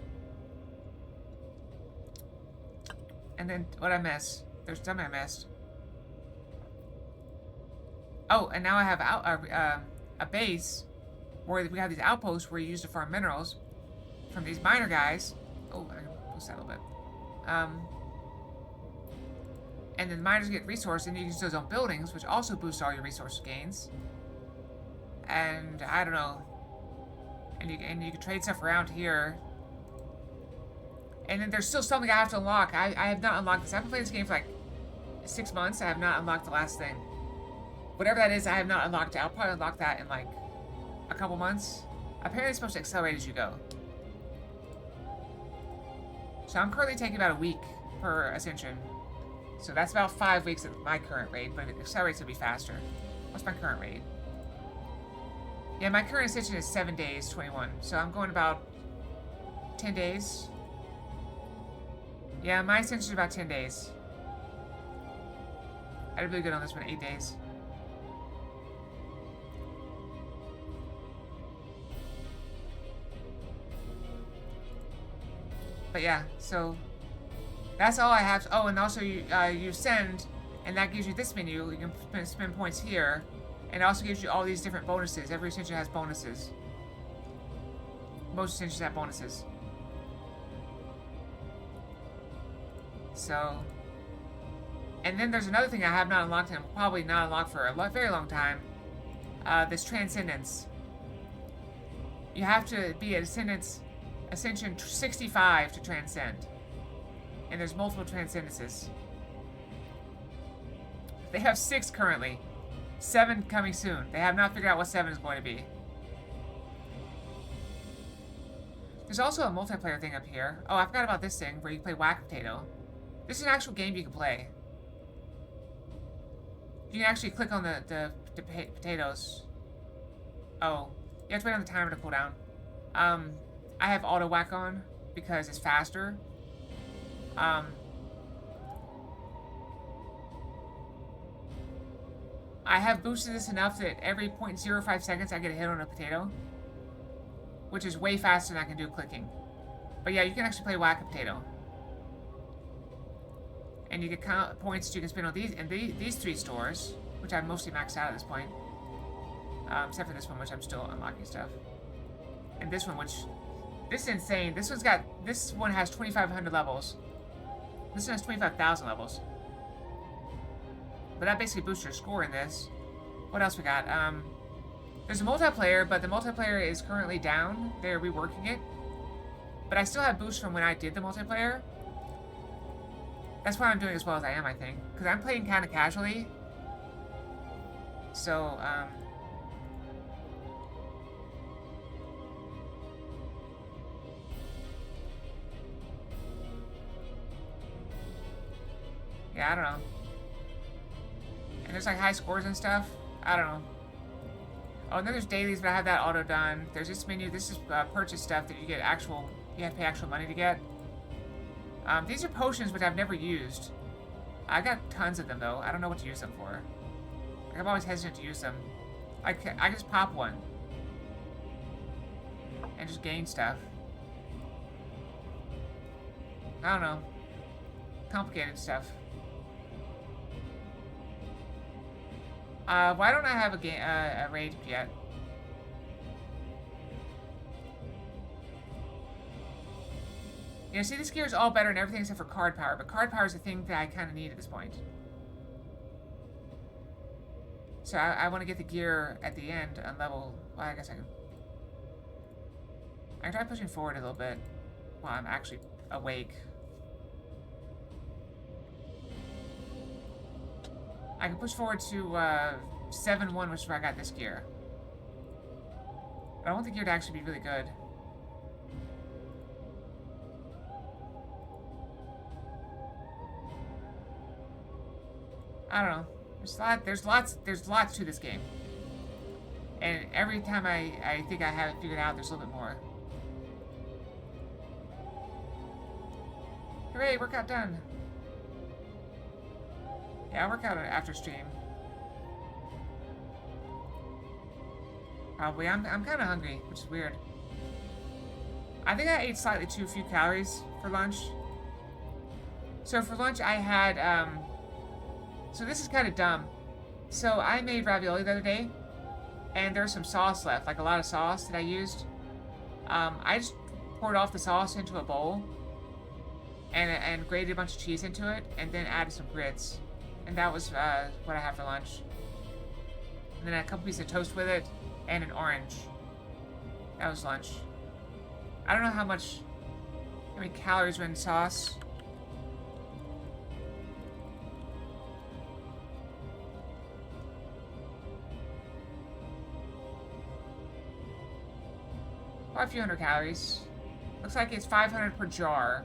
And then, what'd I miss? There's something I missed. Oh, and now I have a base where we have these outposts where you use to farm minerals from these miner guys. Oh, I can boost that a little bit. And then the miners get resources, and you can use those on buildings, which also boosts all your resource gains. And I don't know. And you can trade stuff around here. And then there's still something I have to unlock. I have not unlocked this. I've been playing this game for like 6 months. I have not unlocked the last thing. Whatever that is, I have not unlocked it. I'll probably unlock that in like a couple months. Apparently it's supposed to accelerate as you go. So I'm currently taking about a week per ascension. So that's about 5 weeks at my current rate, but it accelerates to be faster. What's my current rate? Yeah, my current ascension is 7 days, 21. So I'm going about 10 days. Yeah, my ascension is about 10 days. I did really good on this one, 8 days. But yeah, so that's all I have. Oh, and also you send, and that gives you this menu. You can spend points here, and it also gives you all these different bonuses. Every ascension has bonuses. Most ascensions have bonuses. So, and then there's another thing I have not unlocked, and probably not unlocked for a very long time. This transcendence. You have to be at Ascension 65 to transcend. And there's multiple transcendences. They have 6 currently. 7 coming soon. They have not figured out what 7 is going to be. There's also a multiplayer thing up here. Oh, I forgot about this thing where you play Whack Potato. This is an actual game you can play. You can actually click on the potatoes. Oh, you have to wait on the timer to cool down. I have auto whack on because it's faster. I have boosted this enough that every 0.05 seconds I get a hit on a potato, which is way faster than I can do clicking. But yeah, you can actually play Whack a Potato. And you get points that you can spend on these 3 stores, which I've mostly maxed out at this point. Except for this one, which I'm still unlocking stuff. And this one, which... This is insane. This one has 2,500 levels. This one has 25,000 levels. But that basically boosts your score in this. What else we got? There's a multiplayer, but the multiplayer is currently down. They're reworking it. But I still have boosts from when I did the multiplayer. That's why I'm doing as well as I am, I think. Because I'm playing kind of casually. So, yeah, I don't know. And there's like high scores and stuff. I don't know. Oh, and then there's dailies, but I have that auto done. There's this menu. This is purchase stuff that you get you have to pay actual money to get. These are potions which I've never used. I got tons of them, though. I don't know what to use them for. Like, I'm always hesitant to use them. I can just pop one. And just gain stuff. I don't know. Complicated stuff. Why don't I have a raid yet? You know, see, this gear is all better and everything except for card power, but card power is the thing that I kind of need at this point. So I want to get the gear at the end on level... Well, I guess I can try pushing forward a little bit while I'm actually awake. I can push forward to 7-1, which is where I got this gear. But I want the gear to actually be really good. I don't know. There's lots to this game. And every time I think I have it figured out, there's a little bit more. Hooray, workout done. Yeah, I'll work out after stream. Probably. I'm kind of hungry, which is weird. I think I ate slightly too few calories for lunch. So for lunch I had, so this is kind of dumb. So I made ravioli the other day, and there's some sauce left, like a lot of sauce that I used. I just poured off the sauce into a bowl, and grated a bunch of cheese into it, and then added some grits. And that was what I had for lunch. And then a couple pieces of toast with it, and an orange. That was lunch. I don't know how many calories were in sauce. Probably a few hundred calories. Looks like it's 500 per jar.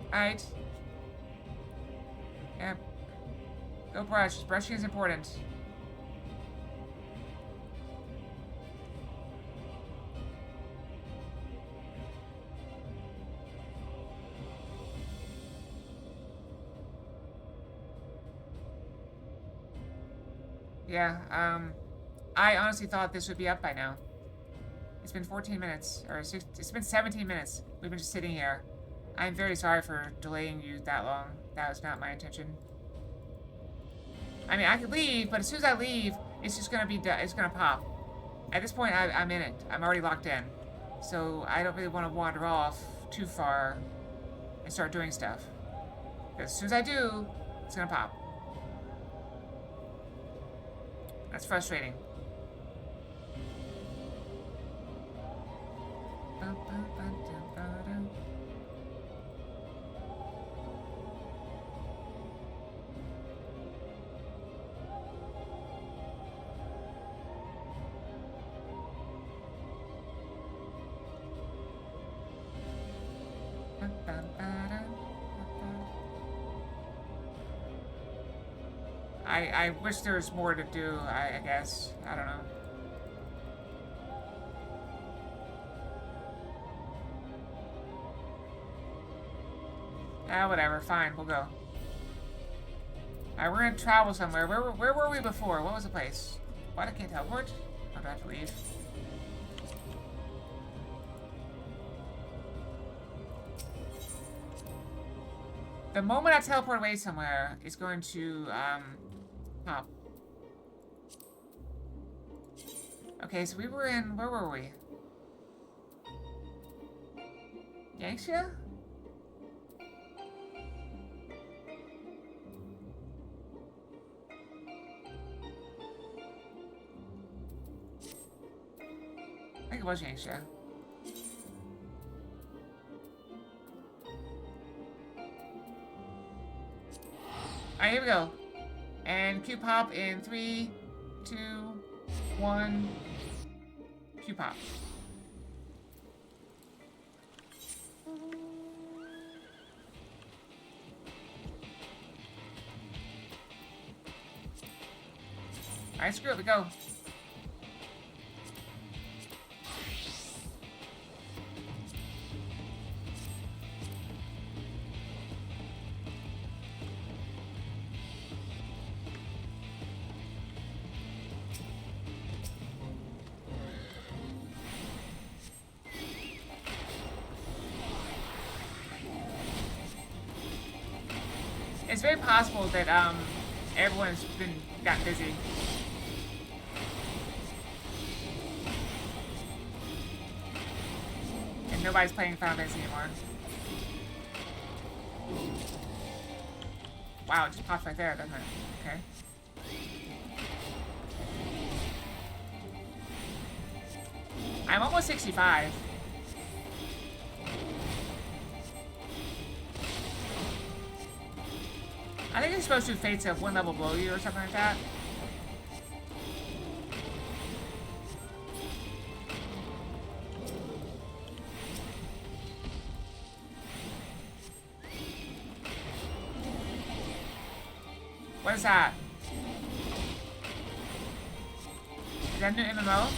Alright. Yeah. Go brush. Brushing is important. Yeah, I honestly thought this would be up by now. It's been 14 minutes, or it's been 17 minutes. We've been just sitting here. I'm very sorry for delaying you that long. That was not my intention. I mean, I could leave, but as soon as I leave, it's just gonna be, it's gonna pop. At this point, I'm in it. I'm already locked in. So I don't really want to wander off too far and start doing stuff. Because as soon as I do, it's gonna pop. That's frustrating. I wish there was more to do, I guess. I don't know. Ah, whatever. Fine, we'll go. Alright, we're gonna travel somewhere. Where were we before? What was the place? What? I can't teleport? Oh, do I have to leave? The moment I teleport away somewhere, it's going to, pop. Okay, so we were in... Where were we? Yangxia? I think it was Yangxia. Alright, here we go. And Q pop in 3, 2, 1. Q pop. Alright, screw it, we go. It's very possible that everyone's gotten busy. And nobody's playing Final Fantasy anymore. Wow, it just popped right there, doesn't it? Okay. I'm almost 65. I think it's supposed to fade to one level below you or something like that. What is that? Is that a new MMO?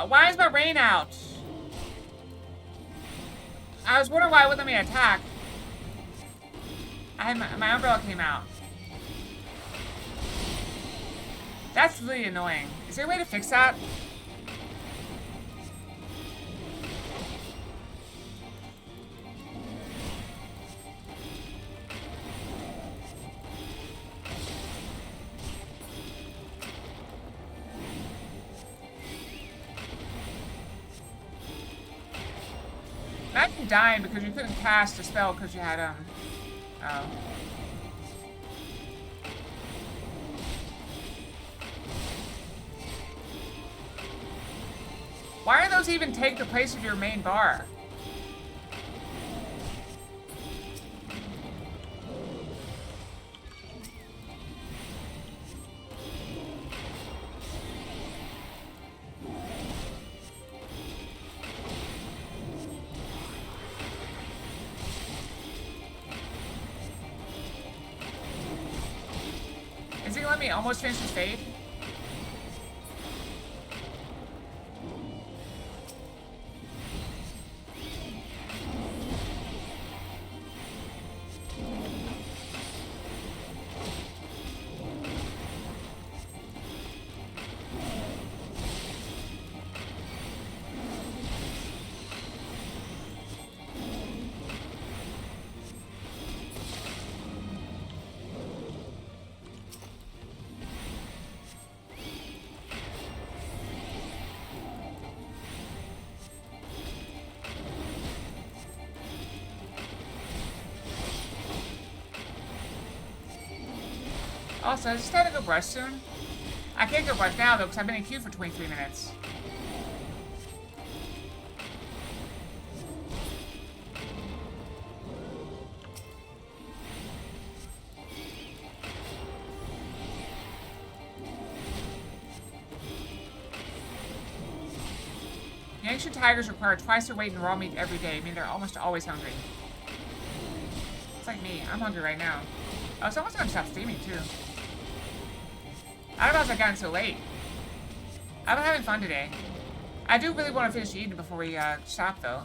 Why is my rain out? I was wondering why it wouldn't let me attack. I had my umbrella came out. That's really annoying. Is there a way to fix that? Imagine dying because you couldn't cast a spell because you had, oh. Why do those even take the place of your main bar? Is it gonna let me almost finish this fade? Also, I just had to go brush soon. I can't go brush now, though, because I've been in queue for 23 minutes. Yankton tigers require twice their weight in raw meat every day, meaning they're almost always hungry. It's like me. I'm hungry right now. Oh, it's almost gonna stop streaming, too. I don't know if I've gotten so late. I've been having fun today. I do really want to finish eating before we stop, though.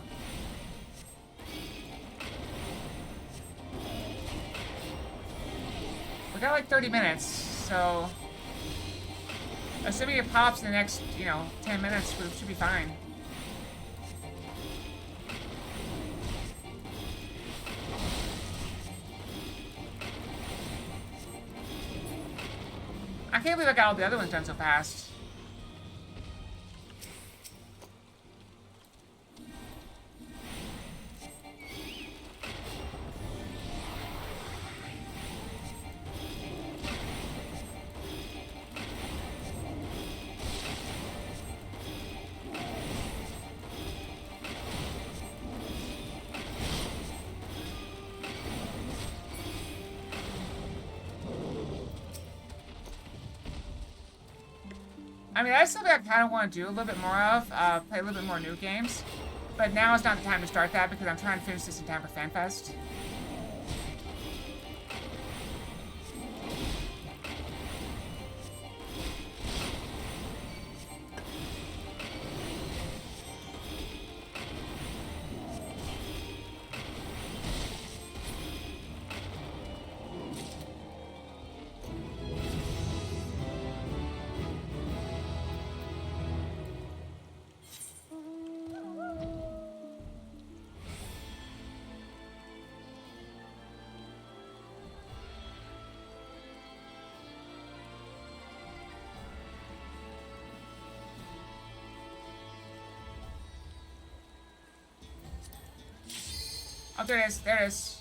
We got like 30 minutes, so... assuming it pops in the next, 10 minutes, we should be fine. I can't believe I got all the other ones done so fast. I mean, that's something I kind of want to do a little bit more of, play a little bit more new games. But now is not the time to start that because I'm trying to finish this in time for FanFest. Oh, there it is. There it is.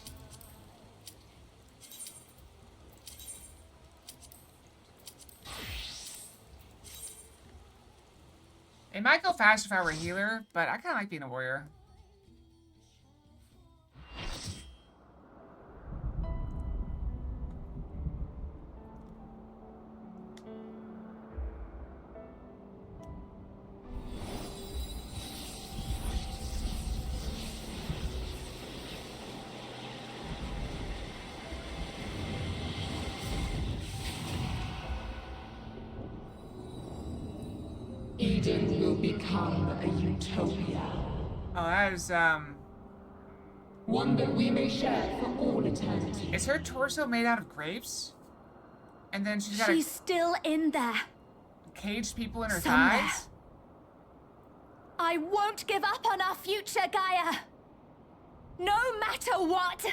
It might go faster if I were a healer, but I kind of like being a warrior. Eden will become a utopia. Oh, that is, One that we may share for all eternity. Is her torso made out of grapes? And then she's got She's still in there. caged people in her Somewhere. thighs? I won't give up on our future, Gaia. No matter what.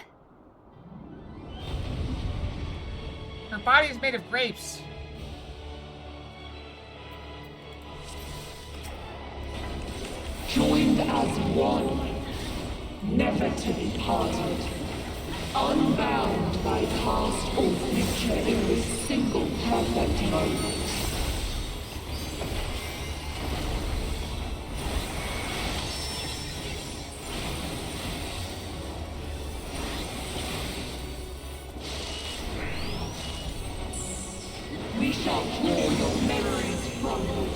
Her body is made of grapes. Joined as one, never to be parted. Unbound by past or future in this single perfect moment. We shall draw your memories from you.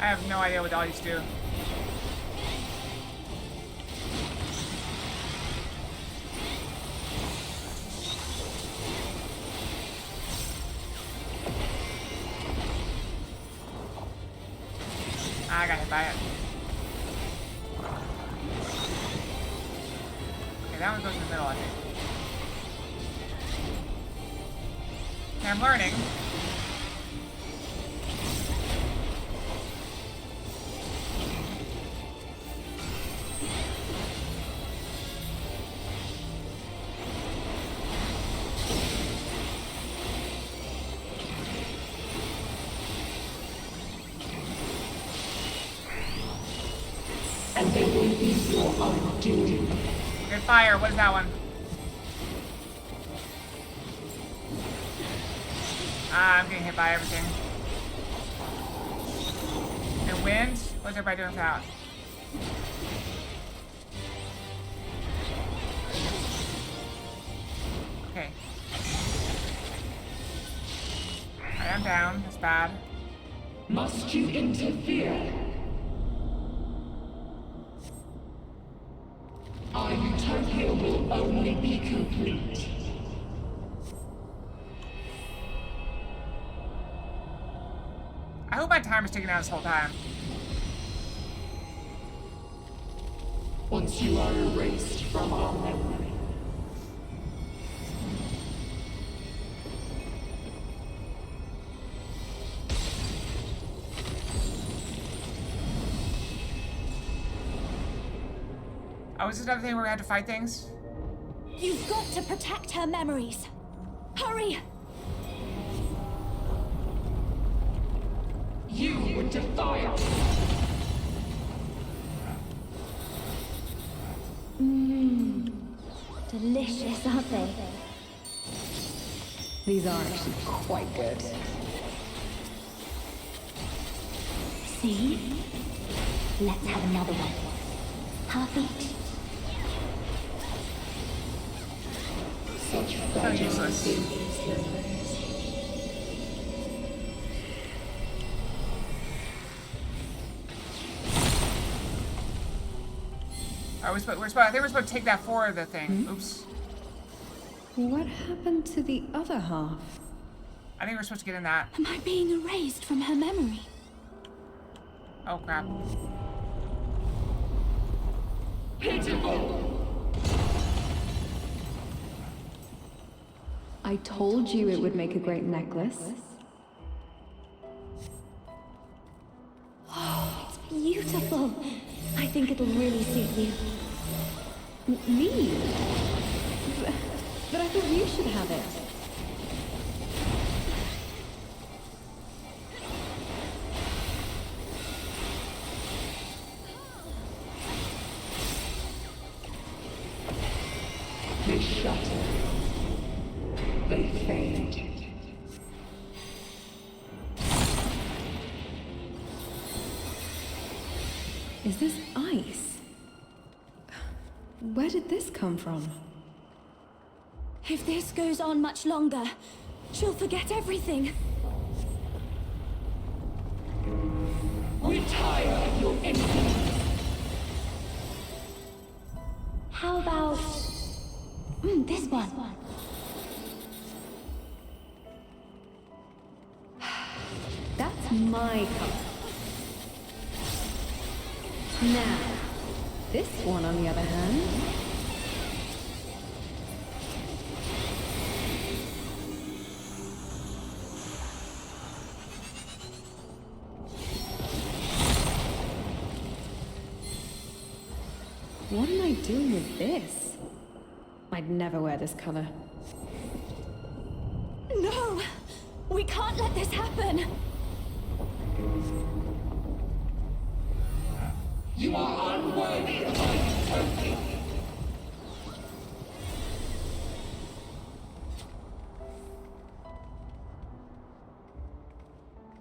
I have no idea what all these do. I got hit by it. Okay, that one goes in the middle, I think. Okay, I'm learning. And they will be your undoing. Good fire. What is that one? Ah, I'm getting hit by everything. And wind? What's everybody doing with that? Okay. Alright, I'm down. That's bad. Must you interfere? Our utopia will only be complete. I hope my timer's ticking out this whole time. Once you are erased from our memory. Oh, is this another thing where we have to fight things? You've got to protect her memories. Hurry! You would defy us. Delicious, aren't they? These are actually quite good. See? Let's have another one. Half each. Such So fragile useless. things. Are we supposed, I think we're supposed to take that for the thing. Oops. What happened to the other half? I think we're supposed to get in that. Am I being erased from her memory? Oh, crap. Pitiful! I told you it would make a great necklace. It's beautiful. I think it'll really suit you. Me? But I thought you should have it. They shatter. They fade. Is this ice? Where did this come from? If this goes on much longer, she'll forget everything. Retire your enemies. How about... this one. That's my color. Now, this one on the other hand... What am I doing with this? I'd never wear this color. No! We can't let this happen! You are unworthy of my trophy.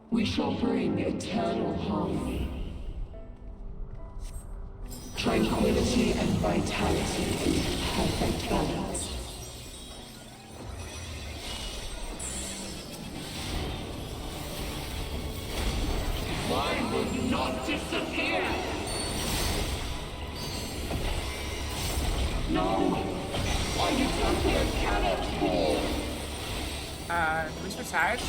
We shall bring eternal harmony. Tranquility and vitality in perfect balance. Why will you not disappear? No! Why utopia cannot fall! Do we switch sides?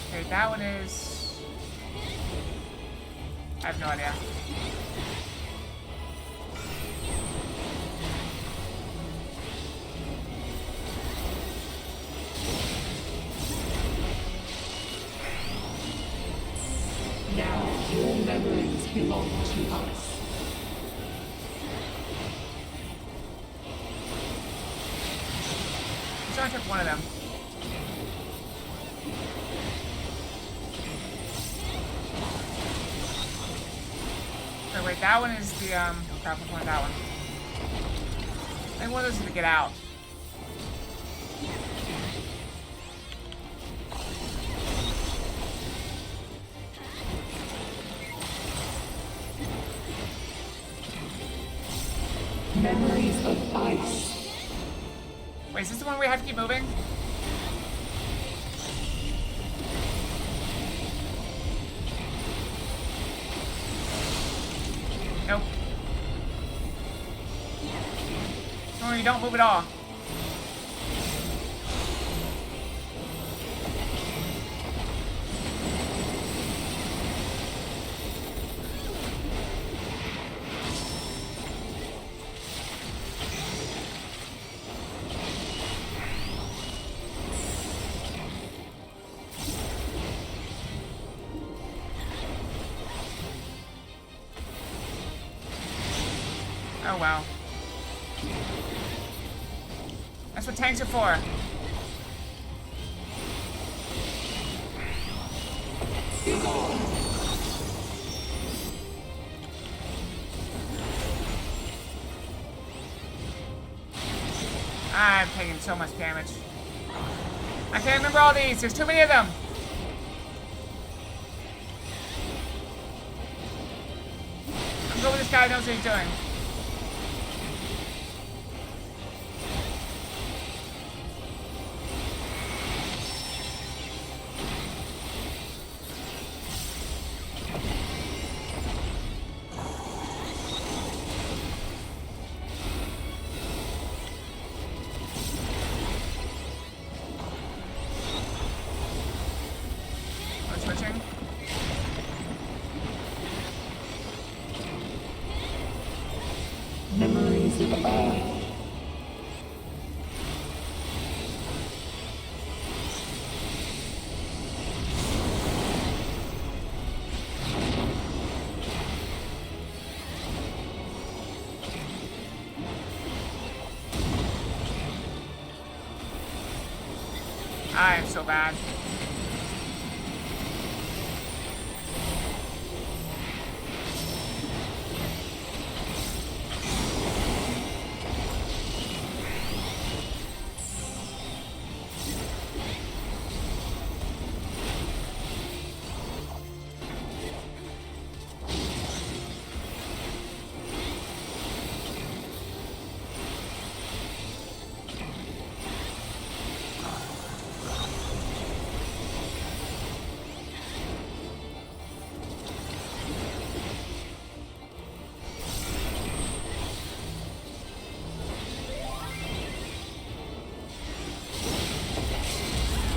Okay, that one is... I have no idea. Now your memories belong to us. So I took one of them. Oh, wait, that one is the, crap, which one is that one? I think one of those is to get out. Memories of ice. Wait, is this the one we have to keep moving? Nope. No, you don't move at all. Oh, wow. That's what tanks are for. I'm taking so much damage. I can't remember all these. There's too many of them. I'm going with this guy who knows what he's doing. Switching. I am so bad.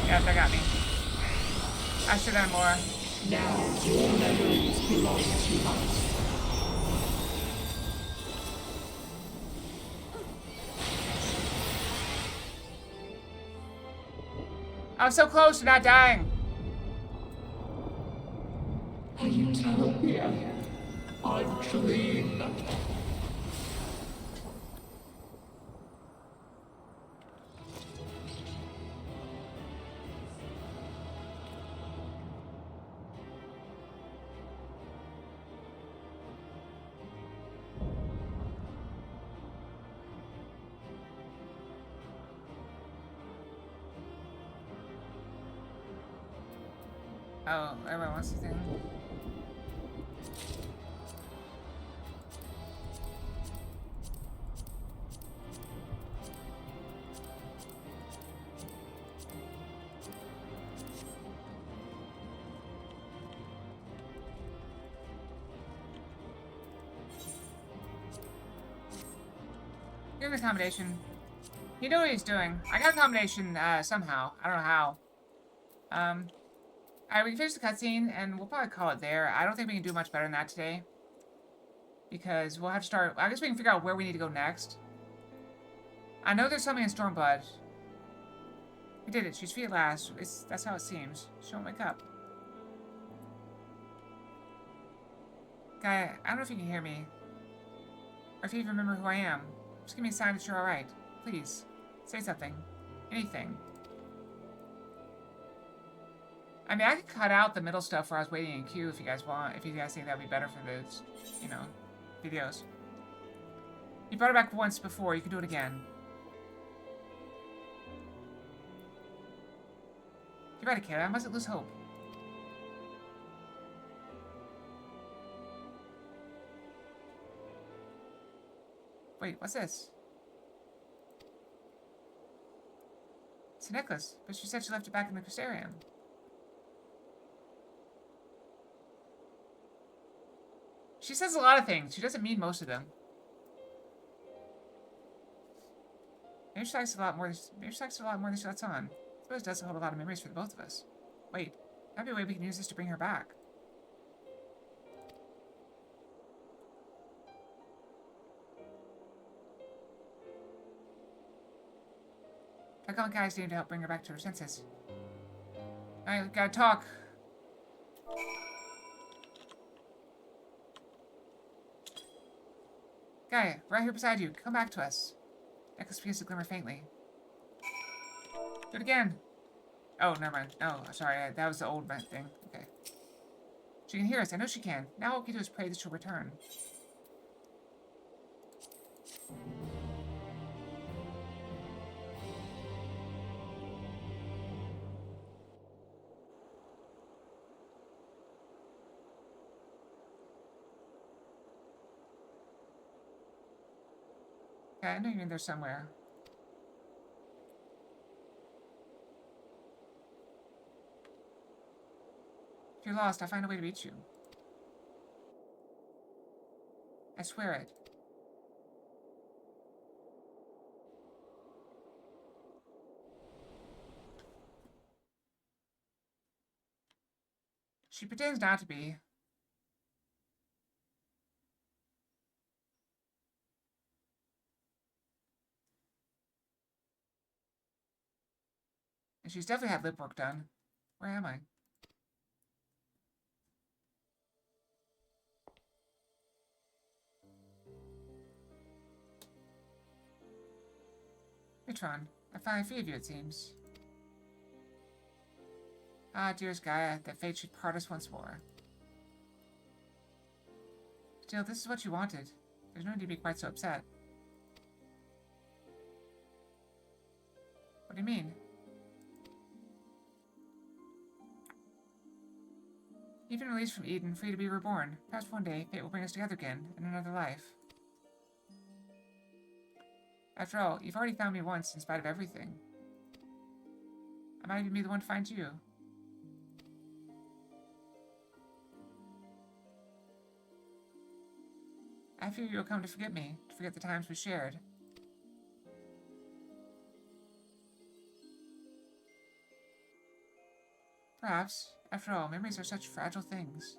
Yeah, that got me. I should have more. Now your memories belong to us. I was so close to not dying. A utopia. A dream. Oh, everyone wants to think. Give him a combination. You know what he's doing. I got a combination somehow. I don't know how. Alright, we can finish the cutscene, and we'll probably call it there. I don't think we can do much better than that today. Because we'll have to start... I guess we can figure out where we need to go next. I know there's something in Stormblood. We did it. She's free at last. That's how it seems. She won't wake up. Guy, I don't know if you can hear me. Or if you even remember who I am. Just give me a sign that you're alright. Please. Say something. Anything. I mean, I could cut out the middle stuff where I was waiting in queue if you guys want. If you guys think that would be better for those, you know, videos. You brought it back once before. You can do it again. You're right, kid. I mustn't lose hope. Wait, what's this? It's a necklace, but she said she left it back in the Crystarium. She says a lot of things. She doesn't mean most of them. Maybe she likes a lot more. Maybe she likes a lot more than she lets on. I suppose it does hold a lot of memories for the both of us. Wait, that'd be a way we can use this to bring her back. I call guys name to help bring her back to her senses. Alright, we gotta talk. Gaia, right here beside you. Come back to us. Necklace begins to glimmer faintly. Do it again. Oh, never mind. Oh, sorry. That was the old thing. Okay. She can hear us. I know she can. Now all we can do is pray that she'll return. Okay, I know you're in there somewhere. If you're lost, I'll find a way to reach you. I swear it. She pretends not to be. And she's definitely had lip work done. Where am I? Mitron, I finally freed you, it seems. Ah, dearest Gaia, that fate should part us once more. Still, this is what you wanted. There's no need to be quite so upset. What do you mean? You've been released from Eden, free to be reborn. Perhaps one day, fate will bring us together again, in another life. After all, you've already found me once, in spite of everything. I might even be the one to find you. I fear you'll come to forget me, to forget the times we shared. Perhaps. After all, memories are such fragile things.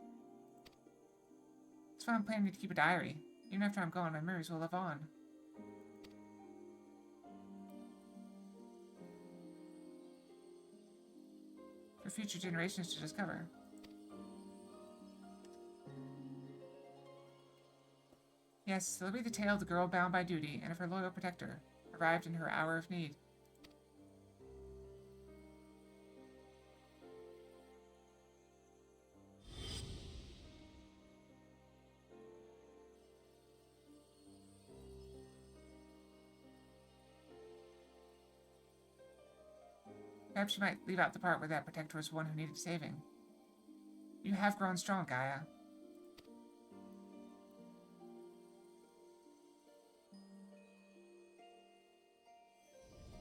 That's why I'm planning to keep a diary. Even after I'm gone, my memories will live on. For future generations to discover. Yes, it'll be the tale of the girl bound by duty and of her loyal protector, arrived in her hour of need. Perhaps you might leave out the part where that protector was one who needed saving. You have grown strong, Gaia.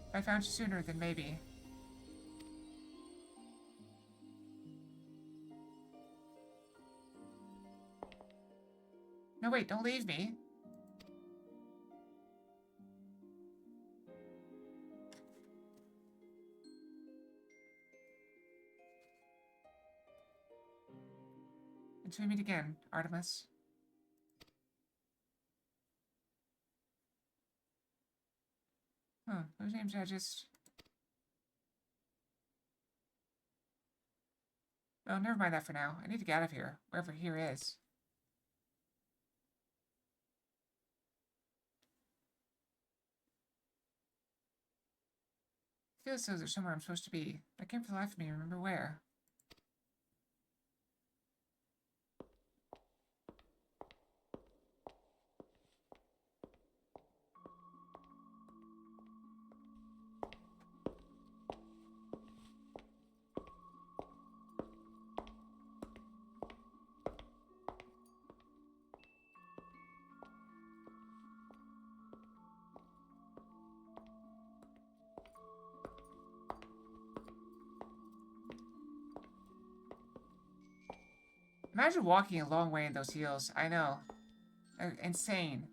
If I found you sooner, then maybe. No, wait, don't leave me. Until we meet again, Artemis. Huh, whose names did I just... Well, never mind that for now. I need to get out of here, wherever here is. I feel as though there's somewhere I'm supposed to be, but I can't for the life of me remember where. Imagine walking a long way in those heels. I know. They're insane.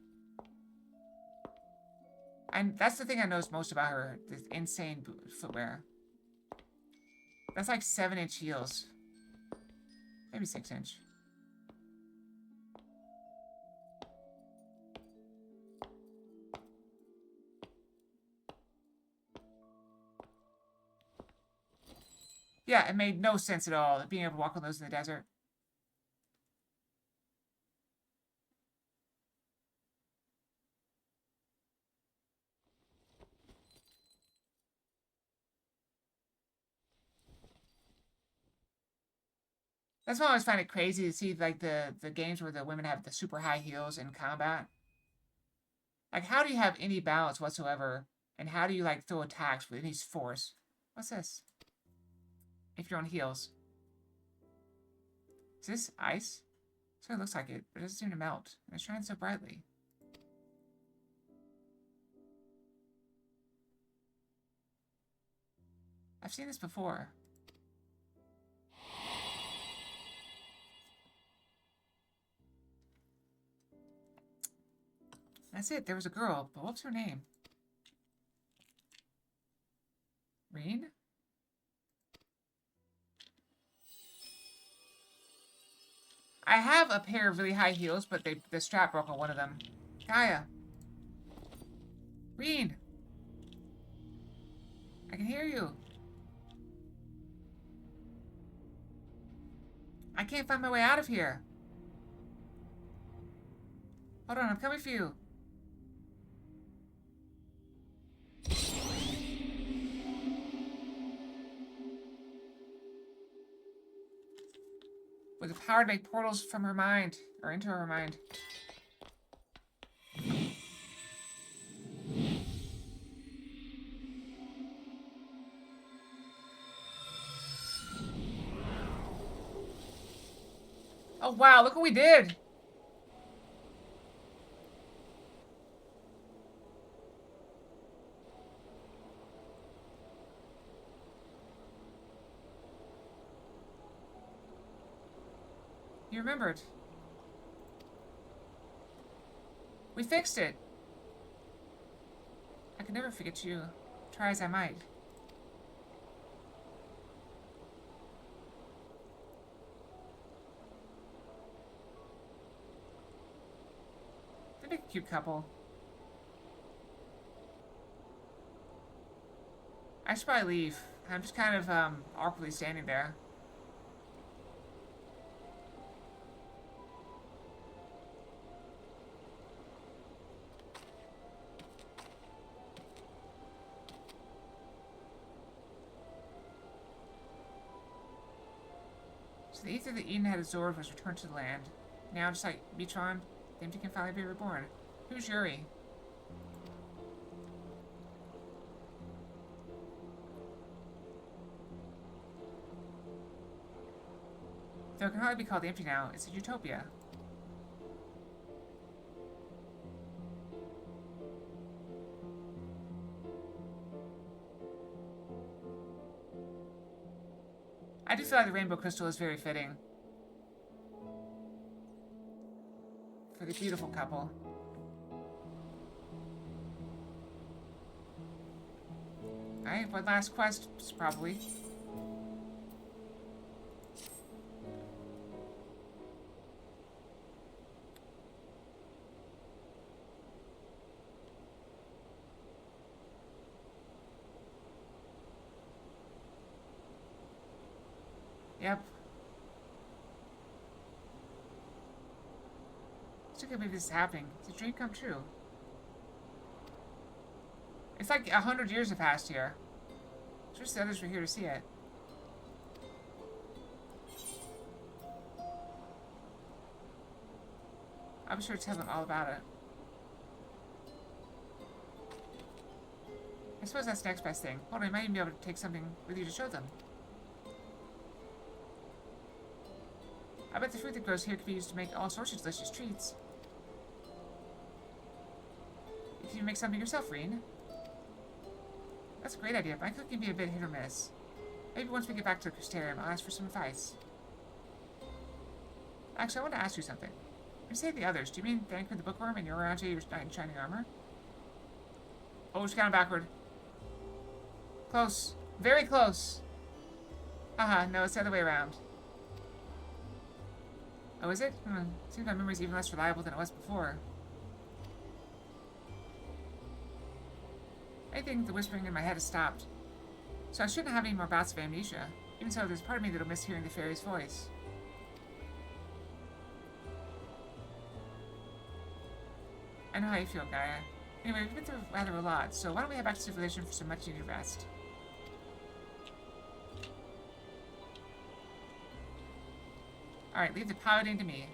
And that's the thing I noticed most about her. This insane footwear. That's like 7-inch heels. Maybe 6-inch. Yeah, it made no sense at all, being able to walk on those in the desert. That's why I always find it crazy to see, like, the games where the women have the super high heels in combat. Like, how do you have any balance whatsoever? And how do you, like, throw attacks with any force? What's this? If you're on heels. Is this ice? So it looks like it, but it doesn't seem to melt. And it shines so brightly. I've seen this before. That's it. There was a girl, but what's her name? Reen? I have a pair of really high heels, but the strap broke on one of them. Gaia. Reen. I can hear you. I can't find my way out of here. Hold on, I'm coming for you. With the power to make portals from her mind, or into her mind. Oh wow, look what we did! You remembered. We fixed it. I could never forget you, try as I might. They'd make a cute couple. I should probably leave. I'm just kind of awkwardly standing there. So the ether that Eden had absorbed was returned to the land. Now, just like Metron, the empty can finally be reborn. Who's Yuri? Though it can hardly be called empty now, it's a utopia. I do feel like the rainbow crystal is very fitting for the beautiful couple. Alright, one last quest, probably. Yep. Still can't believe this is happening. It's a dream come true. It's like 100 years have passed here. I wish the others were here to see it. I'm sure to tell them all about it. I suppose that's the next best thing. Hold on, I might even be able to take something with you to show them. I bet the fruit that grows here could be used to make all sorts of delicious treats. If you make something yourself, Reen. That's a great idea, but my cooking can be a bit hit or miss. Maybe once we get back to the Crystarium, I'll ask for some advice. Actually, I want to ask you something. When you say the others, do you mean Thancred the Bookworm and you're around here, your knight in shining armor? Oh, she's kind of backward. Close. Very close. Haha, no, it's the other way around. Oh, is it? Seems my memory's even less reliable than it was before. I think the whispering in my head has stopped. So I shouldn't have any more bouts of amnesia. Even so, there's part of me that'll miss hearing the fairy's voice. I know how you feel, Gaia. Anyway, we've been through rather a lot, so why don't we head back to civilization for some much-needed rest? Alright, leave the piloting to me.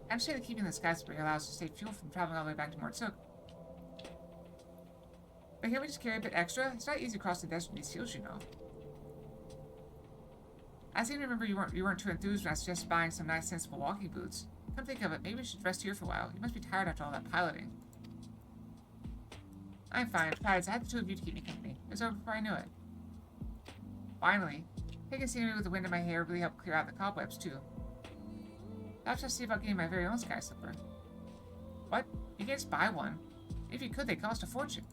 I understand that keeping the sky spray allows us to save fuel from traveling all the way back to Mortsuk. But can't we just carry a bit extra? It's not easy to cross the desert in these fields, you know. I seem to remember you weren't too enthused when I suggested buying some nice, sensible walking boots. Come think of it, maybe we should rest here for a while. You must be tired after all that piloting. I'm fine. Besides, I had the two of you to keep me company. It was over before I knew it. Finally. Taking scenery with the wind in my hair really helped clear out the cobwebs, too. I'll just see about getting my very own sky slipper. What? You can't just buy one. If you could, they cost a fortune.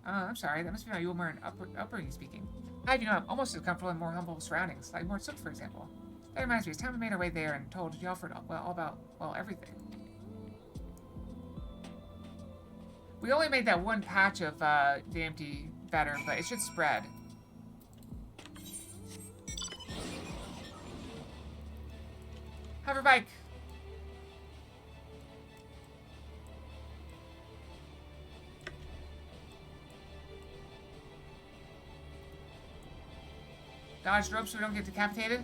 I'm sorry. That must be my Yulmer upbringing speaking. I do know I'm almost as comfortable in more humble surroundings, like Mortsuk, for example. That reminds me, it's time we made our way there and told Yelford all about, well, everything. We only made that one patch of the empty better, but it should spread. Hover bike. Dodge rope so we don't get decapitated.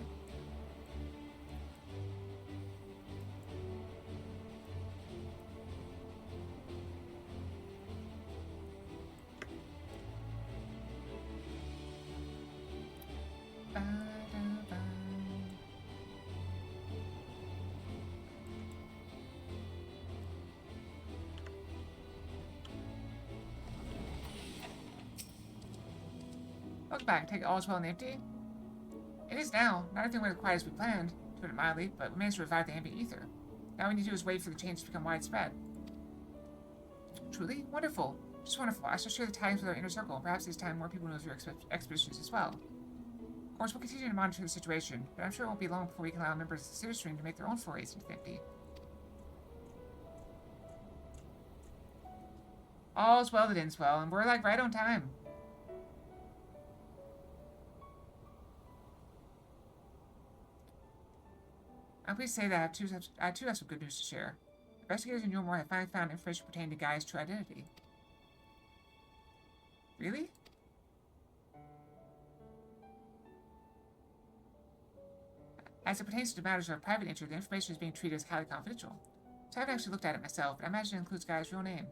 Look back, take it all as well and empty. It is now. Not everything went quite as we planned, to put it mildly, but we managed to revive the ambient ether. Now all we need to do is wait for the change to become widespread. Truly? Wonderful. Just wonderful. I shall share the tidings with our inner circle. Perhaps this time more people know of your expeditions as well. Of course, we'll continue to monitor the situation, but I'm sure it won't be long before we can allow members of the City Stream to make their own forays into Thimpty. All's well that ends well, and we're like right on time. I'm pleased to say that I too have some good news to share. Investigators in Yormore have finally found information pertaining to Gaia's true identity. Really? As it pertains to matters of a private nature, the information is being treated as highly confidential. So I haven't actually looked at it myself, but I imagine it includes Gaia's real name.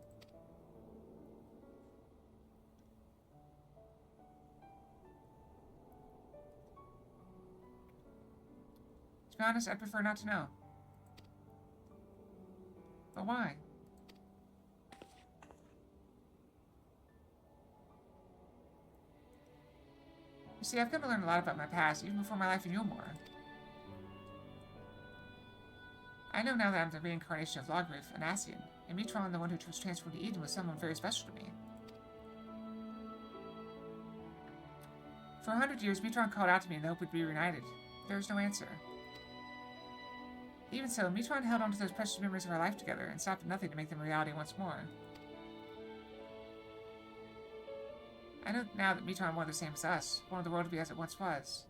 To be honest, I'd prefer not to know. But why? You see, I've come to learn a lot about my past, even before my life in Yormore. I know now that I'm the reincarnation of Logrif, an Ascian, and Mitron, the one who was transferred to Eden, was someone very special to me. For 100 years, Mitron called out to me in the hope we'd be reunited. There was no answer. Even so, Mitron held on to those precious memories of our life together and stopped at nothing to make them a reality once more. I know now that Mitron wanted the same as us, wanted the world to be as it once was.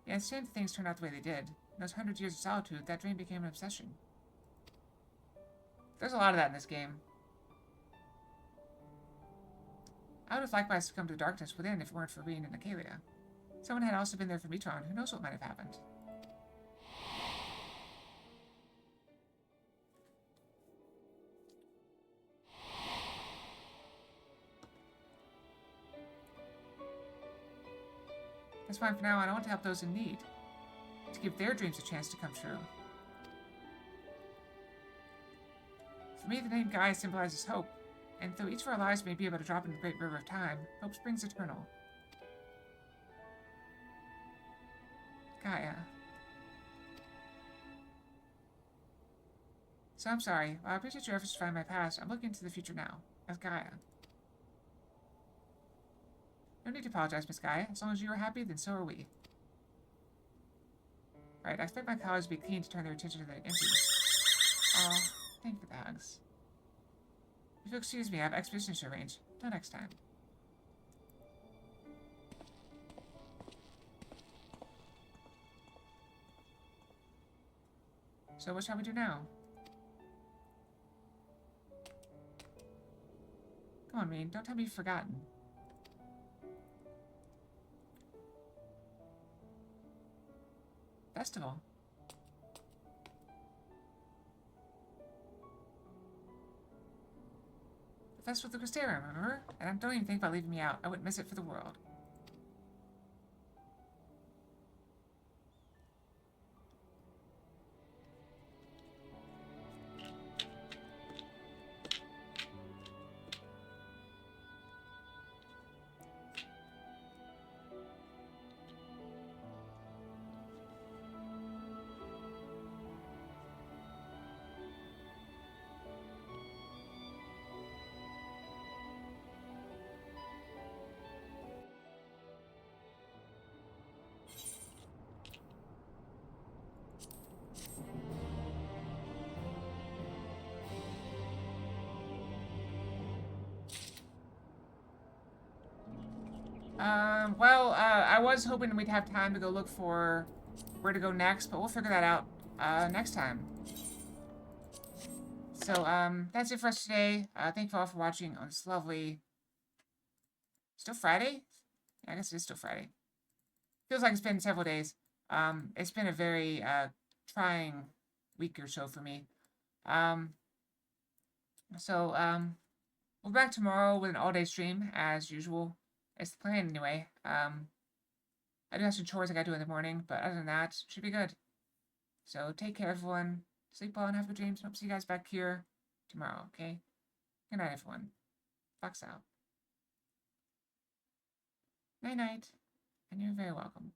Yeah, it's a shame that things turned out the way they did. In those 100 years of solitude, that dream became an obsession. There's a lot of that in this game. I would have likewise succumbed to the darkness within if it weren't for Reen and Acalia. Someone had also been there for Mitron. Who knows what might have happened? That's fine for now. I want to help those in need. To give their dreams a chance to come true. For me, the name Gaia symbolizes hope. And though each of our lives may be about a drop in the great river of time, hope springs eternal. Gaia. So I'm sorry. While I appreciate your efforts to find my past, I'm looking into the future now, as Gaia. No need to apologize, Miss Gaia. As long as you are happy, then so are we. Right, I expect my colleagues to be keen to turn their attention to the empty. Oh, thank you for the hugs. If you'll excuse me, I have expeditions to arrange. Till next time. So what shall we do now? Come on, Reen, don't tell me you've forgotten. Festival. The Festival of the Crystarium, remember? And don't even think about leaving me out. I wouldn't miss it for the world. Well, I was hoping we'd have time to go look for where to go next, but we'll figure that out, next time. So, that's it for us today. Thank you all for watching on this lovely... Still Friday? Yeah, I guess it is still Friday. Feels like it's been several days. It's been a very, trying week or so for me. We'll be back tomorrow with an all-day stream, as usual. It's the plan, anyway. I do have some chores I gotta do in the morning, but other than that, should be good. So, take care, everyone. Sleep well and have good dreams. Hope to see you guys back here tomorrow, okay? Good night, everyone. Fox out. Night-night. And you're very welcome.